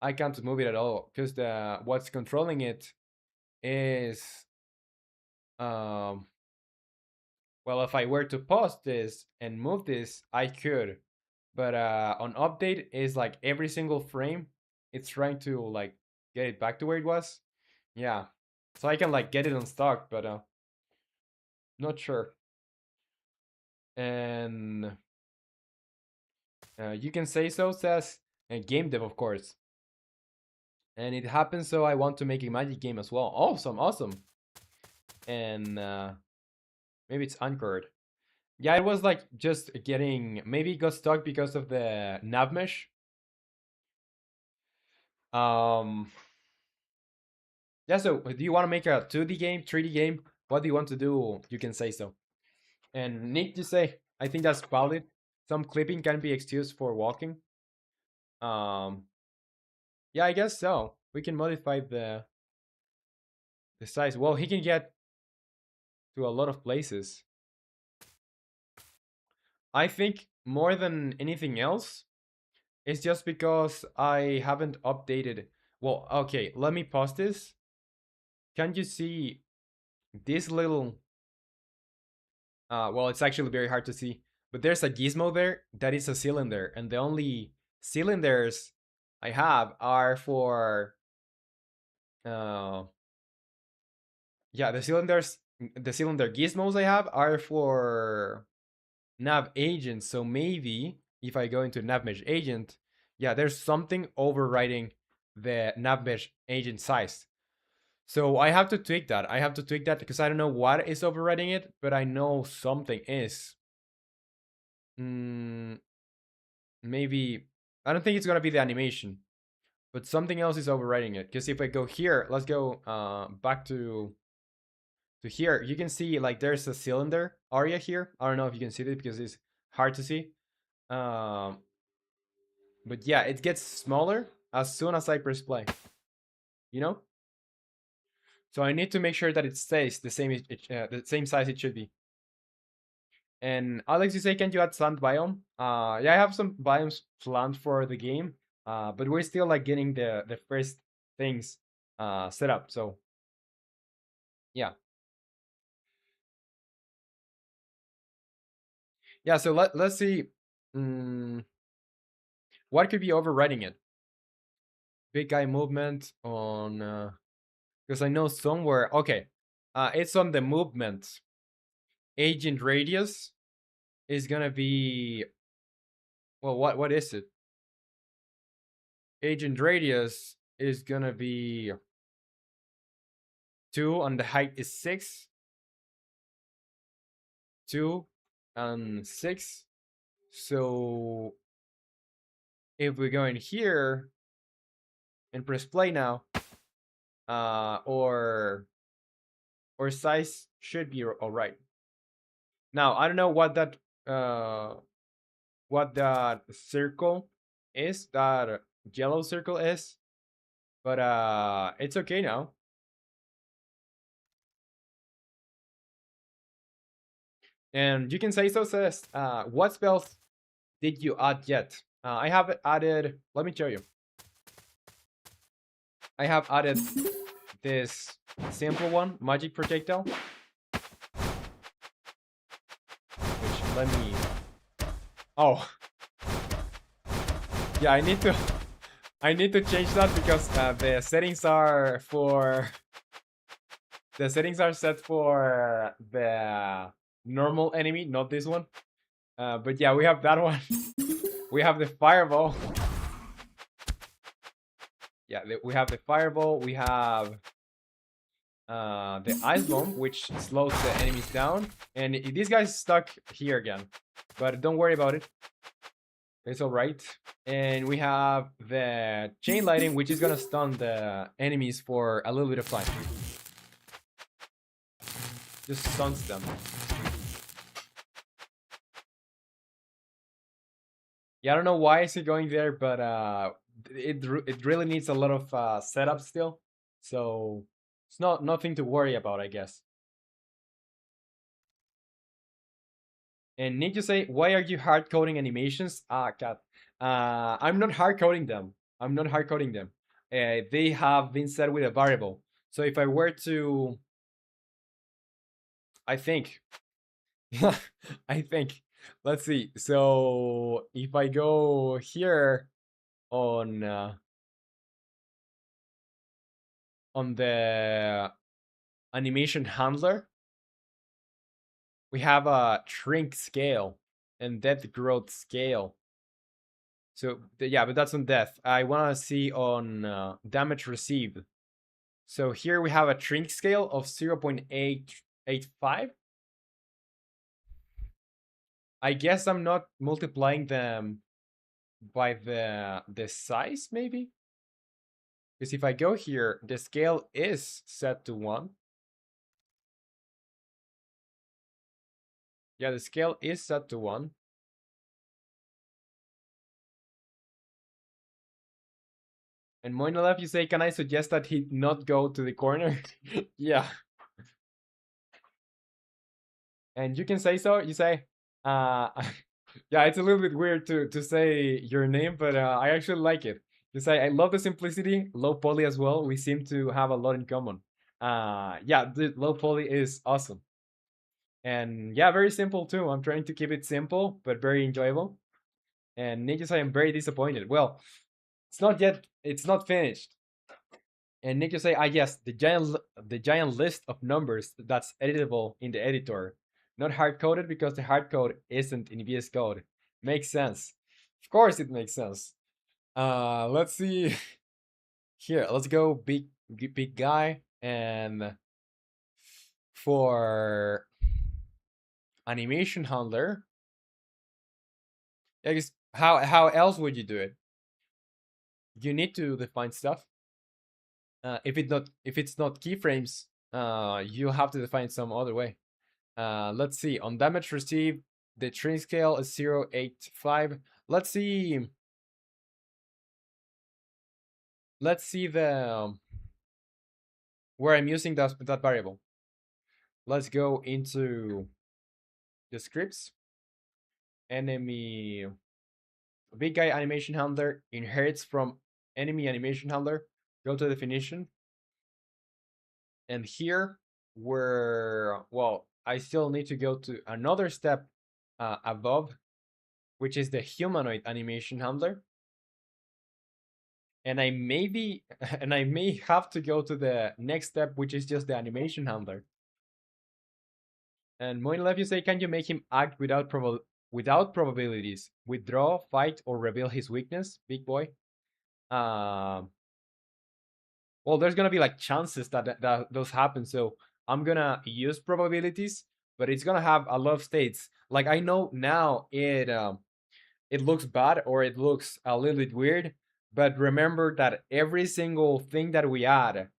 I can't move it at all because the what's controlling it is um well, if I were to pause this and move this, I could. But on update is like every single frame it's trying to like get it back to where it was. Yeah. So I can like get it unstuck, but not sure. And you can say so, says game dev, of course. And it happens, so I want to make a magic game as well. Awesome, awesome. And maybe it's anchored. Yeah, it was like just getting, maybe it got stuck because of the nav mesh. Um, yeah. So, do you want to make a 2D game, 3D game? What do you want to do? You can say so. And Nick, you say, I think that's valid. Some clipping can be excused for walking. Um, yeah, I guess so. We can modify the size. Well, he can get to a lot of places. I think more than anything else, it's just because I haven't updated. Well, okay, let me pause this. Can you see this little? Well, it's actually very hard to see, but there's a gizmo there that is a cylinder, and the only cylinders I have are for yeah, the cylinder gizmos I have are for nav agents. So maybe if I go into nav mesh agent, yeah, there's something overriding the nav mesh agent size. So I have to tweak that. I have to tweak that because I don't know what is overriding it, but I know something is. Mm, maybe I don't think it's gonna be the animation, but something else is overriding it. Because if I go here, let's go back to here. You can see like there's a cylinder area here. I don't know if you can see it because it's hard to see. Um, but yeah, it gets smaller as soon as I press play. You know, so I need to make sure that it stays the same size it should be. And Alex, you say, can you add sand biome? Yeah, I have some biomes planned for the game, but we're still like getting the first things set up. So yeah, yeah. So let's see, um, what could be overriding it? Big guy movement on because I know somewhere. Okay, it's on the movement. Agent radius is gonna be well. What is it? Agent radius is gonna be 2, and the height is 6. 2 and 6. So if we go in here and press play now, or size should be all right. Now I don't know uh what that circle is, that yellow circle is, but it's okay now. And you can say so, says what spells did you add yet? I have added, let me show you. I have added this simple one, magic projectile, which let me, oh yeah, I need to change that because the settings are for the settings are set for the normal enemy, not this one. But yeah, we have that one. We have the fireball. Yeah, we have the fireball. We have the ice bomb, which slows the enemies down. And this guy's stuck here again, but don't worry about it. It's all right. And we have the chain lighting, which is gonna stun the enemies for a little bit of time. Just stuns them. Yeah, I don't know why is it going there, but it really needs a lot of setup still. So it's nothing to worry about, I guess. And need to say, why are you hard coding animations? Ah, cat. I'm not hard coding them. I'm not hard coding them. They have been set with a variable. So if I were to, I think, I think, let's see. So if I go here on the animation handler, we have a shrink scale and depth growth scale. So yeah, but that's on death. I want to see on damage received. So here we have a shrink scale of 0.885. I guess I'm not multiplying them by the size, maybe. Because if I go here, the scale is set to 1. Yeah, the scale is set to 1. And Moinalef, you say, can I suggest that he not go to the corner? Yeah. And you can say so. You say, uh, yeah, it's a little bit weird to say your name, but I actually like it. You say, I love the simplicity, low poly as well. We seem to have a lot in common. Yeah, the low poly is awesome. And yeah, very simple too. I'm trying to keep it simple, but very enjoyable. And Nick, I am very disappointed. Well, it's not finished. And Nick, you say, ah, yes, the giant list of numbers that's editable in the editor, not hard coded because the hard code isn't in VS Code. Makes sense. Of course, it makes sense. Let's see here. Let's go big guy, and for animation handler, I guess how else would you do it? You need to define stuff. If it's not keyframes, you have to define some other way. Let's see. On damage received, the train scale is 0.85. Let's see. Let's see the where I'm using that variable. Let's go into the scripts. Enemy big guy animation handler inherits from enemy animation handler. Go to definition. And here, where, well, I still need to go to another step above, which is the humanoid animation handler. And I maybe, and I may have to go to the next step, which is just the animation handler. And Moinlev, you say, can you make him act without probabilities, withdraw, fight, or reveal his weakness, big boy? Um, well, there's gonna be like chances that those happen. So I'm gonna use probabilities, but it's gonna have a lot of states. Like I know now it looks bad or it looks a little bit weird, but remember that every single thing that we add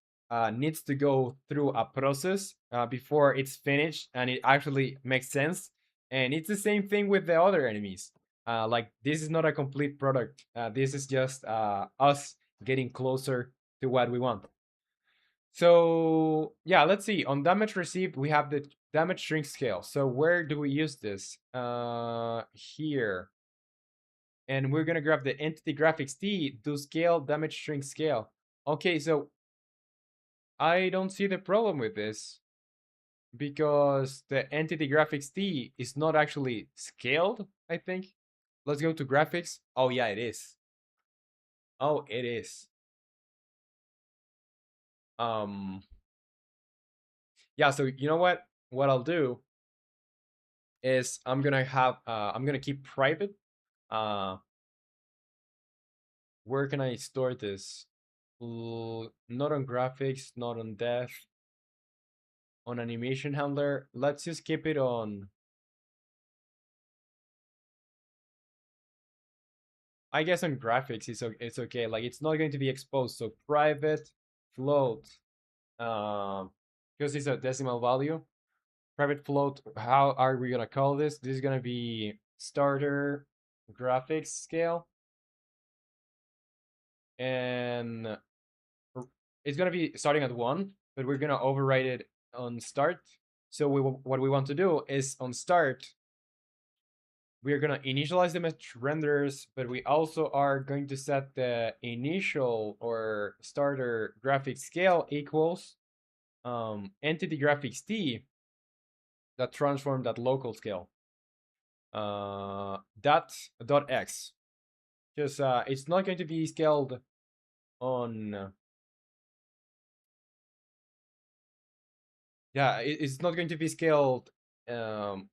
needs to go through a process before it's finished and it actually makes sense. And it's the same thing with the other enemies. Like this is not a complete product. This is just us getting closer to what we want. So yeah, let's see. On damage received, we have the damage shrink scale. So where do we use this? Here. And we're gonna grab the entity graphics T to scale damage shrink scale. Okay, so I don't see the problem with this because the entity graphics T is not actually scaled, I think. Let's go to graphics. Oh yeah, it is. Oh, it is. Um yeah, so you know what? What I'll do is I'm gonna keep private. Uh where can I store this? Not on graphics, not on dev, on animation handler. Let's just keep it on. I guess on graphics it's okay. Like it's not going to be exposed. So private float, because it's a decimal value. Private float. How are we gonna call this? This is gonna be starter graphics scale, and it's gonna be starting at 1, but we're gonna override it on start. So what we want to do is on start we're gonna initialize the mesh renders, but we also are going to set the initial or starter graphics scale equals entity graphics T that transform that local scale. That dot X. Because it's not going to be scaled on yeah, it's not going to be scaled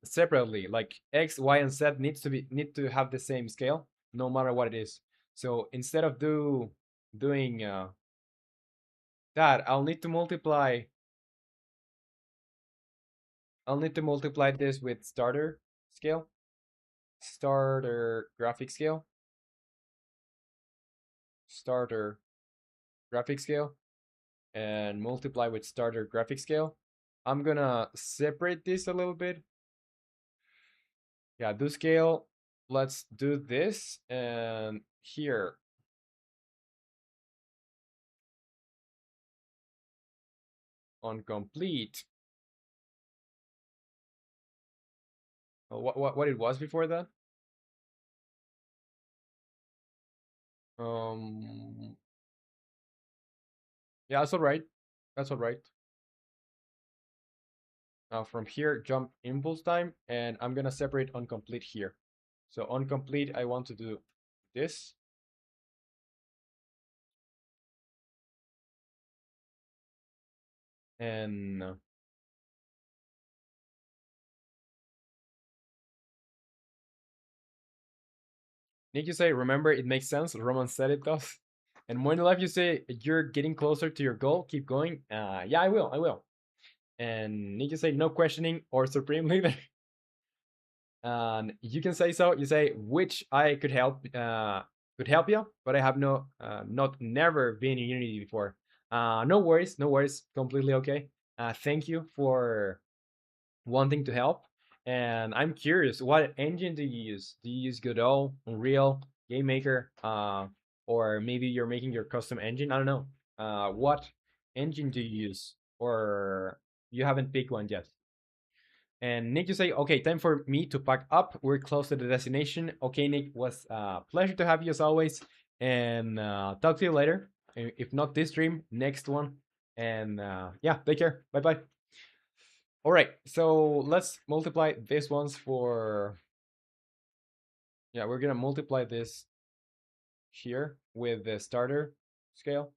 separately. Like X, Y, and Z need to have the same scale, no matter what it is. So instead of doing that, I'll need to multiply this with starter scale, starter graphic scale, starter graphic scale and multiply with starter graphic scale. I'm gonna separate this a little bit. Yeah, do scale. Let's do this, and here on complete. What it was before that? Um, yeah, that's all right. That's all right. Now from here, jump impulse time, and I'm gonna separate on complete here. So on complete, I want to do this. And Nick, you say, remember, it makes sense. Roman said it does. And more in life, you say, you're getting closer to your goal. Keep going. Yeah, I will. I will. And Nick, you say, no questioning or supreme leader. And you can say so. You say, which I could help you, but I have not never been in Unity before. No worries, no worries. Completely okay. Thank you for wanting to help. And I'm curious, what engine do you use? Do you use Godot, Unreal, Game Maker, or maybe you're making your custom engine? I don't know. What engine do you use, or you haven't picked one yet? And Nick, you say, okay, time for me to pack up. We're close to the destination. Okay, Nick, was a pleasure to have you as always. And talk to you later. If not this stream, next one. And yeah, take care. Bye bye. All right, so let's multiply these ones for. Yeah, we're gonna multiply this here with the starter scale.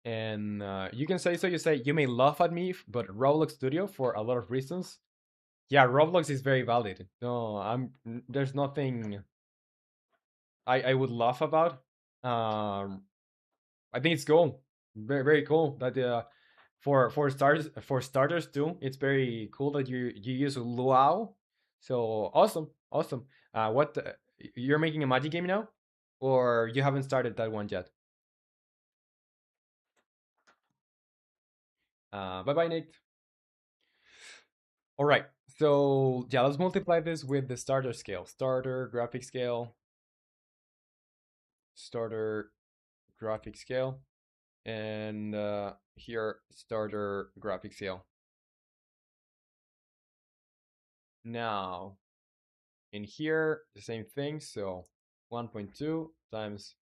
And you can say so. You say you may laugh at me, but Roblox Studio for a lot of reasons. Yeah, Roblox is very valid. No, there's nothing I would laugh about. I think it's cool, very very cool. That for starters too, it's very cool that you use Luau. So awesome, awesome. You're making a magic game now, or you haven't started that one yet? Bye bye, Nate. All right. So yeah, let's multiply this with the starter scale. Starter graphic scale. Starter graphic scale. And here, starter graphic scale. Now, in here, the same thing. So 1.2 times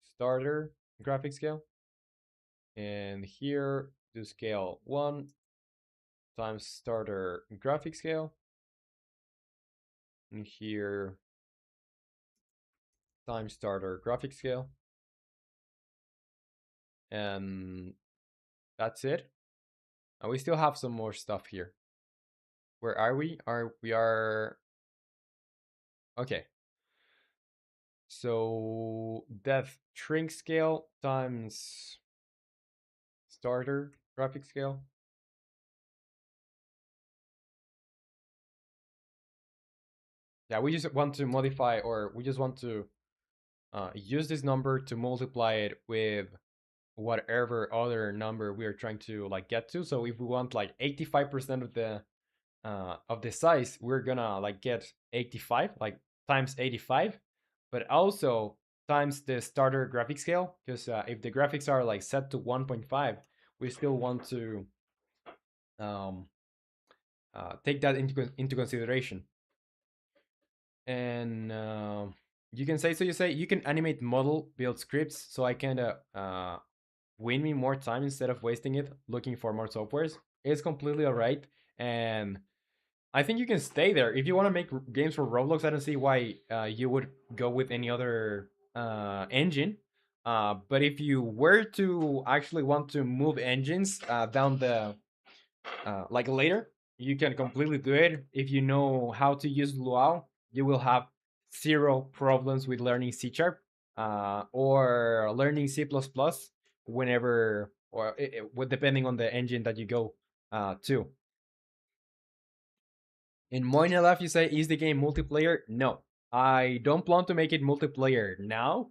starter graphic scale. And here, do scale 1 times starter graphic scale. And here, times starter graphic scale. And that's it. And we still have some more stuff here. Where are we? We are okay. So depth shrink scale times starter graphic scale. Yeah, we just want to modify, or we just want to use this number to multiply it with whatever other number we are trying to like get to. So if we want like 85% of the size, we're gonna like get 85, like times 85, but also times the starter graphic scale, because if the graphics are like set to 1.5, we still want to um, take that into consideration. And you can say so. You say you can animate model build scripts, so I can win me more time instead of wasting it looking for more softwares. It's completely alright, and I think you can stay there if you want to make games for Roblox. I don't see why you would go with any other engine. But if you were to actually want to move engines down the like later, you can completely do it. If you know how to use Luau, you will have zero problems with learning C sharp or learning C++ whenever, or depending on the engine that you go to. In Moina Left, you say, is the game multiplayer? No. I don't plan to make it multiplayer now.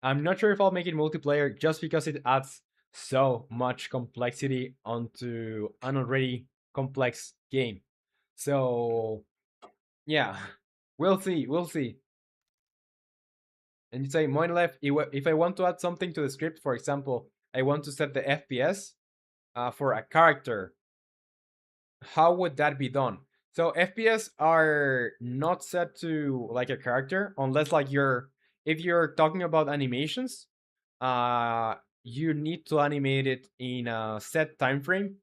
I'm not sure if I'll make it multiplayer just because it adds so much complexity onto an already complex game. So yeah, we'll see. We'll see. And you say, Moinlef, if I want to add something to the script, for example, I want to set the FPS for a character, how would that be done? So FPS are not set to like a character unless like if you're talking about animations, uh you need to animate it in a set time frame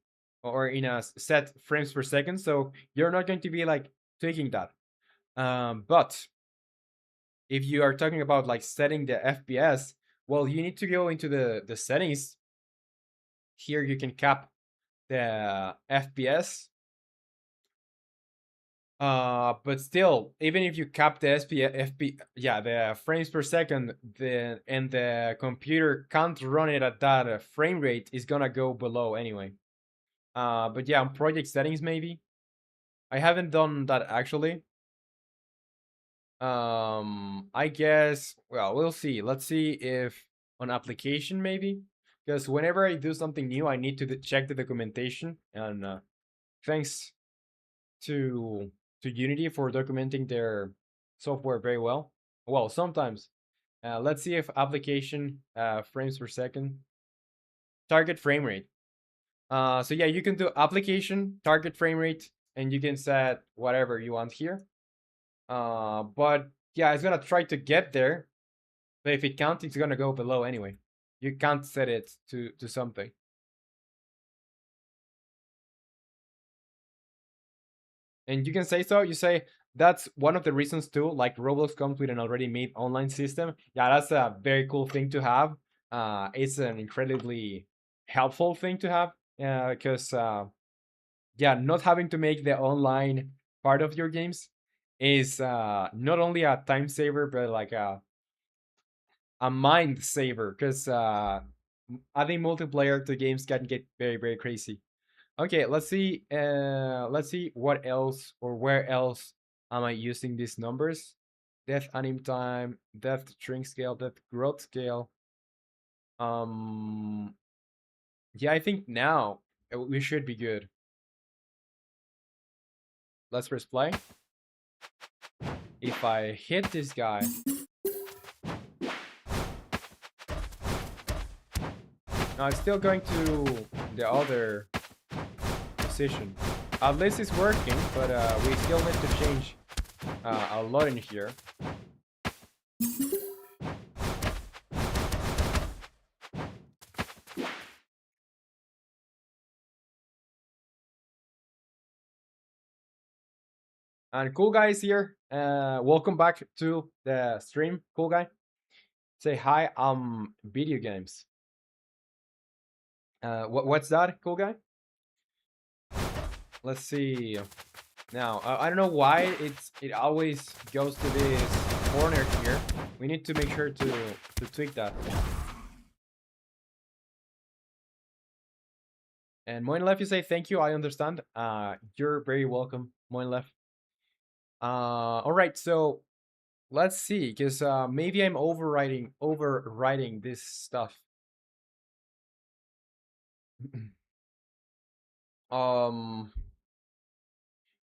or in a set frames per second. So you're not going to be like tweaking that. But if you are talking about like setting the FPS, well, you need to go into the settings. Here you can cap the FPS. But still, even if you cap the yeah, the frames per second, and the computer can't run it at that frame rate, is gonna go below anyway. But yeah, on project settings maybe. I haven't done that actually. I guess, well, we'll see. Let's see if on application maybe, because whenever I do something new, I need to check the documentation, and thanks to Unity for documenting their software very well. Well, sometimes. Let's see if application frames per second, target frame rate. So yeah, you can do application target frame rate, and you can set whatever you want here. But yeah, it's gonna try to get there, but if it can't, it's gonna go below anyway. You can't set it to something. And you can say so. You say that's one of the reasons too. Like Roblox comes with an already made online system. Yeah, that's a very cool thing to have. It's an incredibly helpful thing to have because yeah, not having to make the online part of your games is not only a time saver but like a mind saver because adding multiplayer to games can get very crazy. Okay, let's see what else or where else am I using these numbers. Death anim time, death shrink scale, death growth scale. Um yeah, I think now we should be good. Let's press play. If I hit this guy, no, it's still going to the other position. At least it's working, but we still need to change a lot in here. And cool guy is here. Welcome back to the stream, cool guy. Say hi. Video games. What's that, cool guy? Let's see. Now I don't know why it always goes to this corner here. We need to make sure to tweak that. And Moinlef, you say thank you. I understand. You're very welcome, Moinlef. All right. So let's see, because maybe I'm overriding this stuff. um,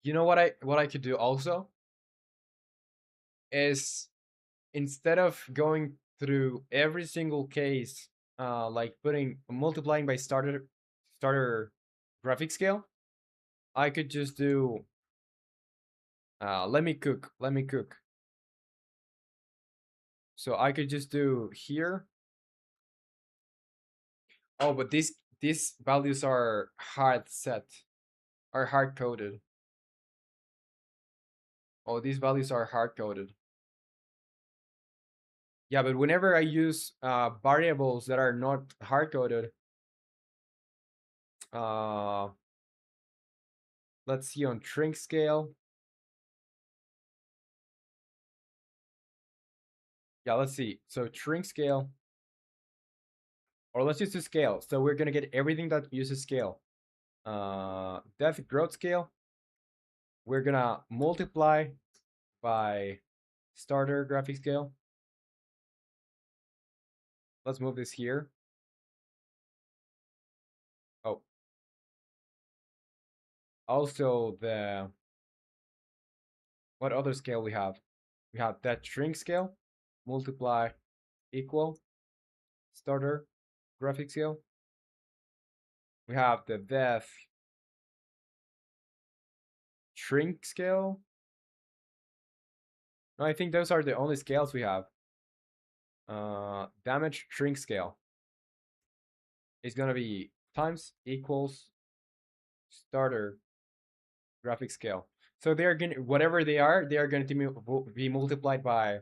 you know what I could do also is, instead of going through every single case, like putting multiplying by starter graphic scale, I could just do let me cook. So I could just do here. Oh, but these values are hard coded. Oh, these values are hard coded. Yeah, but whenever I use variables that are not hard coded, uh, let's see on shrink scale. Yeah, let's see. So shrink scale, or let's use the scale. So we're gonna get everything that uses scale. Depth growth scale. We're gonna multiply by starter graphic scale. Let's move this here. Oh, also the what other scale we have? We have that shrink scale, multiply, equal, starter graphic scale. We have the death shrink scale. No, I think those are the only scales we have. Damage shrink scale is gonna be times equals starter graphic scale. So they're going to, whatever they are going to be multiplied by,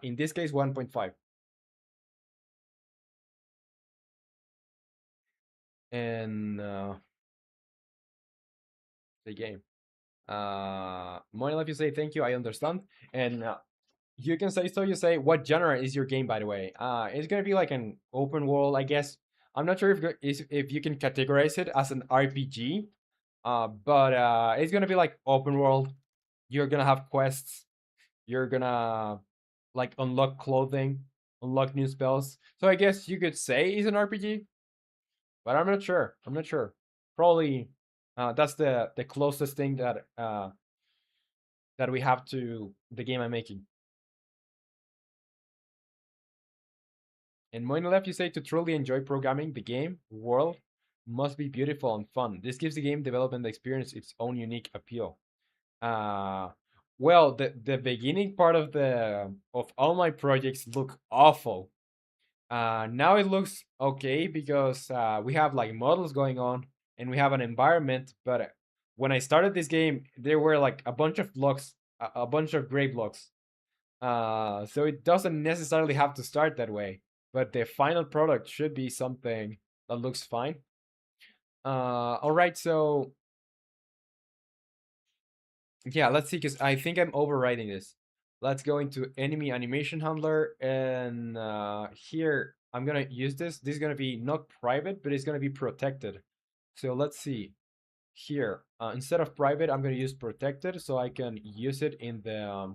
in this case, 1.5. And the game. Money if you say thank you, I understand. And you can say so. You say what genre is your game, by the way? It's gonna be like an open world, I guess. I'm not sure if you can categorize it as an RPG. But it's gonna be like open world. You're gonna have quests. You're gonna like unlock clothing, unlock new spells. So I guess you could say it's an RPG, but I'm not sure. I'm not sure. Probably that's the closest thing that we have to the game I'm making. In Moin Left, you say to truly enjoy programming, the game world must be beautiful and fun. This gives the game development experience its own unique appeal. Uh, well, the beginning part of all my projects look awful. Now it looks okay because we have like models going on and we have an environment. But when I started this game, there were like a bunch of blocks, a bunch of gray blocks. So it doesn't necessarily have to start that way. But the final product should be something that looks fine. All right, so yeah, let's see, because I think I'm overriding this. Let's go into enemy animation handler, and here I'm gonna use this. This is gonna be not private, but it's gonna be protected. So let's see. Here, instead of private, I'm gonna use protected, so I can use it in the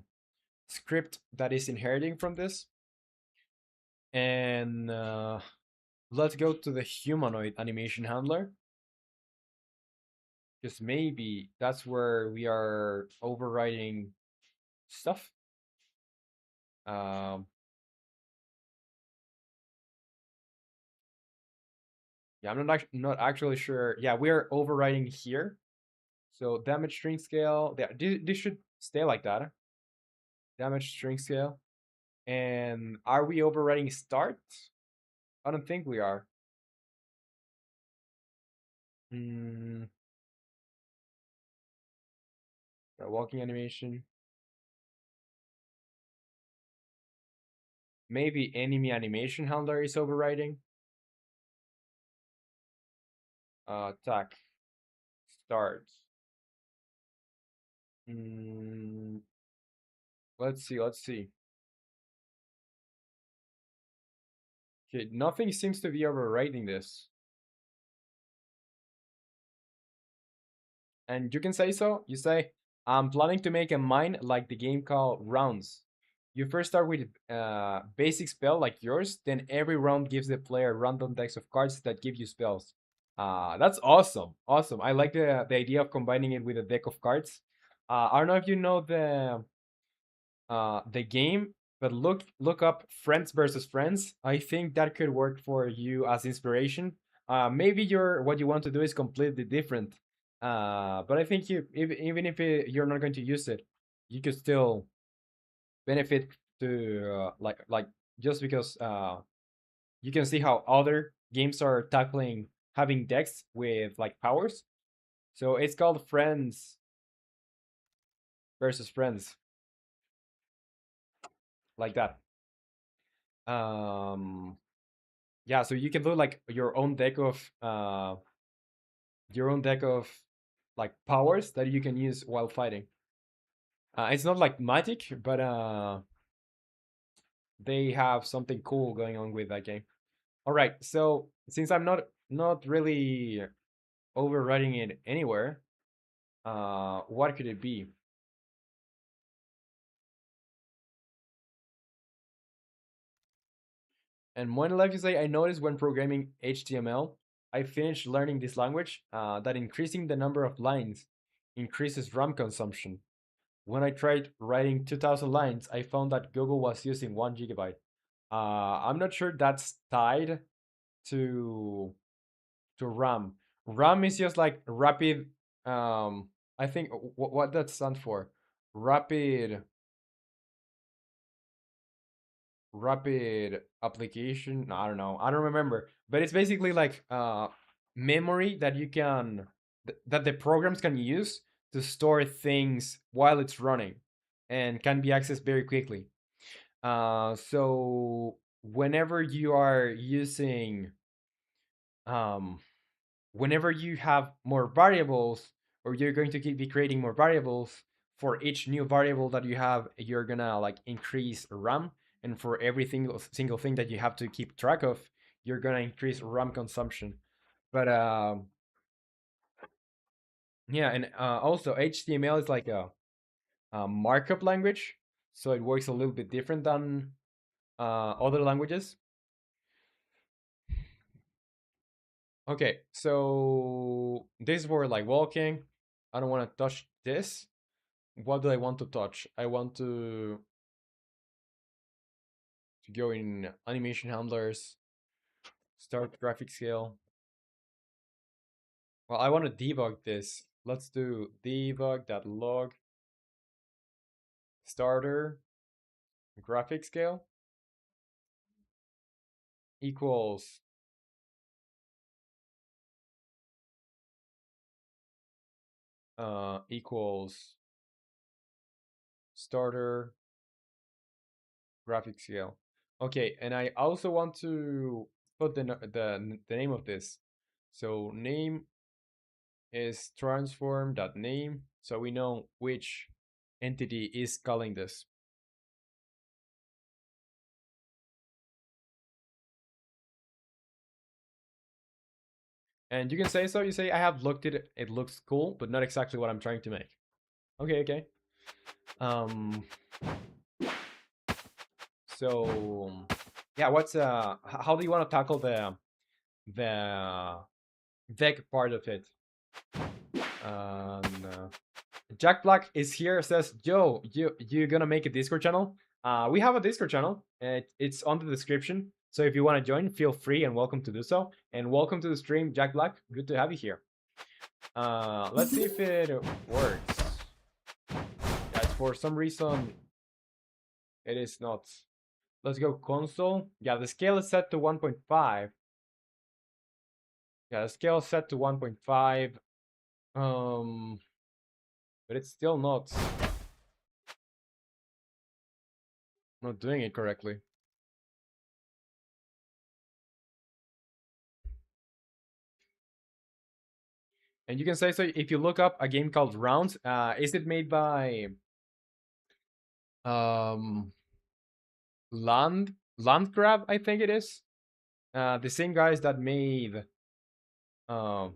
script that is inheriting from this. And let's go to the humanoid animation handler, because maybe that's where we are overriding stuff. Um, Yeah, not actually sure. Yeah, we are overriding here. So damage string scale. Yeah, this should stay like that. Damage string scale. And are we overriding start? I don't think we are. Mm, the walking animation. Maybe enemy animation handler is overriding. Attack. Start. Mm, let's see. Let's see. Okay, nothing seems to be overriding this. And you can say so. You say, I'm planning to make a mine like the game called Rounds. You first start with a basic spell like yours, then every round gives the player random decks of cards that give you spells. That's awesome. Awesome. I like the idea of combining it with a deck of cards. I don't know if you know the game, but look up Friends versus Friends. I think that could work for you as inspiration. Maybe what you want to do is completely different. But I think even if you're not going to use it, you could still benefit to like just because you can see how other games are tackling having decks with like powers. So it's called Friends versus Friends, like that. Um, yeah, so you can do like your own deck of like powers that you can use while fighting. It's not like magic, but they have something cool going on with that game. All right, so since I'm not really overriding it anywhere, what could it be? And Moine Life, you say, I noticed when programming HTML, I finished learning this language that increasing the number of lines increases RAM consumption. When I tried writing 2000 lines, I found that Google was using 1 GB. I'm not sure that's tied to RAM. RAM is just like rapid. I think what that stands for, rapid rapid application. No, I don't know. I don't remember. But it's basically like memory that you can that the programs can use to store things while it's running and can be accessed very quickly. So whenever you are using um whenever you have more variables, or you're going to be creating more variables, for each new variable that you have, you're gonna like increase RAM, and for every single thing that you have to keep track of, you're gonna increase RAM consumption. But yeah, and also HTML is like a markup language, so it works a little bit different than other languages. Okay, so this word like walking. I don't want to touch this. What do I want to touch? I want to go in animation handlers, start graphic scale. Well, I want to debug this. Let's do debug.log starter graphic scale equals equals starter graphic scale. Okay, and I also want to put the name of this. So name is transform.name, so we know which entity is calling this. And you can say so. You say, I have looked at it. It looks cool, but not exactly what I'm trying to make. Okay, okay. Um. So, yeah. What's How do you want to tackle the deck part of it? Jack Black is here. Says, "Yo, you gonna make a Discord channel? We have a Discord channel. It's on the description. So if you want to join, feel free and welcome to do so. And welcome to the stream, Jack Black. Good to have you here. Let's see if it works. Guys, for some reason, it is not. Let's go console. Yeah, the scale is set to 1.5. Yeah, the scale is set to 1.5. But it's still not doing it correctly. And you can say so if you look up a game called Rounds. Is it made by Landgrab? I think it is. The same guys that made yeah,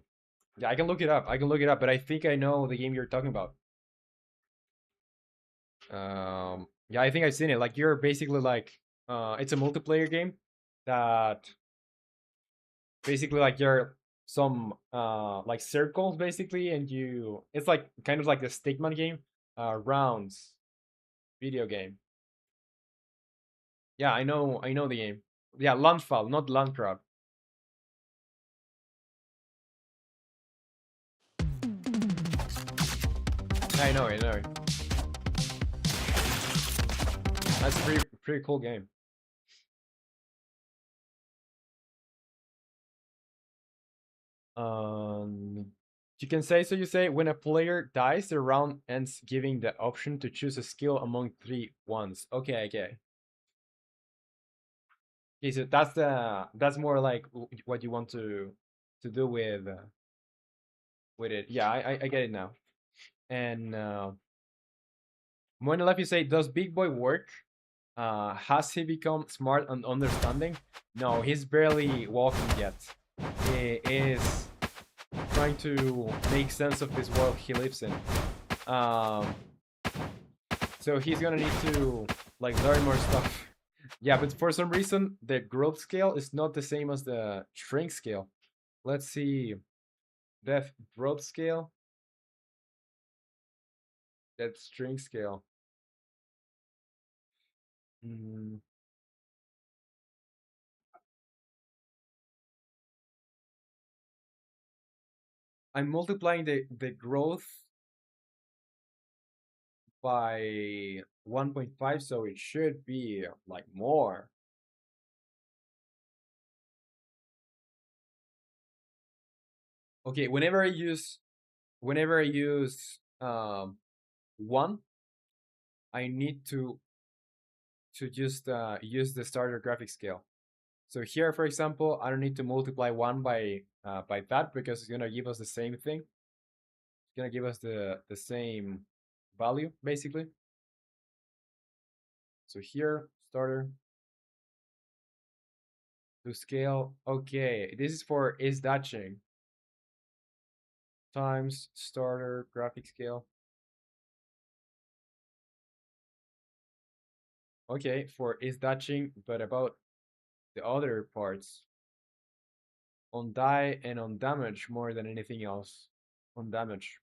I can look it up. But I think I know the game you're talking about. Yeah, I think I've seen it. Like, you're basically like it's a multiplayer game that basically like you're some like circles basically, and it's like kind of like the Stickman game. Rounds video game. Yeah, I know the game. Yeah, Landfall, not Landcrab. I know, I know. That's a pretty cool game. You can say so. You say when a player dies, the round ends, giving the option to choose a skill among 3 ones. Okay, okay. Okay, so that's more like what you want to do with it. Yeah, I get it now. And when left, you say, does Big Boy work? Has he become smart and understanding? No, he's barely walking yet. He is trying to make sense of this world he lives in. So he's gonna need to like learn more stuff Yeah, but for some reason the growth scale is not the same as the shrink scale. Let's see. Depth growth scale. That shrink scale. Mm, I'm multiplying the growth by 1.5, so it should be like more. Okay, whenever I use 1, I need to just use the starter graphic scale. So here, for example, I don't need to multiply 1 by that because it's gonna give us the same thing. It's gonna give us the same value basically. So here, starter to scale. Okay, this is for is datching times starter graphic scale. Okay, for is datching, but about the other parts on die and on damage more than anything else. On damage.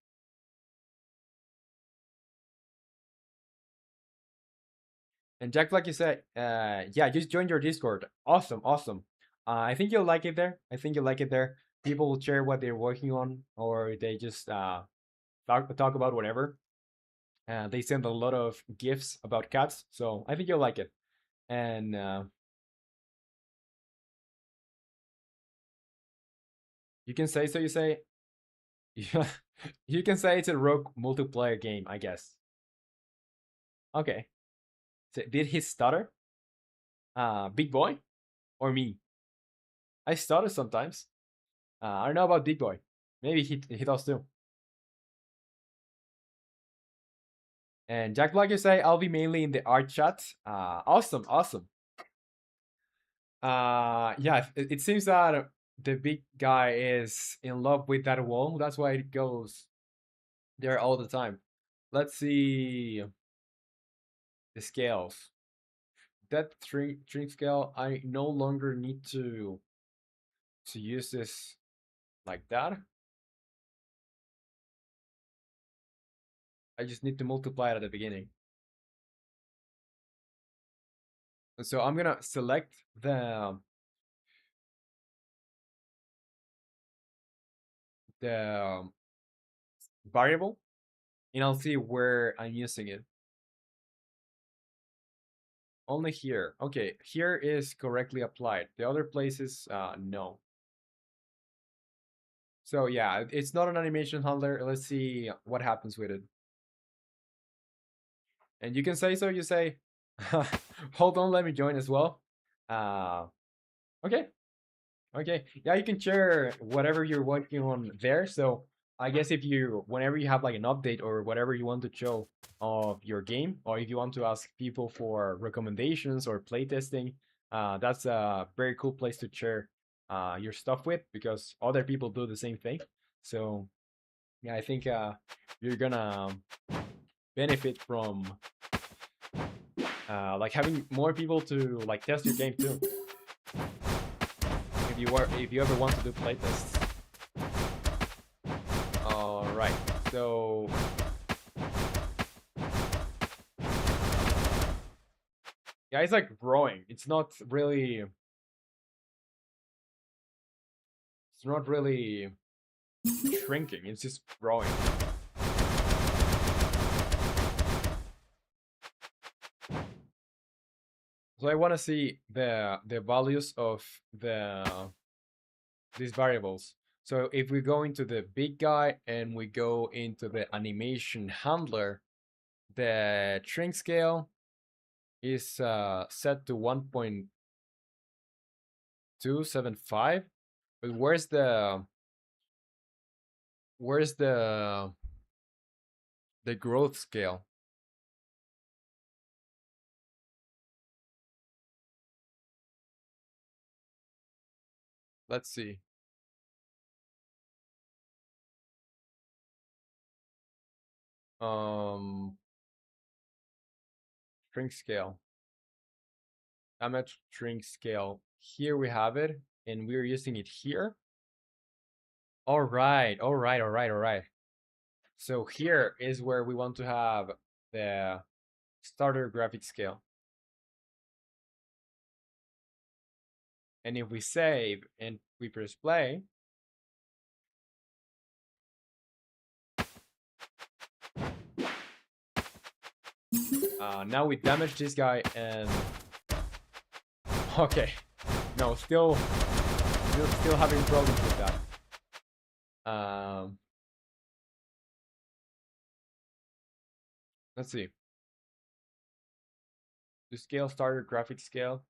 And Jack, like you said, yeah, just join your Discord. Awesome, awesome. I think you'll like it there. I think you'll like it there. People will share what they're working on, or they just talk about whatever. They send a lot of gifs about cats, so I think you'll like it. And you can say so. You say, yeah, you can say it's a rogue multiplayer game, I guess. Okay. So did he stutter? Big boy or me? I stutter sometimes. I don't know about Big boy. Maybe he does too. And Jack Black, you say I'll be mainly in the art chat. Awesome, awesome. Yeah, it seems that the big guy is in love with that wall. That's why it goes there all the time. Let's see the scales. That string scale, I no longer need to use this like that. I just need to multiply it at the beginning. So I'm gonna select the variable, and I'll see where I'm using it. Only here. Okay, here is correctly applied. The other places, no. So yeah, it's not an animation handler. Let's see what happens with it. And you can say so. You say, hold on, let me join as well. Uh, okay, okay. Yeah, you can share whatever you're working on there. So I guess if you, whenever you have like an update or whatever you want to show of your game, or if you want to ask people for recommendations or playtesting, that's a very cool place to share your stuff with because other people do the same thing. So yeah, I think you're gonna benefit from like having more people to like test your game too. If you ever want to do playtests. All right, so yeah, it's like growing. It's not really shrinking. It's just growing. So I want to see the values of these variables. So if we go into the big guy and we go into the animation handler, the shrink scale is set to 1.275. But where's the growth scale? Let's see. Um, shrink scale. image shrink scale. Here we have it, and we're using it here. All right, all right, all right, all right. So here is where we want to have the starter graphic scale. And if we save and we press play, now we damage this guy and okay, no, still having problems with that. Let's see. The scale starter graphic scale.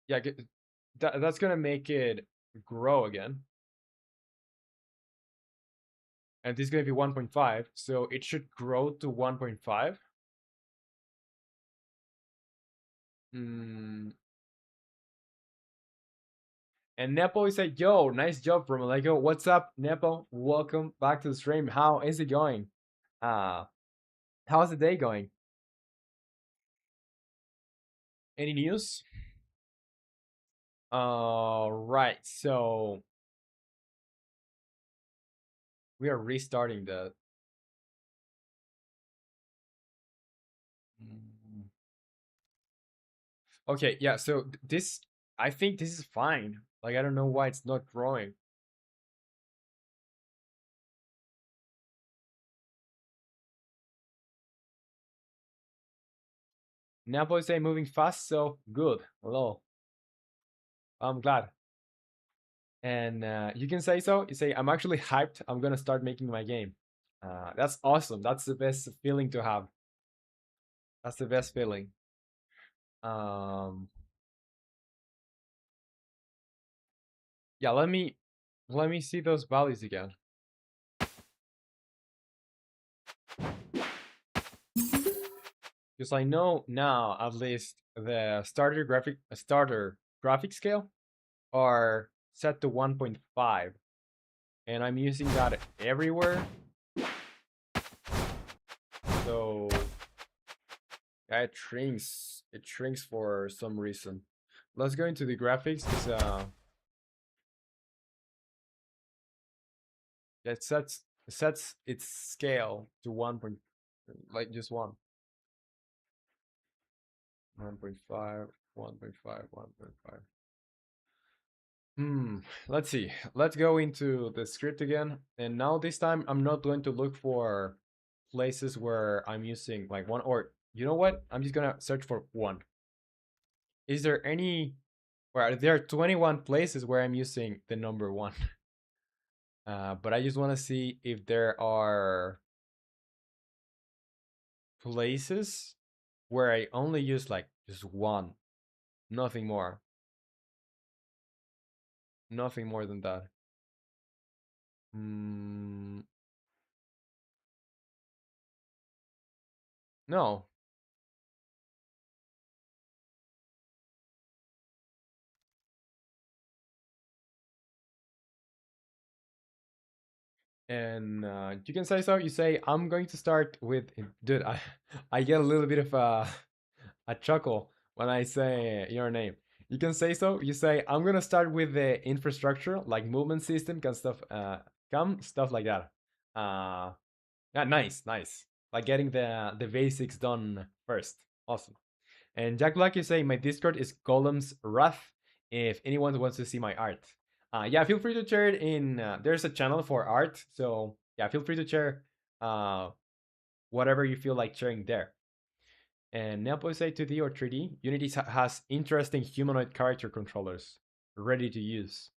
Yeah, that's gonna make it grow again. And this is gonna be 1.5, so it should grow to 1.5. Mm. And Nepo is like, yo, nice job, romanleco. What's up, Nepo? Welcome back to the stream. How is it going? Uh, how's the day going? Any news? Right. So we are restarting the. Mm. Okay, yeah. So this, I think this is fine. Like I don't know why it's not growing. Nepo is saying moving fast, so good. Hello. I'm glad. And you can say so. You say, I'm actually hyped. I'm gonna start making my game. That's awesome. That's the best feeling to have. That's the best feeling. Um, yeah. Let me see those values again. Because I know now at least the starter graphic scale are set to 1.5, and I'm using that everywhere. So yeah, it shrinks for some reason. Let's go into the graphics because it sets its scale to 1. Like just 1. 1.5, 1.5, 1.5. Let's see. Let's go into the script again. And now this time I'm not going to look for places where I'm using like 1, or you know what? I'm just gonna search for 1. Is there any where there are 21 places where I'm using the number 1. But I just want to see if there are places where I only use like just 1, nothing more. Nothing more than that. Mm, no. And you can say so. You say, I'm going to start with. Dude, I get a little bit of a chuckle when I say your name. You can say so. You say, I'm going to start with the infrastructure, like movement system, stuff like that. Uh, yeah, nice, nice. Like getting the basics done first. Awesome. And Jack Black, you say, my Discord is Golem's Wrath if anyone wants to see my art. Yeah, feel free to share it in. There's a channel for art. So, yeah, feel free to share uh, whatever you feel like sharing there. And Nepo say 2D or 3D, Unity has interesting humanoid character controllers ready to use.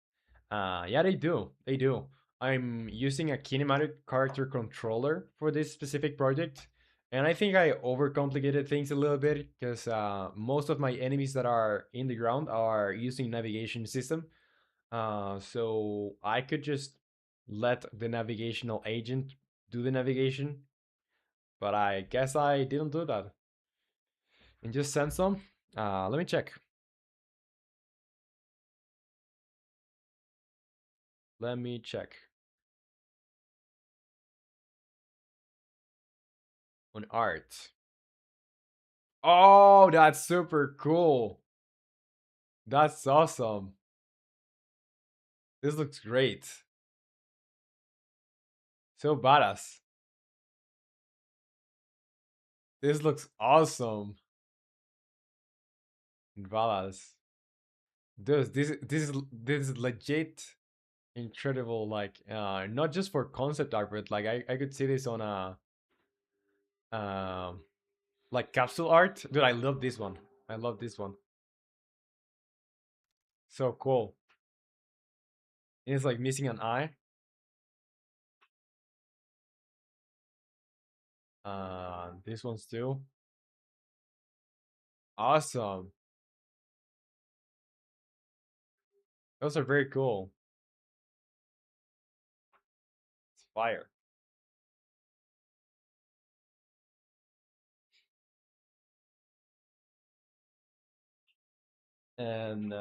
Yeah, they do. They do. I'm using a kinematic character controller for this specific project, and I think I overcomplicated things a little bit because most of my enemies that are in the ground are using navigation system. So I could just let the navigational agent do the navigation, but I guess I didn't do that and just send some. Let me check. Let me check on art. Oh, that's super cool. That's awesome. This looks great. So badass. This looks awesome. Badass. Dude, this is legit incredible. Like, not just for concept art, but like I could see this on a like capsule art. Dude, I love this one. I love this one. So cool. And it's like missing an eye. This one's too. Awesome. Those are very cool. It's fire. And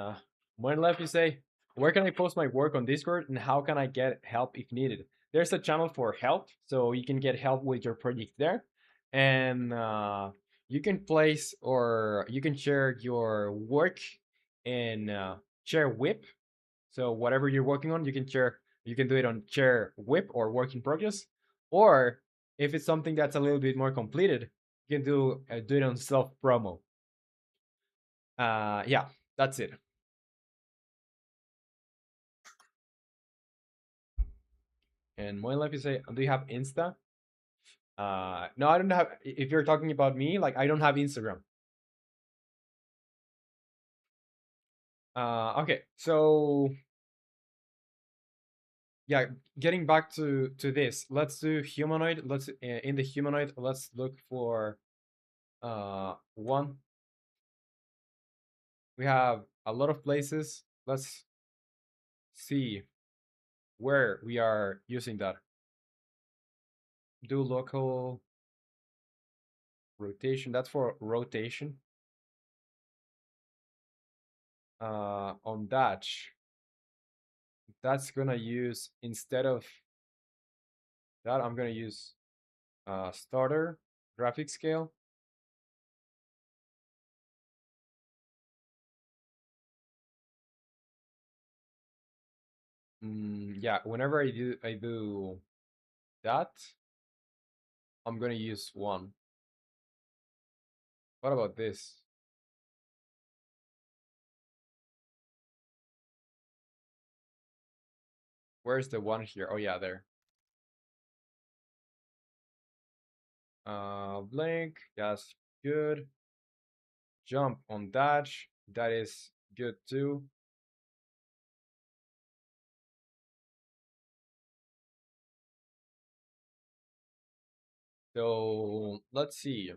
one left, you say, where can I post my work on Discord and how can I get help if needed? There's a channel for help, so you can get help with your project there. And you can place or you can share your work in share whip. So whatever you're working on, you can share. You can do it on share whip or work in progress. Or if it's something that's a little bit more completed, you can do it on self promo. Yeah, that's it. And more life, you say, do you have Insta? No, I don't have. If you're talking about me, like I don't have Instagram. Okay, so yeah, getting back to this, let's do humanoid. Let's in the humanoid, let's look for one. We have a lot of places. Let's see where we are using that. Do local rotation. That's for rotation. On that's gonna use, instead of that, I'm gonna use starter graphic scale. Yeah, whenever I do that, I'm gonna use one. What about this? Where's the one here? Oh yeah, there. Blink, that's good. Jump on dash, that is good too. So let's see.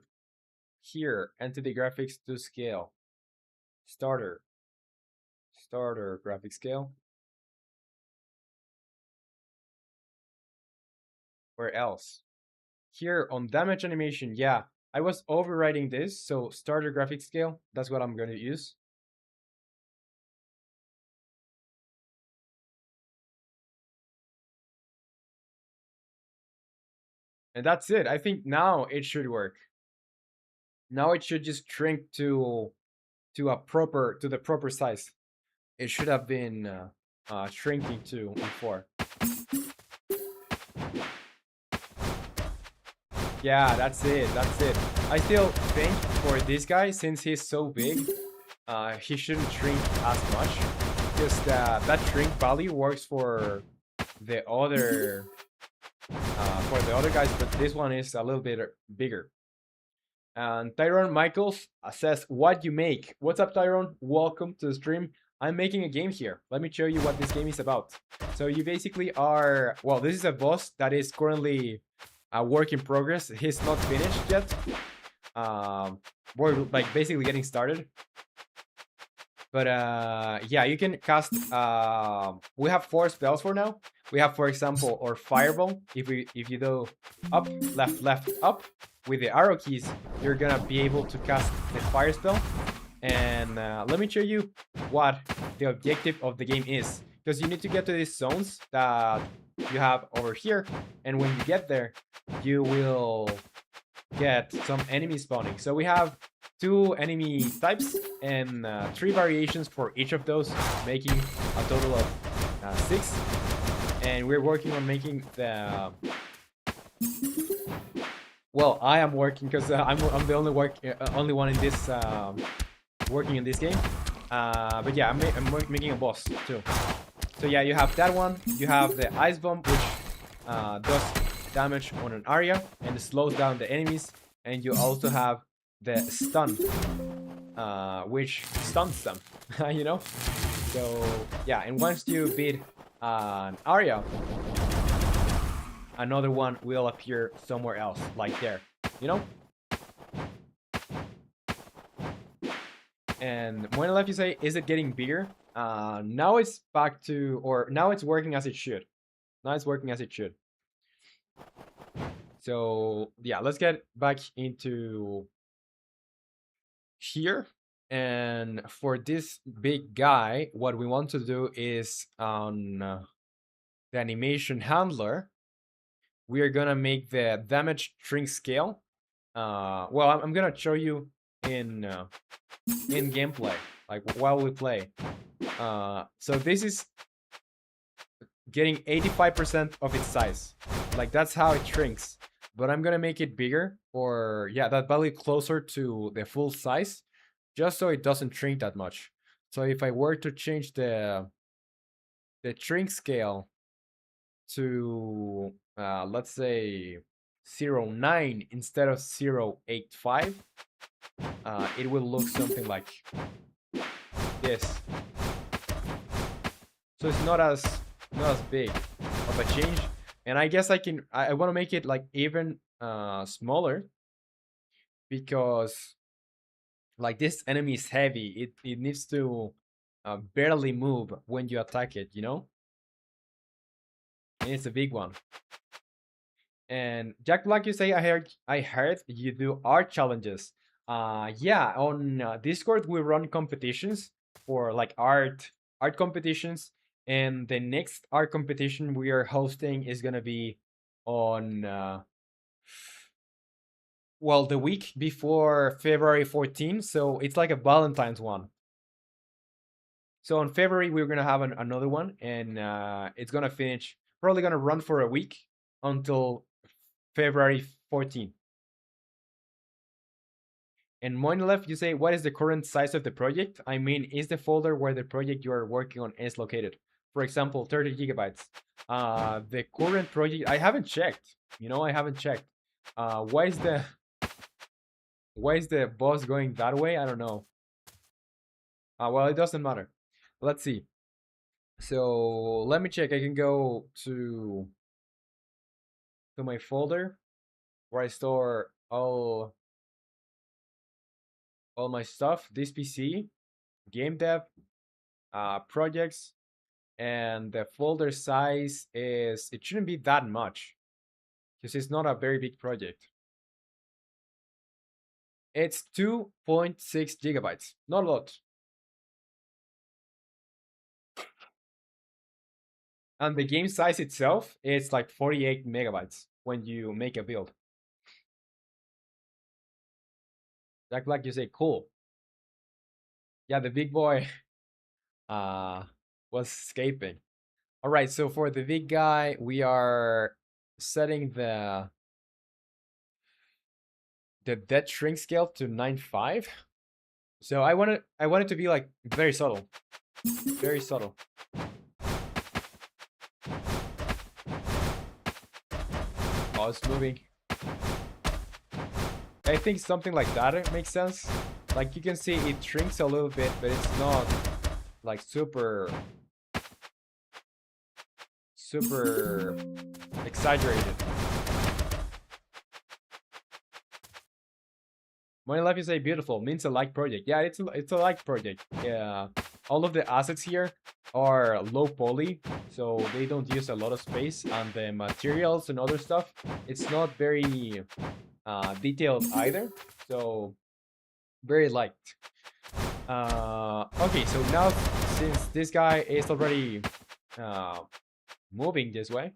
Here, entity graphics to scale. Starter. Starter graphic scale. Where else? Here on damage animation, yeah. I was overriding this, so starter graphic scale, that's what I'm going to use. And that's it. I think now it should work. Now it should just shrink to the proper size. It should have been shrinking to before. Yeah, that's it. That's it. I still think for this guy, since he's so big, he shouldn't shrink as much, because that shrink value works for the other guys, but this one is a little bit bigger. And Tyrone Michaels says, "What you make?" What's up, Tyrone? Welcome to the stream. I'm making a game here. Let me show you what this game is about. So you basically are, well, this is a boss that is currently a work in progress. He's not finished yet. We're like basically getting started. But yeah, you can cast. We have 4 spells for now. We have, for example, our fireball. If you do up, left, left, up with the arrow keys, you're gonna be able to cast the fire spell. And let me show you what the objective of the game is, because you need to get to these zones that you have over here, and when you get there, you will get some enemy spawning. So we have 2 enemy types and 3 variations for each of those, making a total of 6. And we're working on making the well, I am working because I'm the only one in this working in this game. But yeah, I'm making a boss too. So yeah, you have that one. You have the ice bomb, which does damage on an area and slows down the enemies. And you also have the stun, which stuns them. You know. So yeah, and once you beat an area, another one will appear somewhere else, like there, you know? And when left, you say, is it getting bigger? Now it's back to, or now it's working as it should. Now it's working as it should. So yeah, let's get back into here. And for this big guy, what we want to do is on the animation handler, we are gonna make the damage shrink scale. Well, I'm gonna show you in gameplay, like while we play. So this is getting 85% of its size. Like that's how it shrinks. But I'm gonna make it bigger, or yeah, that value closer to the full size, just so it doesn't shrink that much. So if I were to change the shrink scale to let's say 0.9 instead of 0.85, it will look something like this. So it's not as big of a change. And I guess I want to make it like even smaller, because like this enemy is heavy. It needs to barely move when you attack it, you know? And it's a big one. And Jack Black, you say, I heard you do art challenges. Yeah, on Discord we run competitions for like art competitions, and the next art competition we are hosting is gonna be on well, the week before February 14th, so it's like a Valentine's one. So in February we're gonna have another one, and it's gonna finish, probably gonna run for a week until February 14th. And Moinlef, you say, what is the current size of the project? I mean, is the folder where the project you are working on is located? For example, 30 gigabytes. The current project, I haven't checked. You know, I haven't checked. Why is the boss going that way? I don't know. Well, it doesn't matter. Let's see. So let me check. I can go to my folder where I store all my stuff. This PC, game dev, projects, and the folder size is, it shouldn't be that much because it's not a very big project. It's 2.6 gigabytes, not a lot. And the game size itself is like 48 megabytes when you make a build. Jack Black, you say, cool. Yeah, the big boy was escaping. All right, so for the big guy, we are setting the dead shrink scale to 9.5. So I want it to be like very subtle. Very subtle. Oh, it's moving. I think something like that it makes sense. Like you can see it shrinks a little bit, but it's not like super exaggerated. Money Life, you say, beautiful, means a like project. Yeah, it's a like project. Yeah, all of the assets here are low poly, so they don't use a lot of space, and the materials and other stuff, it's not very detailed either, so very light. Okay, so now since this guy is already moving this way,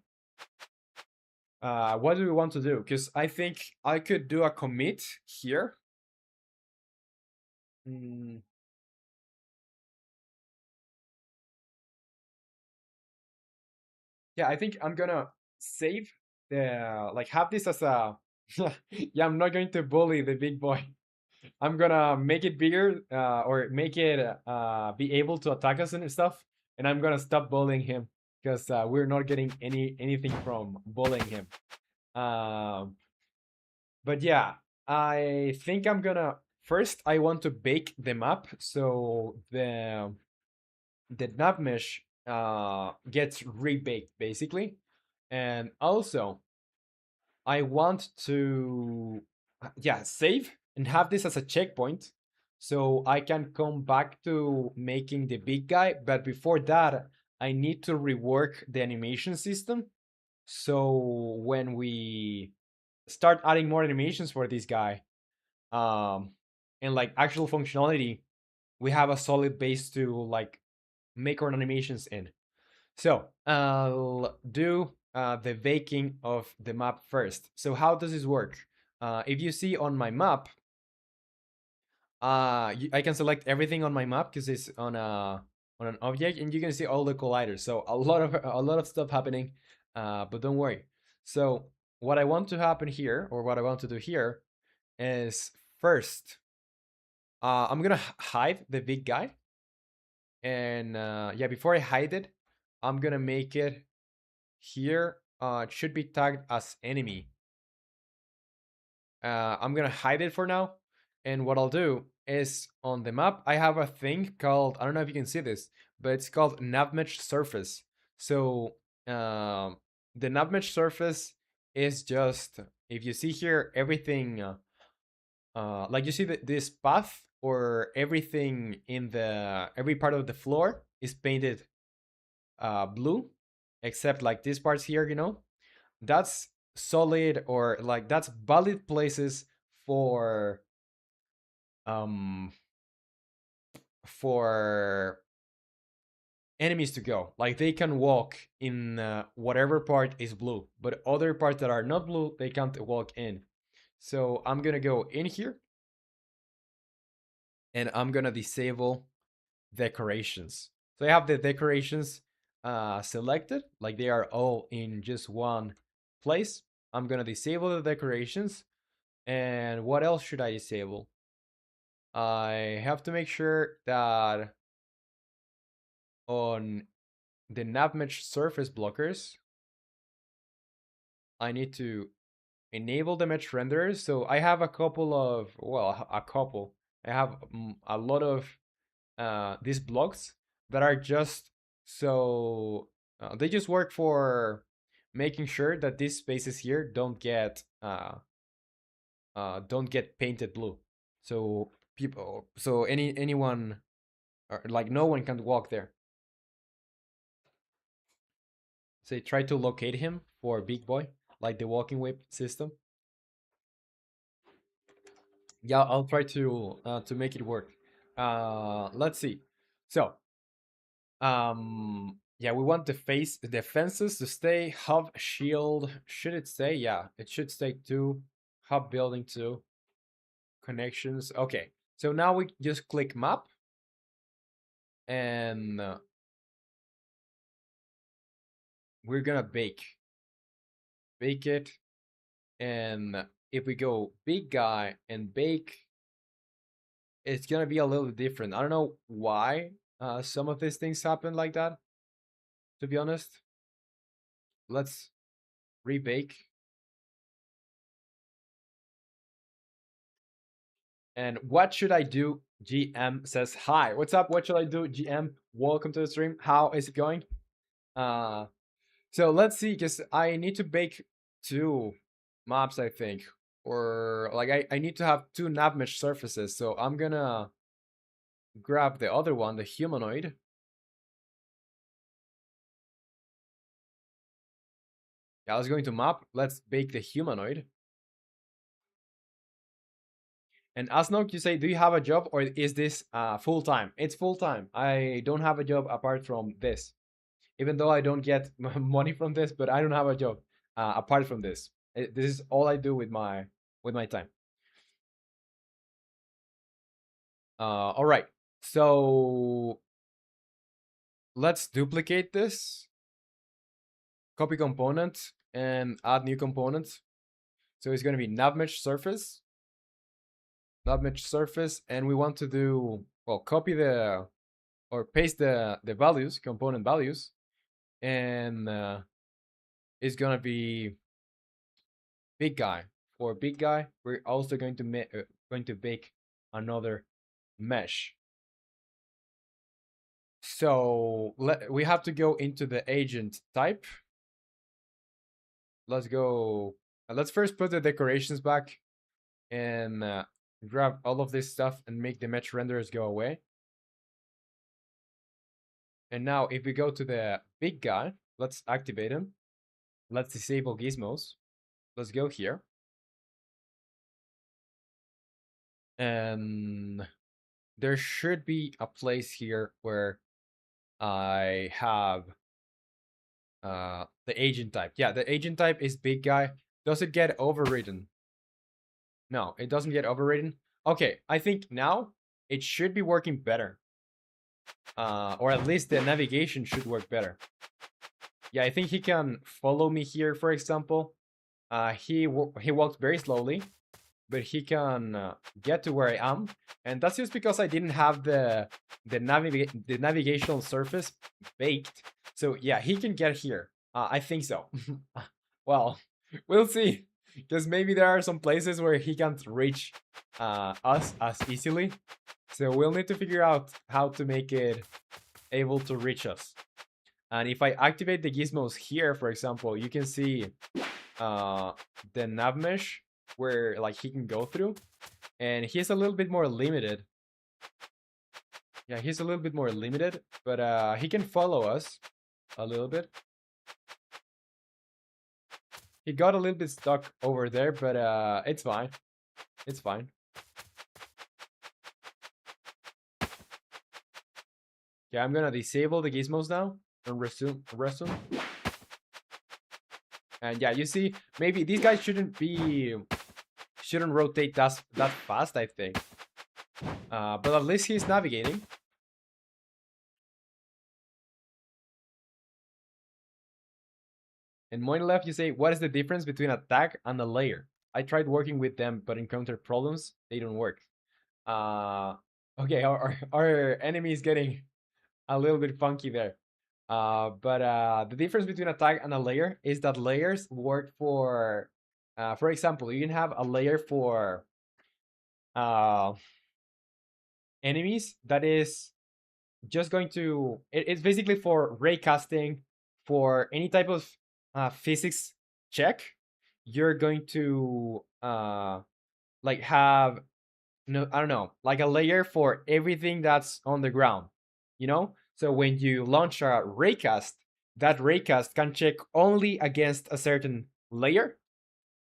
What do we want to do? Because I think I could do a commit here. Mm, yeah, I think I'm gonna save the like have this as a yeah, I'm not going to bully the big boy. I'm gonna make it bigger or make it be able to attack us and stuff, and I'm gonna stop bullying him because we're not getting anything from bullying him. Um, but yeah, I think I'm gonna first I want to bake the map so the nav mesh gets rebaked basically, and also I want to yeah, save and have this as a checkpoint so I can come back to making the big guy, but before that I need to rework the animation system so when we start adding more animations for this guy um and like actual functionality, we have a solid base to like make our animations in. So I'll do the baking of the map first. So how does this work? If you see on my map, I can select everything on my map because it's on an object, and you can see all the colliders. So a lot of stuff happening, but don't worry. So what I want to happen here, or what I want to do here, is first I'm gonna hide the big guy, and yeah, before I hide it, I'm gonna make it here. It should be tagged as enemy. I'm gonna hide it for now. And what I'll do is on the map, I have a thing called, I don't know if you can see this, but it's called navmesh surface. So the navmesh surface is just, if you see here, everything, like you see this path or everything in every part of the floor is painted blue, except like these parts here, that's solid or like that's valid places for um for enemies to go. Like they can walk in whatever part is blue, but other parts that are not blue they can't walk in. So I'm gonna go in here and I'm gonna disable decorations. So I have the decorations selected, like they are all in just one place. I'm gonna disable the decorations. And what else should I disable? I have to make sure that on the navmesh surface blockers, I need to enable the mesh renderers. So I have a couple of, well, a couple. I have a lot of these blocks that are just so they just work for making sure that these spaces here don't get painted blue. So people, so anyone, or like no one can walk there. Say try to locate him for Big Boy, like the walking whip system. Yeah, I'll try to make it work. Let's see. So, yeah, we want the face the fences to stay. Hub shield, should it stay? Yeah, it should stay too. Hub building too. Connections. Okay. So now we just click map and we're gonna bake it, and if we go big guy and bake, it's gonna be a little different. I don't know why some of these things happen like that, to be honest. Let's rebake. And what should I do? GM says hi. What's up? What should I do? GM, welcome to the stream. How is it going? Uh so let's see, because I need to bake two maps, I think. Or like I need to have two nav mesh surfaces. So I'm gonna grab the other one, the humanoid. Yeah, I was going to map. Let's bake the humanoid. And Asnok, you say, do you have a job or is this full time? It's full time. I don't have a job apart from this, even though I don't get money from this, but I don't have a job. apart from this. This is all I do with my time. All right, so let's duplicate this, copy component, and add new component. So it's going to be navmesh surface, and we want to do, well, copy the, or paste the values, component values, and it's going to be big guy. For big guy, we're also going to bake another mesh. So we have to go into the agent type. Let's go. Let's first put the decorations back and grab all of this stuff and make the mesh renderers go away. And now if we go to the big guy, let's activate him. Let's disable gizmos. Let's go here. And there should be a place here where I have the agent type. Yeah, the agent type is big guy. Does it get overridden? No, it doesn't get overridden. Okay, I think now it should be working better. Or at least the navigation should work better. Yeah, I think he can follow me here, for example. He walked very slowly, but he can get to where I am, and that's just because I didn't have the navigational surface baked. So yeah, he can get here. I think so. Well, we'll see, because maybe there are some places where he can't reach us as easily. So we'll need to figure out how to make it able to reach us. And if I activate the gizmos here, for example, you can see the nav mesh where like he can go through, and he's a little bit more limited. Yeah, he's a little bit more limited, but he can follow us a little bit. He got a little bit stuck over there, but it's fine. It's fine. Okay, I'm gonna disable the gizmos now and resume. And yeah, you see, maybe these guys shouldn't rotate that fast, I think. But at least he's navigating. And Moin left, you say, what is the difference between a tag and a layer? I tried working with them, but encountered problems. They don't work. Okay, our enemy is getting a little bit funky there. But the difference between a tag and a layer is that layers work for example, you can have a layer for enemies that is just going to, it's basically for raycasting. For any type of physics check, you're going to like have, no, I don't know, like a layer for everything that's on the ground, you know? So when you launch a raycast, that raycast can check only against a certain layer.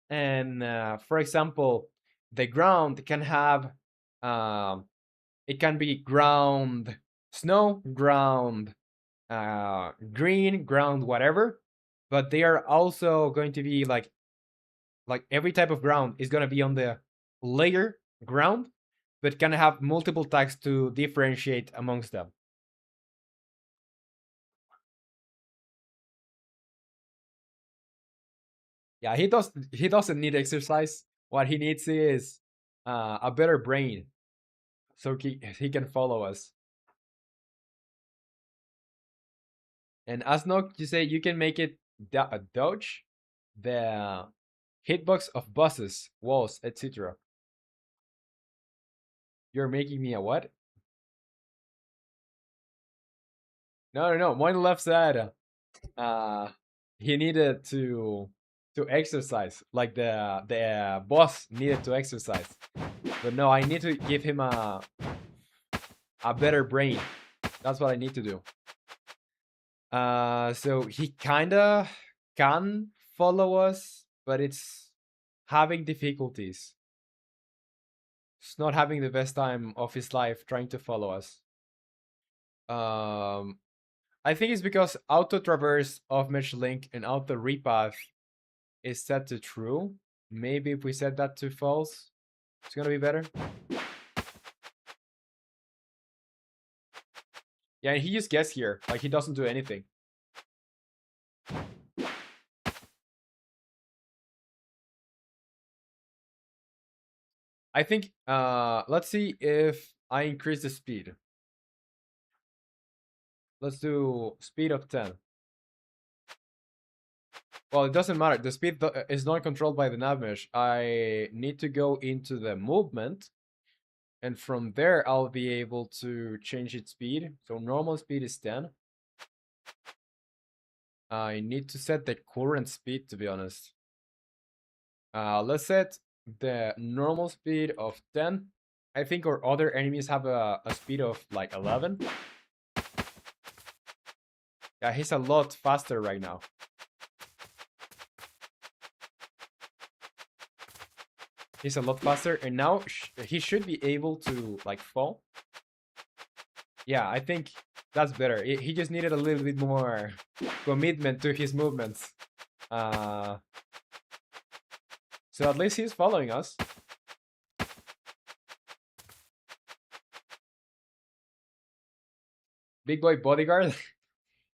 And for example, the ground can have, it can be ground snow, ground green, ground whatever, but they are also going to be like every type of ground is going to be on the layer ground, but can have multiple tags to differentiate amongst them. Yeah, he doesn't need exercise. What he needs is a better brain, so he can follow us. And Asnok, you say you can make it dodge the hitbox of buses, walls, etc. You're making me a what? No. Moin left said he needed to exercise, like the boss needed to exercise. But no, I need to give him a better brain. That's what I need to do. So he kinda can follow us, but it's having difficulties. It's not having the best time of his life trying to follow us. I think it's because auto traverse, off mesh link, and auto repath is set to true. Maybe if we set that to false, it's gonna be better. Yeah, and he just gets here. Like, he doesn't do anything. I think, let's see if I increase the speed. Let's do speed of 10. Well, it doesn't matter. The speed is not controlled by the nav mesh. I need to go into the movement, and from there I'll be able to change its speed. So normal speed is 10. I need to set the current speed, to be honest. Let's set the normal speed of 10. I think our other enemies have a speed of like 11. Yeah, he's a lot faster right now. He's a lot faster, and now he should be able to like fall. Yeah, I think that's better. He just needed a little bit more commitment to his movements. So at least he's following us. Big boy bodyguard.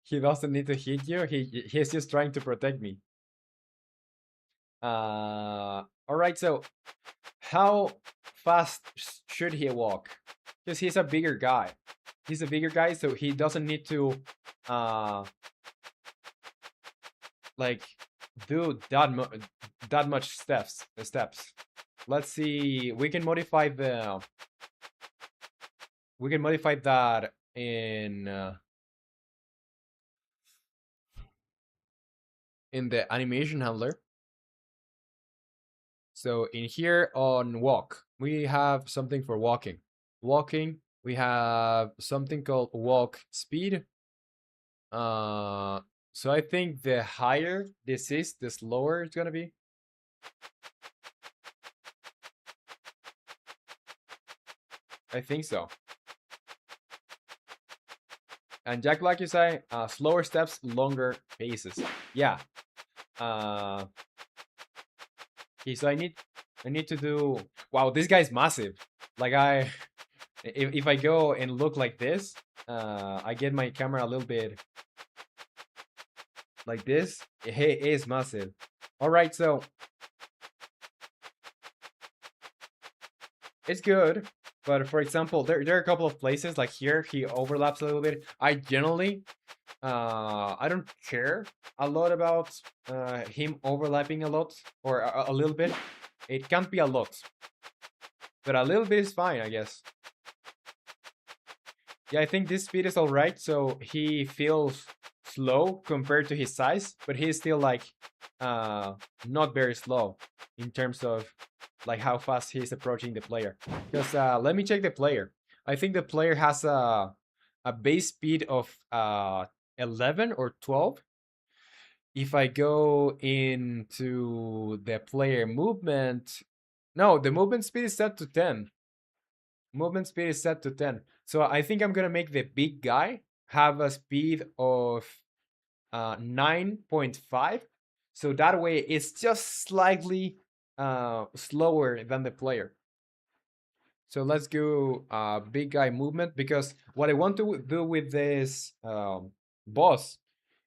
He doesn't need to hit you. He's just trying to protect me. All right. So how fast should he walk? Because he's a bigger guy. He's a bigger guy, so he doesn't need to like do that much steps. Let's see. We can modify that in the animation handler. So in here on walk, we have something for walking. We have something called walk speed. So I think the higher this is, the slower it's gonna be. I think so. And Jack Black, you say, slower steps, longer paces. Yeah. Okay, so I need to do. Wow, this guy's massive. Like if I go and look like this, I get my camera a little bit like this. He is massive. All right, so it's good, but for example, there are a couple of places like here he overlaps a little bit. I generally, I don't care a lot about him overlapping a lot or a little bit. It can't be a lot, but a little bit is fine, I guess. Yeah, I think this speed is all right. So he feels slow compared to his size, but he's still like not very slow in terms of like how fast he's approaching the player. Because let me check the player. I think the player has a base speed of 11 or 12. If I go into the player movement, no, the movement speed is set to 10. Movement speed is set to 10. So I think I'm gonna make the big guy have a speed of 9.5. So that way it's just slightly slower than the player. So let's go big guy movement, because what I want to do with this boss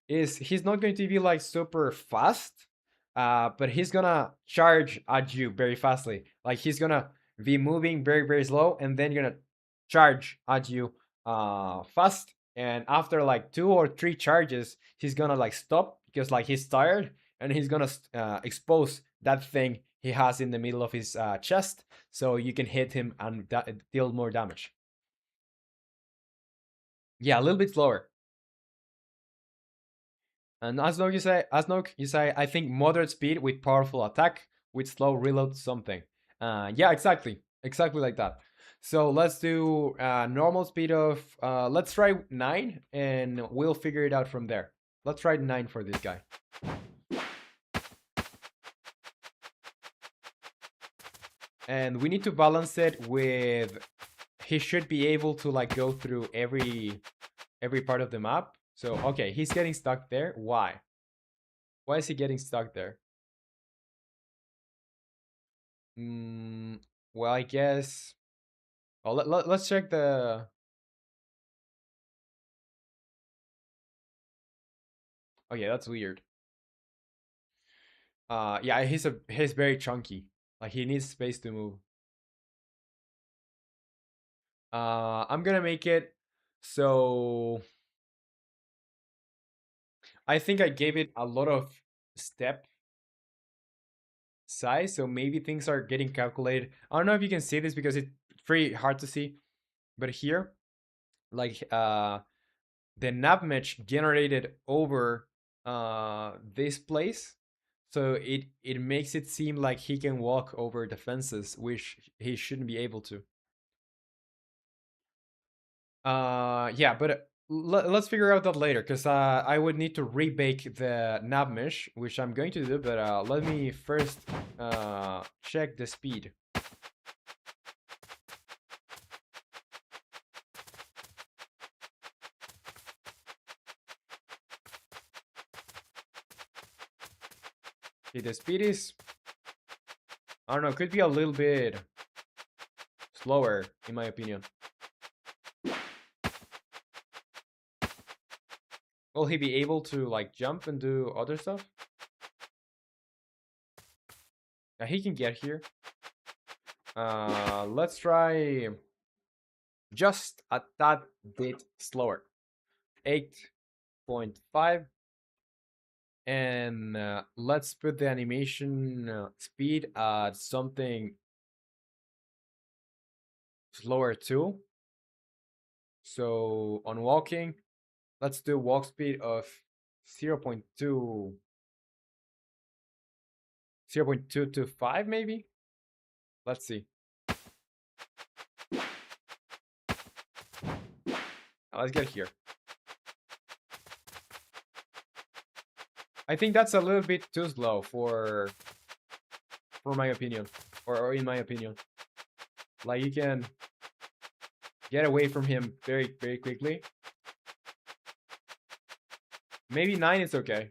is he's not going to be like super fast, but he's gonna charge at you very fastly. Like he's gonna be moving very, very slow, and then you're gonna charge at you fast. And after like 2 or 3 charges, he's gonna like stop because like he's tired, and he's gonna expose that thing he has in the middle of his chest, so you can hit him and deal more damage. Yeah, a little bit slower. And Asnog, you say, I think moderate speed with powerful attack with slow reload something. Yeah, exactly like that. So let's do normal speed of, let's try 9, and we'll figure it out from there. Let's try 9 for this guy. And we need to balance it with, he should be able to like go through every part of the map. So, okay, he's getting stuck there. Why? Why is he getting stuck there? Mm, well, I guess. Oh, let's check the. Oh yeah, that's weird. Yeah, he's very chunky. Like he needs space to move. I'm gonna make it so I think I gave it a lot of step size, so maybe things are getting calculated. I don't know if you can see this because it's pretty hard to see, but here, like the nav mesh generated over this place, so it makes it seem like he can walk over the fences, which he shouldn't be able to. Yeah, but let's figure out that later, because I would need to rebake the nav mesh, which I'm going to do, but let me first check the speed. Okay, the speed is, I don't know, could be a little bit slower, in my opinion. Will he be able to, like, jump and do other stuff? Yeah, he can get here. Let's try just a tad bit slower. 8.5. And let's put the animation speed at something slower too. So on walking, let's do walk speed of 0.2, 0.225 maybe. Let's see. Let's get here. I think that's a little bit too slow for my opinion, or in my opinion. Like you can get away from him very quickly. Maybe 9 is okay.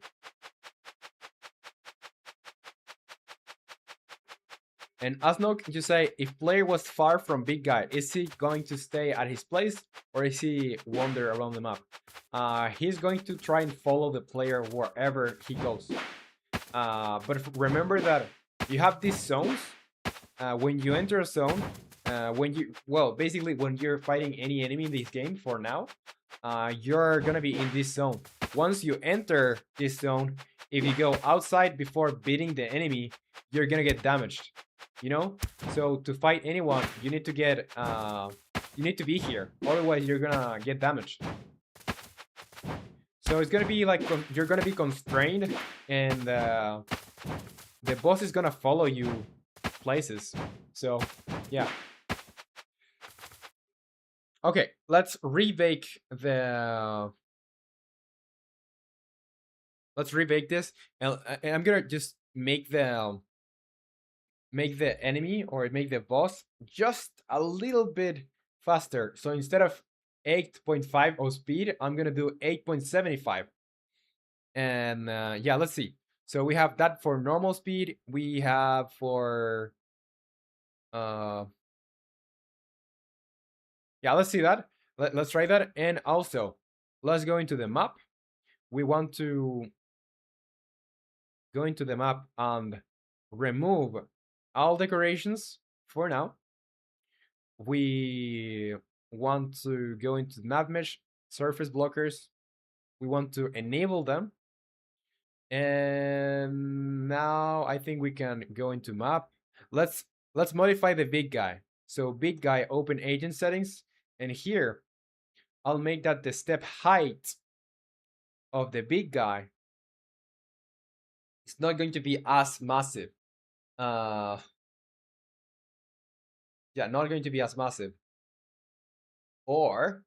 And Asnok, you say, if player was far from big guy, is he going to stay at his place or is he wander around the map? He's going to try and follow the player wherever he goes. But remember that you have these zones. When you enter a zone, basically when you're fighting any enemy in this game for now, you're gonna be in this zone. Once you enter this zone, if you go outside before beating the enemy, you're gonna get damaged. You know, so to fight anyone, you need to get you need to be here. Otherwise, you're gonna get damaged. So it's gonna be like you're gonna be constrained, and the boss is gonna follow you places. So yeah. Okay, let's rebake the. Let's rebake this, and I'm gonna just make the enemy or make the boss just a little bit faster. So instead of 8.5 of speed, I'm gonna do 8.75. And yeah, let's see. So we have that for normal speed. We have for yeah, let's see that. Let's try that. And also, let's go into the map. We want to go into the map and remove all decorations for now. We want to go into map mesh surface blockers. We want to enable them. And now I think we can go into map. Let's modify the big guy. So big guy, open agent settings, and here I'll make that the step height of the big guy is not going to be as massive. Yeah, not going to be as massive. Or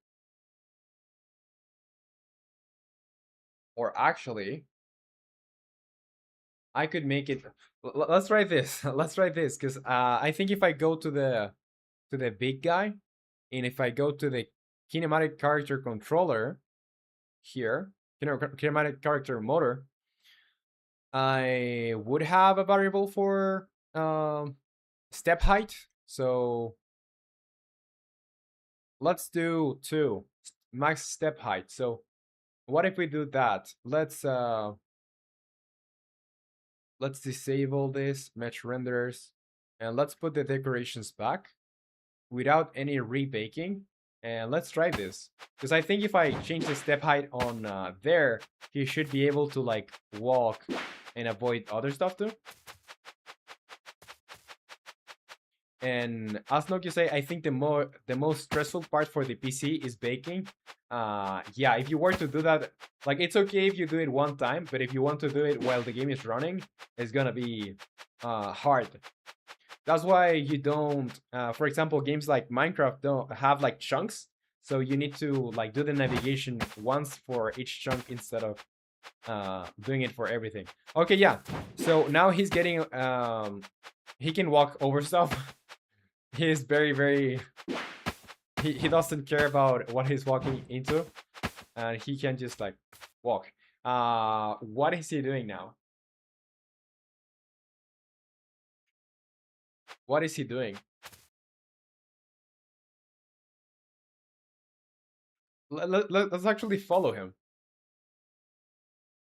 actually, I could make it. Let's try this. Let's try this, because I think if I go to the big guy, and if I go to the kinematic character controller here, kinematic character motor, I would have a variable for step height. So let's do 2 max step height. So what if we do that? Let's disable this match renderers, and let's put the decorations back without any rebaking. And let's try this, because I think if I change the step height on there, he should be able to like walk and avoid other stuff too. And as Nokia say, I think the most stressful part for the PC is baking. Yeah, if you were to do that, like it's okay if you do it one time, but if you want to do it while the game is running, it's gonna be hard. That's why you don't, for example, games like Minecraft don't have like chunks. So you need to like do the navigation once for each chunk instead of doing it for everything. Okay, yeah. So now he's getting, he can walk over stuff. He is very, he doesn't care about what he's walking into, and he can just like walk. What is he doing now? What is he doing? Let's actually follow him.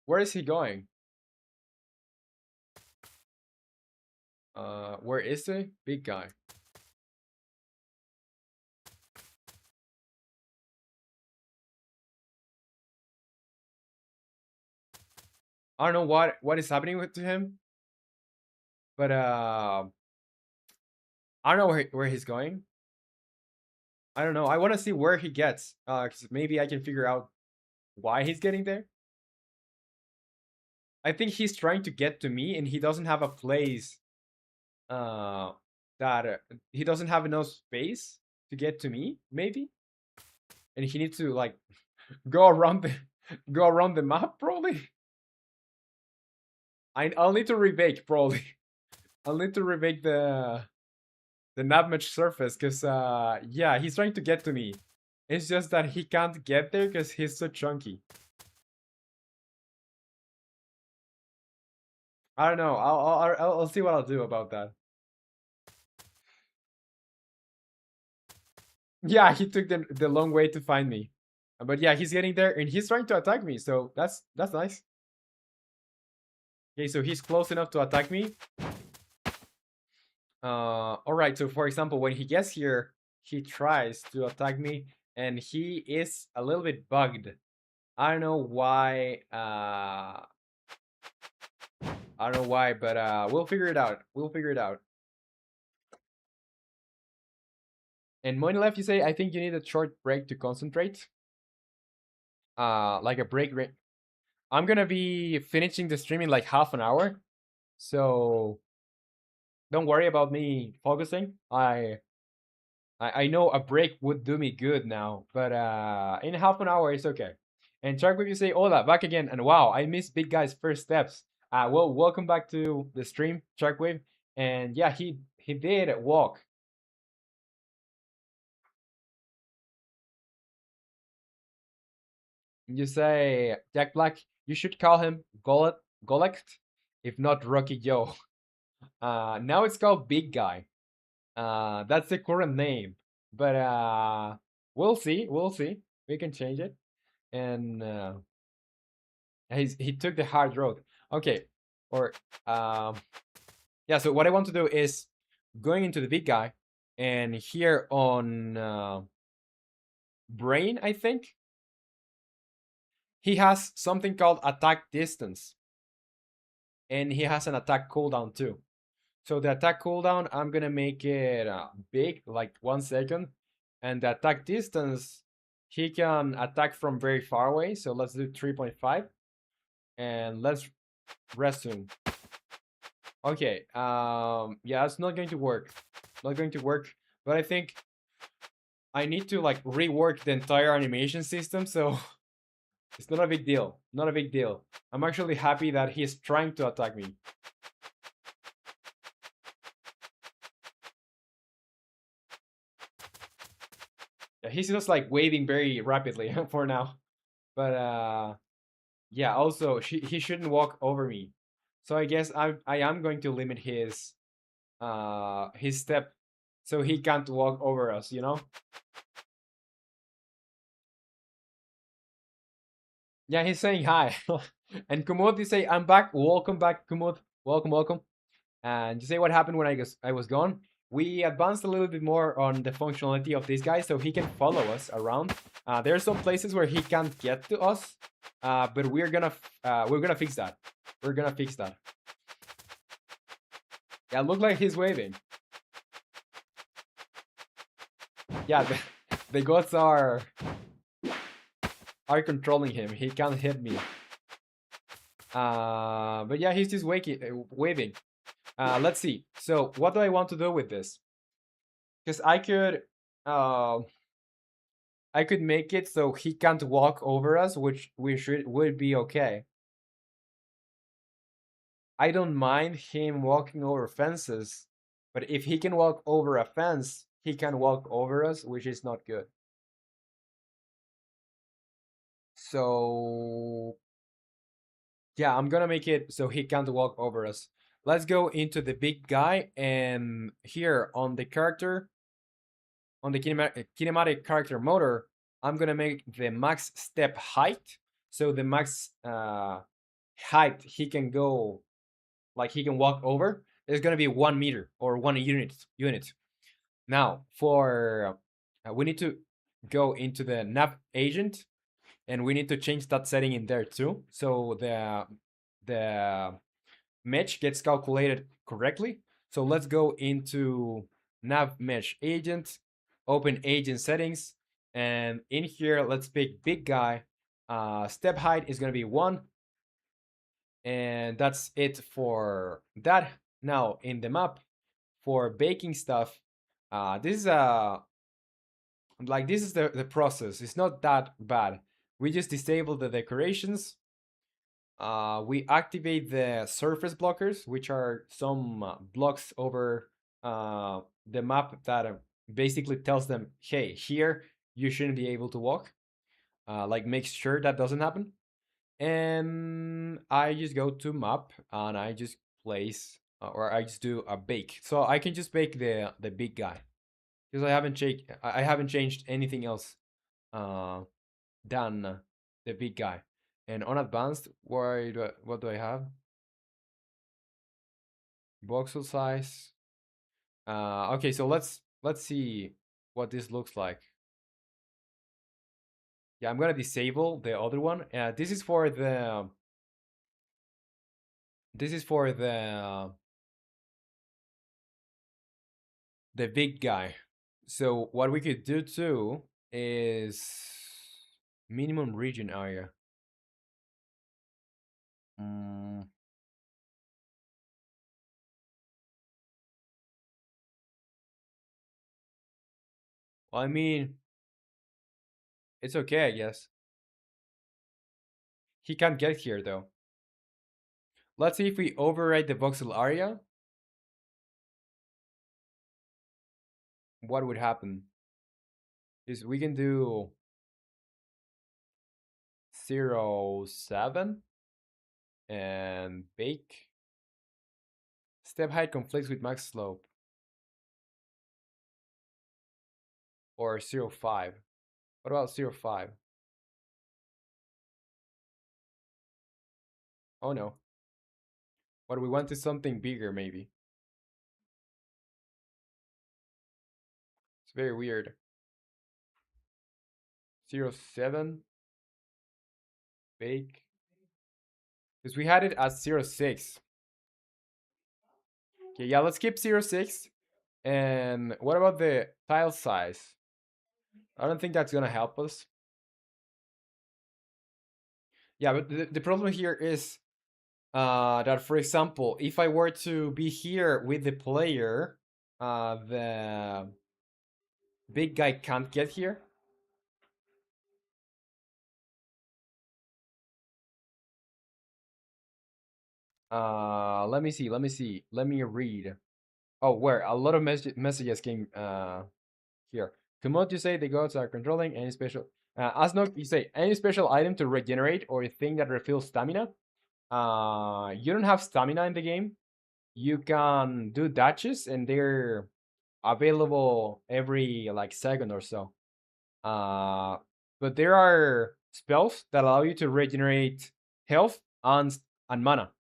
Where is he going? Where is he? Big guy. I don't know what is happening to him, but I don't know where he's going. I don't know. I want to see where he gets. 'Cause maybe I can figure out why he's getting there. I think he's trying to get to me, and he doesn't have a place. That he doesn't have enough space to get to me, maybe, and he needs to like go around the go around the map probably. I'll need to rebake probably. I'll need to rebake the nav match surface, because yeah, he's trying to get to me. It's just that he can't get there because he's so chunky. I don't know. I'll see what I'll do about that. Yeah, he took the long way to find me, but yeah, he's getting there and he's trying to attack me. So that's nice. Okay, so he's close enough to attack me. All right. So for example, when he gets here, he tries to attack me, and he is a little bit bugged. I don't know why. I don't know why, but we'll figure it out. We'll figure it out. And Money Left, you say, I think you need a short break to concentrate. Like a break. I'm gonna be finishing the stream in like half an hour, so don't worry about me focusing. I know a break would do me good now, but in half an hour it's okay. And Sharkwave, you say, hola, back again. And wow, I missed Big Guy's first steps. Well, welcome back to the stream, Sharkwave. And yeah, he did walk. You say, Jack Black, you should call him Golect, if not Rocky Joe. Now it's called Big Guy. That's the current name, but we'll see. We'll see. We can change it. And he took the hard road. Okay, or yeah. So what I want to do is going into the big guy, and here on brain, I think he has something called attack distance, and he has an attack cooldown too. So the attack cooldown, I'm gonna make it big, like 1 second, and the attack distance, he can attack from very far away. So let's do 3.5, and let's resume. Okay, yeah, it's not going to work. Not going to work, but I think I need to like rework the entire animation system, so it's not a big deal. Not a big deal. I'm actually happy that he's trying to attack me. Yeah, he's just like waving very rapidly for now. But yeah, also he shouldn't walk over me. So I guess I am going to limit his his step so he can't walk over us, you know? Yeah, he's saying hi. And Kumud, you say, I'm back. Welcome back, Kumud. Welcome, welcome. And you say what happened when I was gone. We advanced a little bit more on the functionality of this guy so he can follow us around. There are some places where he can't get to us, but we're gonna fix that. We're gonna fix that. Yeah, look like he's waving. Yeah, the gods are controlling him. He can't hit me. But yeah, he's just waving. Let's see. So what do I want to do with this? Because uh, I could make it so he can't walk over us, which would be okay. I don't mind him walking over fences, but if he can walk over a fence, he can walk over us, which is not good. So yeah, I'm gonna make it so he can't walk over us. Let's go into the big guy, and here on the character, on the kinematic character motor, I'm gonna make the max step height. So the max height he can go, like he can walk over, is gonna be 1 meter or 1 unit. Now for we need to go into the nav agent, and we need to change that setting in there too. So the mesh gets calculated correctly. So let's go into nav mesh agent, open agent settings, and in here let's pick big guy. Step height is gonna be 1, and that's it for that. Now in the map for baking stuff, this is the process. It's not that bad. We just disable the decorations. We activate the surface blockers, which are some blocks over the map that basically tells them, hey, here you shouldn't be able to walk. Like make sure that doesn't happen. And I just go to map and I just place or I just do a bake. So I can just bake the big guy because I haven't changed anything else than the big guy. And on advanced, what do I have? Voxel size. Okay, so let's see what this looks like. Yeah, I'm gonna disable the other one. This is for the big guy. So what we could do too is minimum region area. Mm, well, I mean, it's okay, I guess. He can't get here though. Let's see if we override the voxel area. What would happen? Is we can do 0.7 and bake. Step height conflicts with max slope. Or 0.5. What about 0.5? Oh no. What we want is something bigger maybe. It's very weird. 0.7 bake. Because we had it at 0.6. Okay, yeah, let's keep 0.6. And what about the tile size? I don't think that's gonna help us. Yeah, but the problem here is that, for example, if I were to be here with the player, the big guy can't get here. Let me see. Let me read. Oh, where a lot of messages came here. Kumot, you say the gods are controlling any special. Asnok, you say any special item to regenerate or a thing that refills stamina. You don't have stamina in the game. you can do dashes, and they're available every like second or so. Uh, but there are spells that allow you to regenerate health and mana.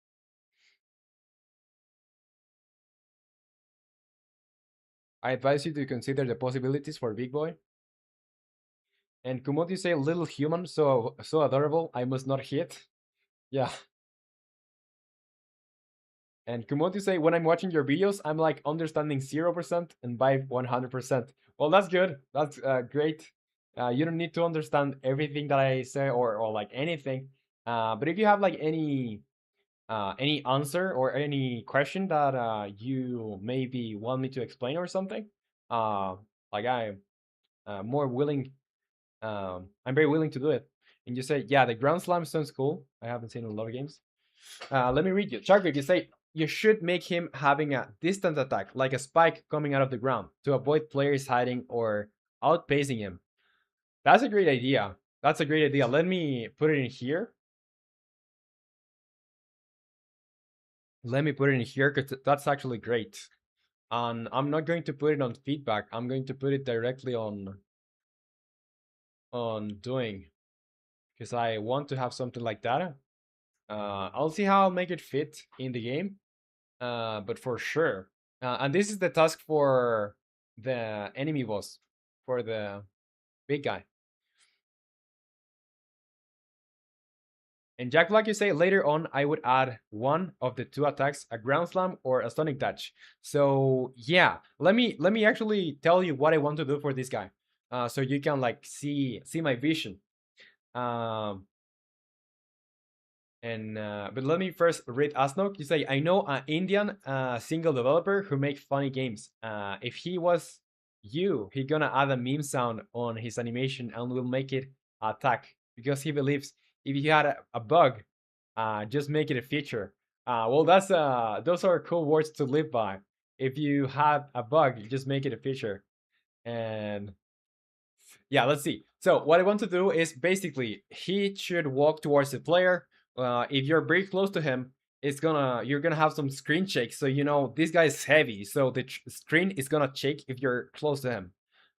I advise you to consider the possibilities for Big Boy. And Kumot, you say little human, so adorable. I must not hit. Yeah. And Kumot, you say when I'm watching your videos, I'm like understanding 0% and vibe 100%. Well, that's good. That's great. You don't need to understand everything that I say or like anything. But if you have like any answer or any question that you maybe want me to explain or something, uh, like I'm more willing. I'm very willing to do it. And you say, yeah, the ground slam sounds cool. I haven't seen a lot of games. Let me read you. Sharkrid, you say you should make him having a distant attack, like a spike coming out of the ground, to avoid players hiding or outpacing him. That's a great idea. That's a great idea. Let me put it in here. Let me put it in here because that's actually great. And I'm not going to put it on feedback. I'm going to put it directly on doing because I want to have something like that. I'll see how I'll make it fit in the game. But for sure. And this is the task for the enemy boss, for the big guy. And Jack Black, you say later on, I would add one of the two attacks, a ground slam or a stunning touch. So yeah, let me actually tell you what I want to do for this guy, so you can like see my vision. Um, And but let me first read Asnok. You say, I know an Indian single developer who make funny games. If he was you, he gonna add a meme sound on his animation and will make it attack because he believes if you had a bug, just make it a feature. Well, that's those are cool words to live by. If you had a bug, you just make it a feature. And yeah, let's see. So what I want to do is basically he should walk towards the player. If you're very close to him, you're gonna have some screen shake. So you know this guy is heavy, so the screen is gonna shake if you're close to him.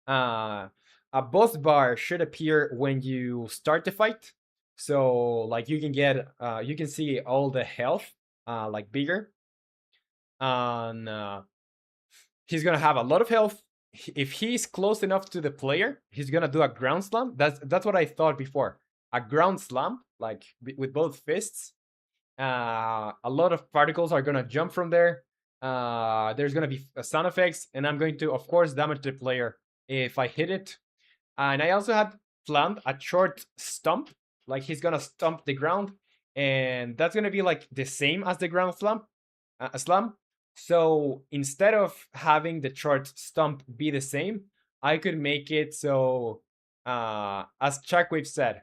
Uh, a boss bar should appear when you start the fight. So like you can see all the health like bigger, and he's gonna have a lot of health. If he's close enough to the player, he's gonna do a ground slam. That's what I thought before. A ground slam, like with both fists. A lot of particles are gonna jump from there. There's gonna be sound effects, and I'm going to, of course, damage the player if I hit it. And I also had planned a short stomp, like he's gonna stomp the ground, and that's gonna be like the same as the ground slam. So instead of having the short stomp be the same, I could make it so, as Shockwave said,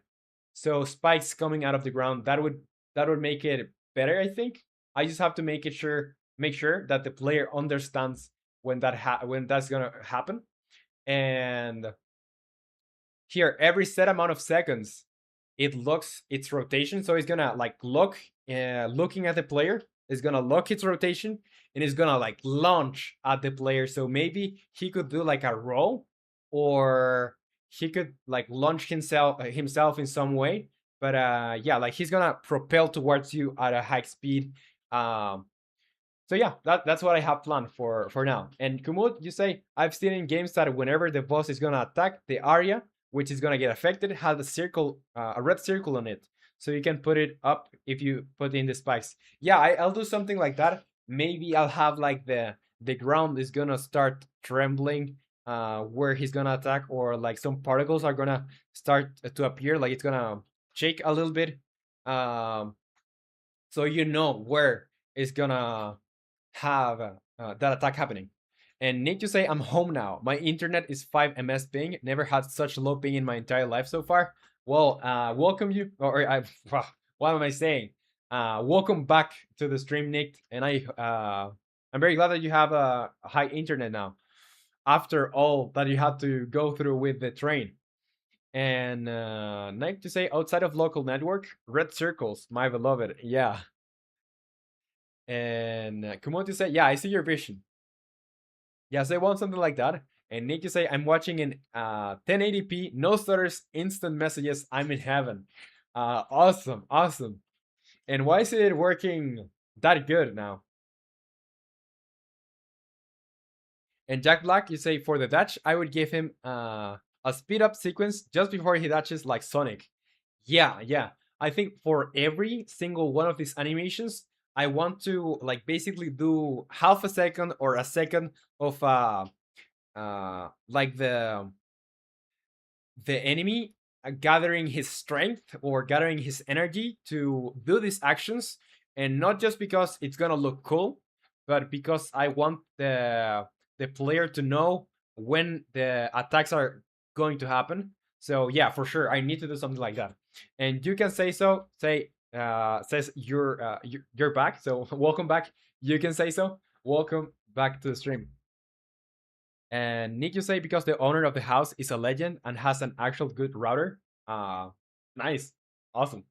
so spikes coming out of the ground. That would make it better, I think. I just have to make sure that the player understands when that's gonna happen. And here, every set amount of seconds, it locks its rotation. So it's gonna like looking at the player. It's gonna lock its rotation and it's gonna like launch at the player. So maybe he could do like a roll, or he could like launch himself in some way. But yeah, like he's gonna propel towards you at a high speed. Um, so yeah, that's what I have planned for now. And Kumut, you say I've seen in games that whenever the boss is gonna attack, the area which is gonna get affected has a red circle on it, so you can put it up if you put in the spikes. Yeah, I'll do something like that. Maybe I'll have like the ground is gonna start trembling where he's gonna attack, or like some particles are gonna start to appear, like it's gonna shake a little bit. Um, so you know where it's gonna have that attack happening. And need to say I'm home now. My internet is 5 ms ping. Never had such low ping in my entire life so far. Well, welcome you, or I, what am I saying? Welcome back to the stream, Nick. And I'm very glad that you have a high internet now, after all that you had to go through with the train. And Nick to say outside of local network, red circles, my beloved. Yeah, And Kumonti say, yeah, I see your vision. Yes, they want something like that. And Nick, you say, I'm watching in 1080p, no stutters, instant messages. I'm in heaven. Awesome, awesome. And why is it working that good now? And Jack Black, you say, for the dash, I would give him a speed up sequence just before he dashes like Sonic. Yeah, yeah. I think for every single one of these animations, I want to like basically do half a second or a second of like the enemy gathering his strength or gathering his energy to do these actions, and not just because it's gonna look cool, but because I want the player to know when the attacks are going to happen. So yeah, for sure, I need to do something like that. And you can say so. Say says you're back. So welcome back. You can say so. Welcome back to the stream. And Nick, you say because the owner of the house is a legend and has an actual good router. Nice, awesome.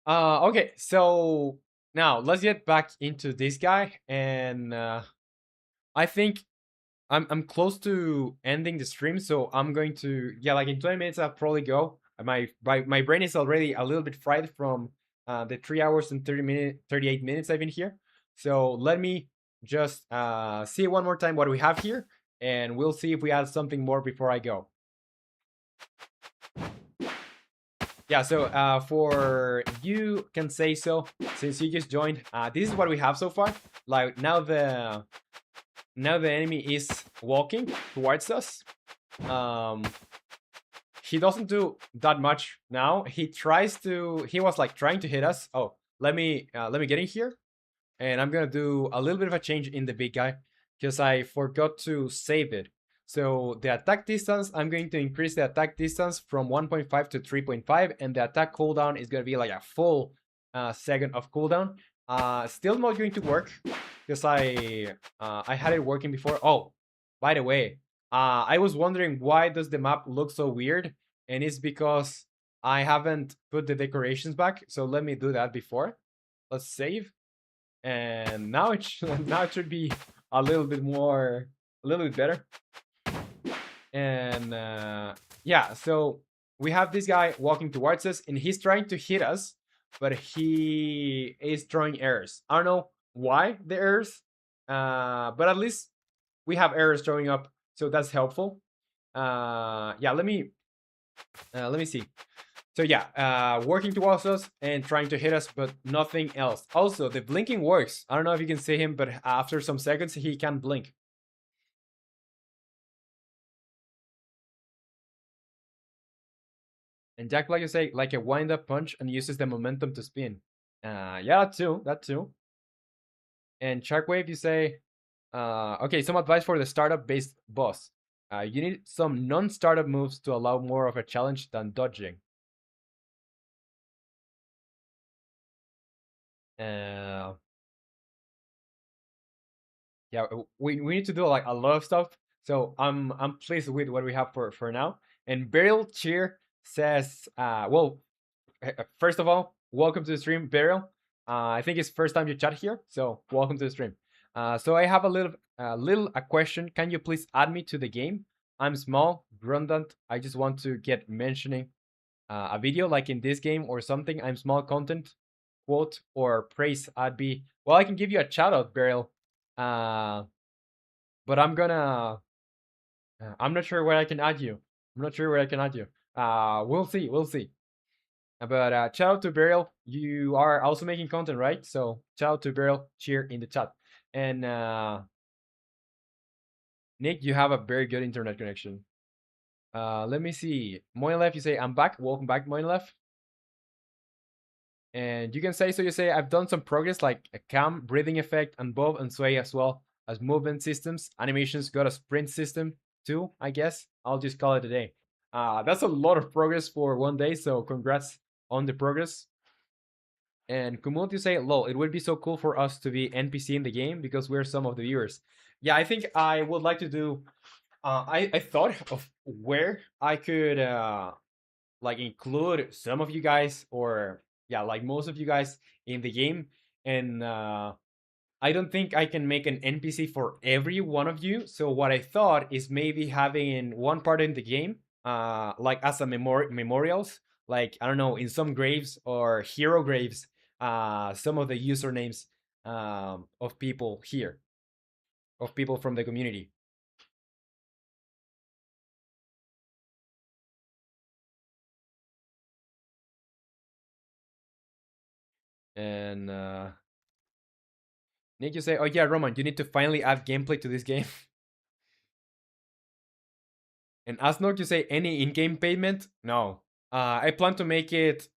Okay, so now let's get back into this guy, and I think I'm close to ending the stream, so I'm going to, yeah, like in 20 minutes I'll probably go. My brain is already a little bit fried from the 3 hours and 38 minutes I've been here. So let me just see one more time what we have here, and we'll see if we add something more before I go. Yeah, so for you can say so, since you just joined, this is what we have so far. Like now the enemy is walking towards us. He doesn't do that much now. He was like trying to hit us. Oh, let me get in here, and I'm gonna do a little bit of a change in the big guy because I forgot to save it. So the attack distance, I'm going to increase the attack distance from 1.5 to 3.5, and the attack cooldown is gonna be like a full second of cooldown. Still not going to work because I had it working before. Oh, by the way, I was wondering why does the map look so weird, and it's because I haven't put the decorations back. So let me do that before. Let's save, and now now it should be a little bit better. And yeah, so we have this guy walking towards us, and he's trying to hit us, but he is throwing errors. I don't know why the errors, but at least we have errors showing up, so that's helpful. Yeah, let me see. So yeah, working towards us and trying to hit us, but nothing else. Also, the blinking works. I don't know if you can see him, but after some seconds, he can blink. And Jack Black, you say, like a wind-up punch and uses the momentum to spin. Yeah, that too. And Sharkwave, you say, okay, some advice for the startup-based boss. You need some non-startup moves to allow more of a challenge than dodging. Yeah, we need to do like a lot of stuff. So I'm pleased with what we have for now. And Beryl Cheer says, well, first of all, welcome to the stream, Beryl. I think it's first time you chat here, so welcome to the stream. So I have a question. Can you please add me to the game? I'm small, redundant. I just want to get mentioning a video like in this game or something. I'm small content, quote or praise. I'd be well. I can give you a shout out, Beryl. But I'm gonna. I'm not sure where I can add you. I'm not sure where I can add you. We'll see. We'll see. But shout out to Beryl. You are also making content, right? So shout out to Beryl. Cheer in the chat. And Nick, you have a very good internet connection. Let me see. Moinlef, you say I'm back. Welcome back, Moinlef. And you can say so. You say I've done some progress, like a cam, breathing effect, and bow and sway, as well as movement systems. Animations got a sprint system too. I guess I'll just call it a day. That's a lot of progress for one day. So congrats on the progress. And Kumut, you say, lol, it would be so cool for us to be NPC in the game because we're some of the viewers. Yeah, I think I would like to do. I thought of where I could like include some of you guys, or yeah, like most of you guys in the game. and I don't think I can make an NPC for every one of you. So what I thought is maybe having one part in the game, like as a memorials, like I don't know, in some graves or hero graves, some of the usernames of people here, of people from the community. And Nick, you say, "Oh yeah, Roman, you need to finally add gameplay to this game." And Asnok, you say, "Any in-game payment?" No. I plan to make it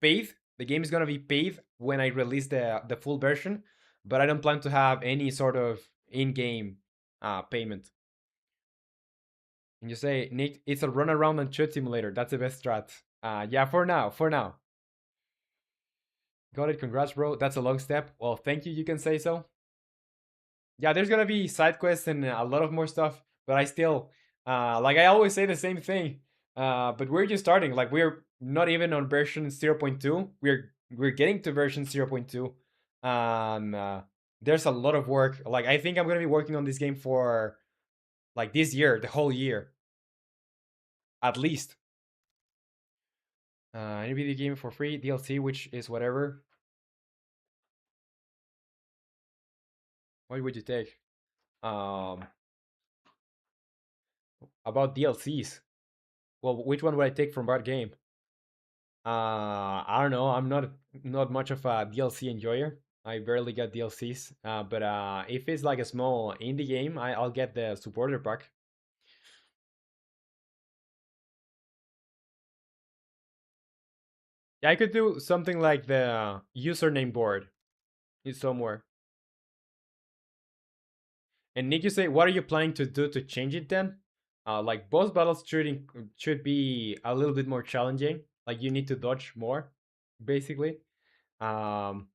paid. The game is gonna be paid when I release the full version, but I don't plan to have any sort of in-game payment. And you say, "Nick, it's a run around and shoot simulator. That's the best strat." Yeah, for now, for now. Got it. Congrats, bro. That's a long step. Well, thank you. You can say so. Yeah, there's gonna be side quests and a lot of more stuff, but I still, like I always say the same thing. But we're just starting. Like we're not even on version 0.2. We're getting to version 0.2. There's a lot of work. Like I think I'm gonna be working on this game for like this year, the whole year, at least. Any video game for free DLC, which is whatever. What would you take? Um, about DLCs. Well, which one would I take from that game? I don't know. I'm not much of a DLC enjoyer. I barely get DLCs. But if it's like a small indie game, I'll get the supporter pack. Yeah, I could do something like the username board is somewhere. And Nick, you say, what are you planning to do to change it then? Like boss battles should be a little bit more challenging. Like you need to dodge more, basically. Um,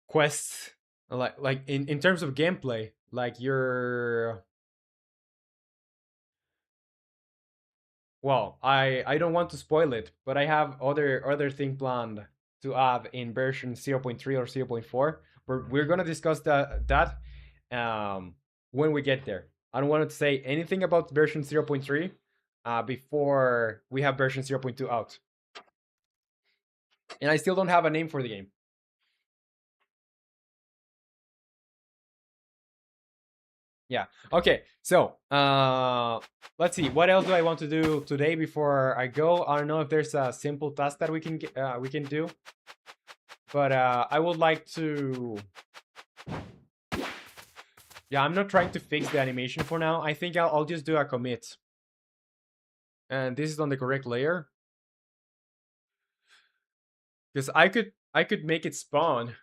quests, like in terms of gameplay, like you're well, I don't want to spoil it, but I have other thing planned to add in version 0.3 or 0.4. We're gonna discuss that when we get there. I don't want to say anything about version 0.3 before we have version 0.2 out. And I still don't have a name for the game. Yeah. Okay. So, let's see. What else do I want to do today before I go? I don't know if there's a simple task that we can do, but I would like to. Yeah, I'm not trying to fix the animation for now. I think I'll just do a commit, and this is on the correct layer because I could make it spawn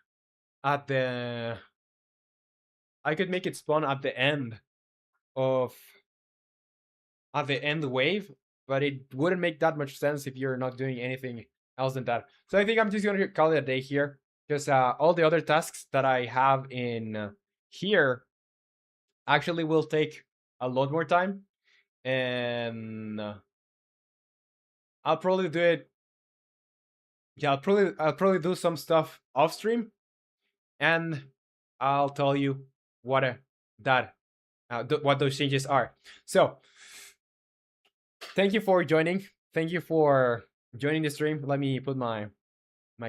at the I could make it spawn of at the end wave, but it wouldn't make that much sense if you're not doing anything else than that. So I think I'm just gonna call it a day here because all the other tasks that I have in here actually will take a lot more time, and I'll probably do it. Yeah, I'll probably do some stuff off stream, and I'll tell you what that what those changes are. So thank you for joining. Thank you for joining the stream. Let me put my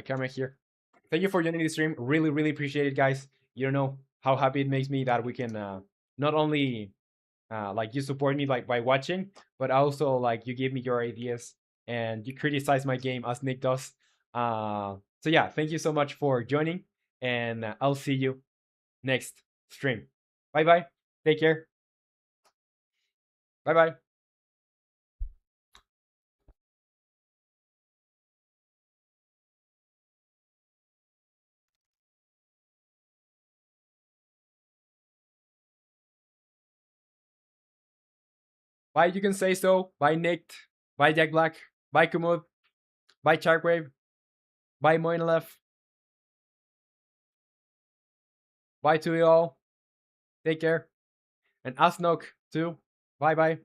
camera here. Thank you for joining the stream. Really, really appreciate it, guys. You don't know how happy it makes me that we can not only like you support me like by watching, but also like you give me your ideas and you criticize my game as Nick does. So yeah, thank you so much for joining, and I'll see you next stream. Bye bye. Take care. Bye bye. Bye. You can say so. Bye Nick. Bye Jack Black. Bye Kumud. Bye Sharkwave. Bye Moinalef. Bye to you all. Take care. And Asnok too. Bye bye.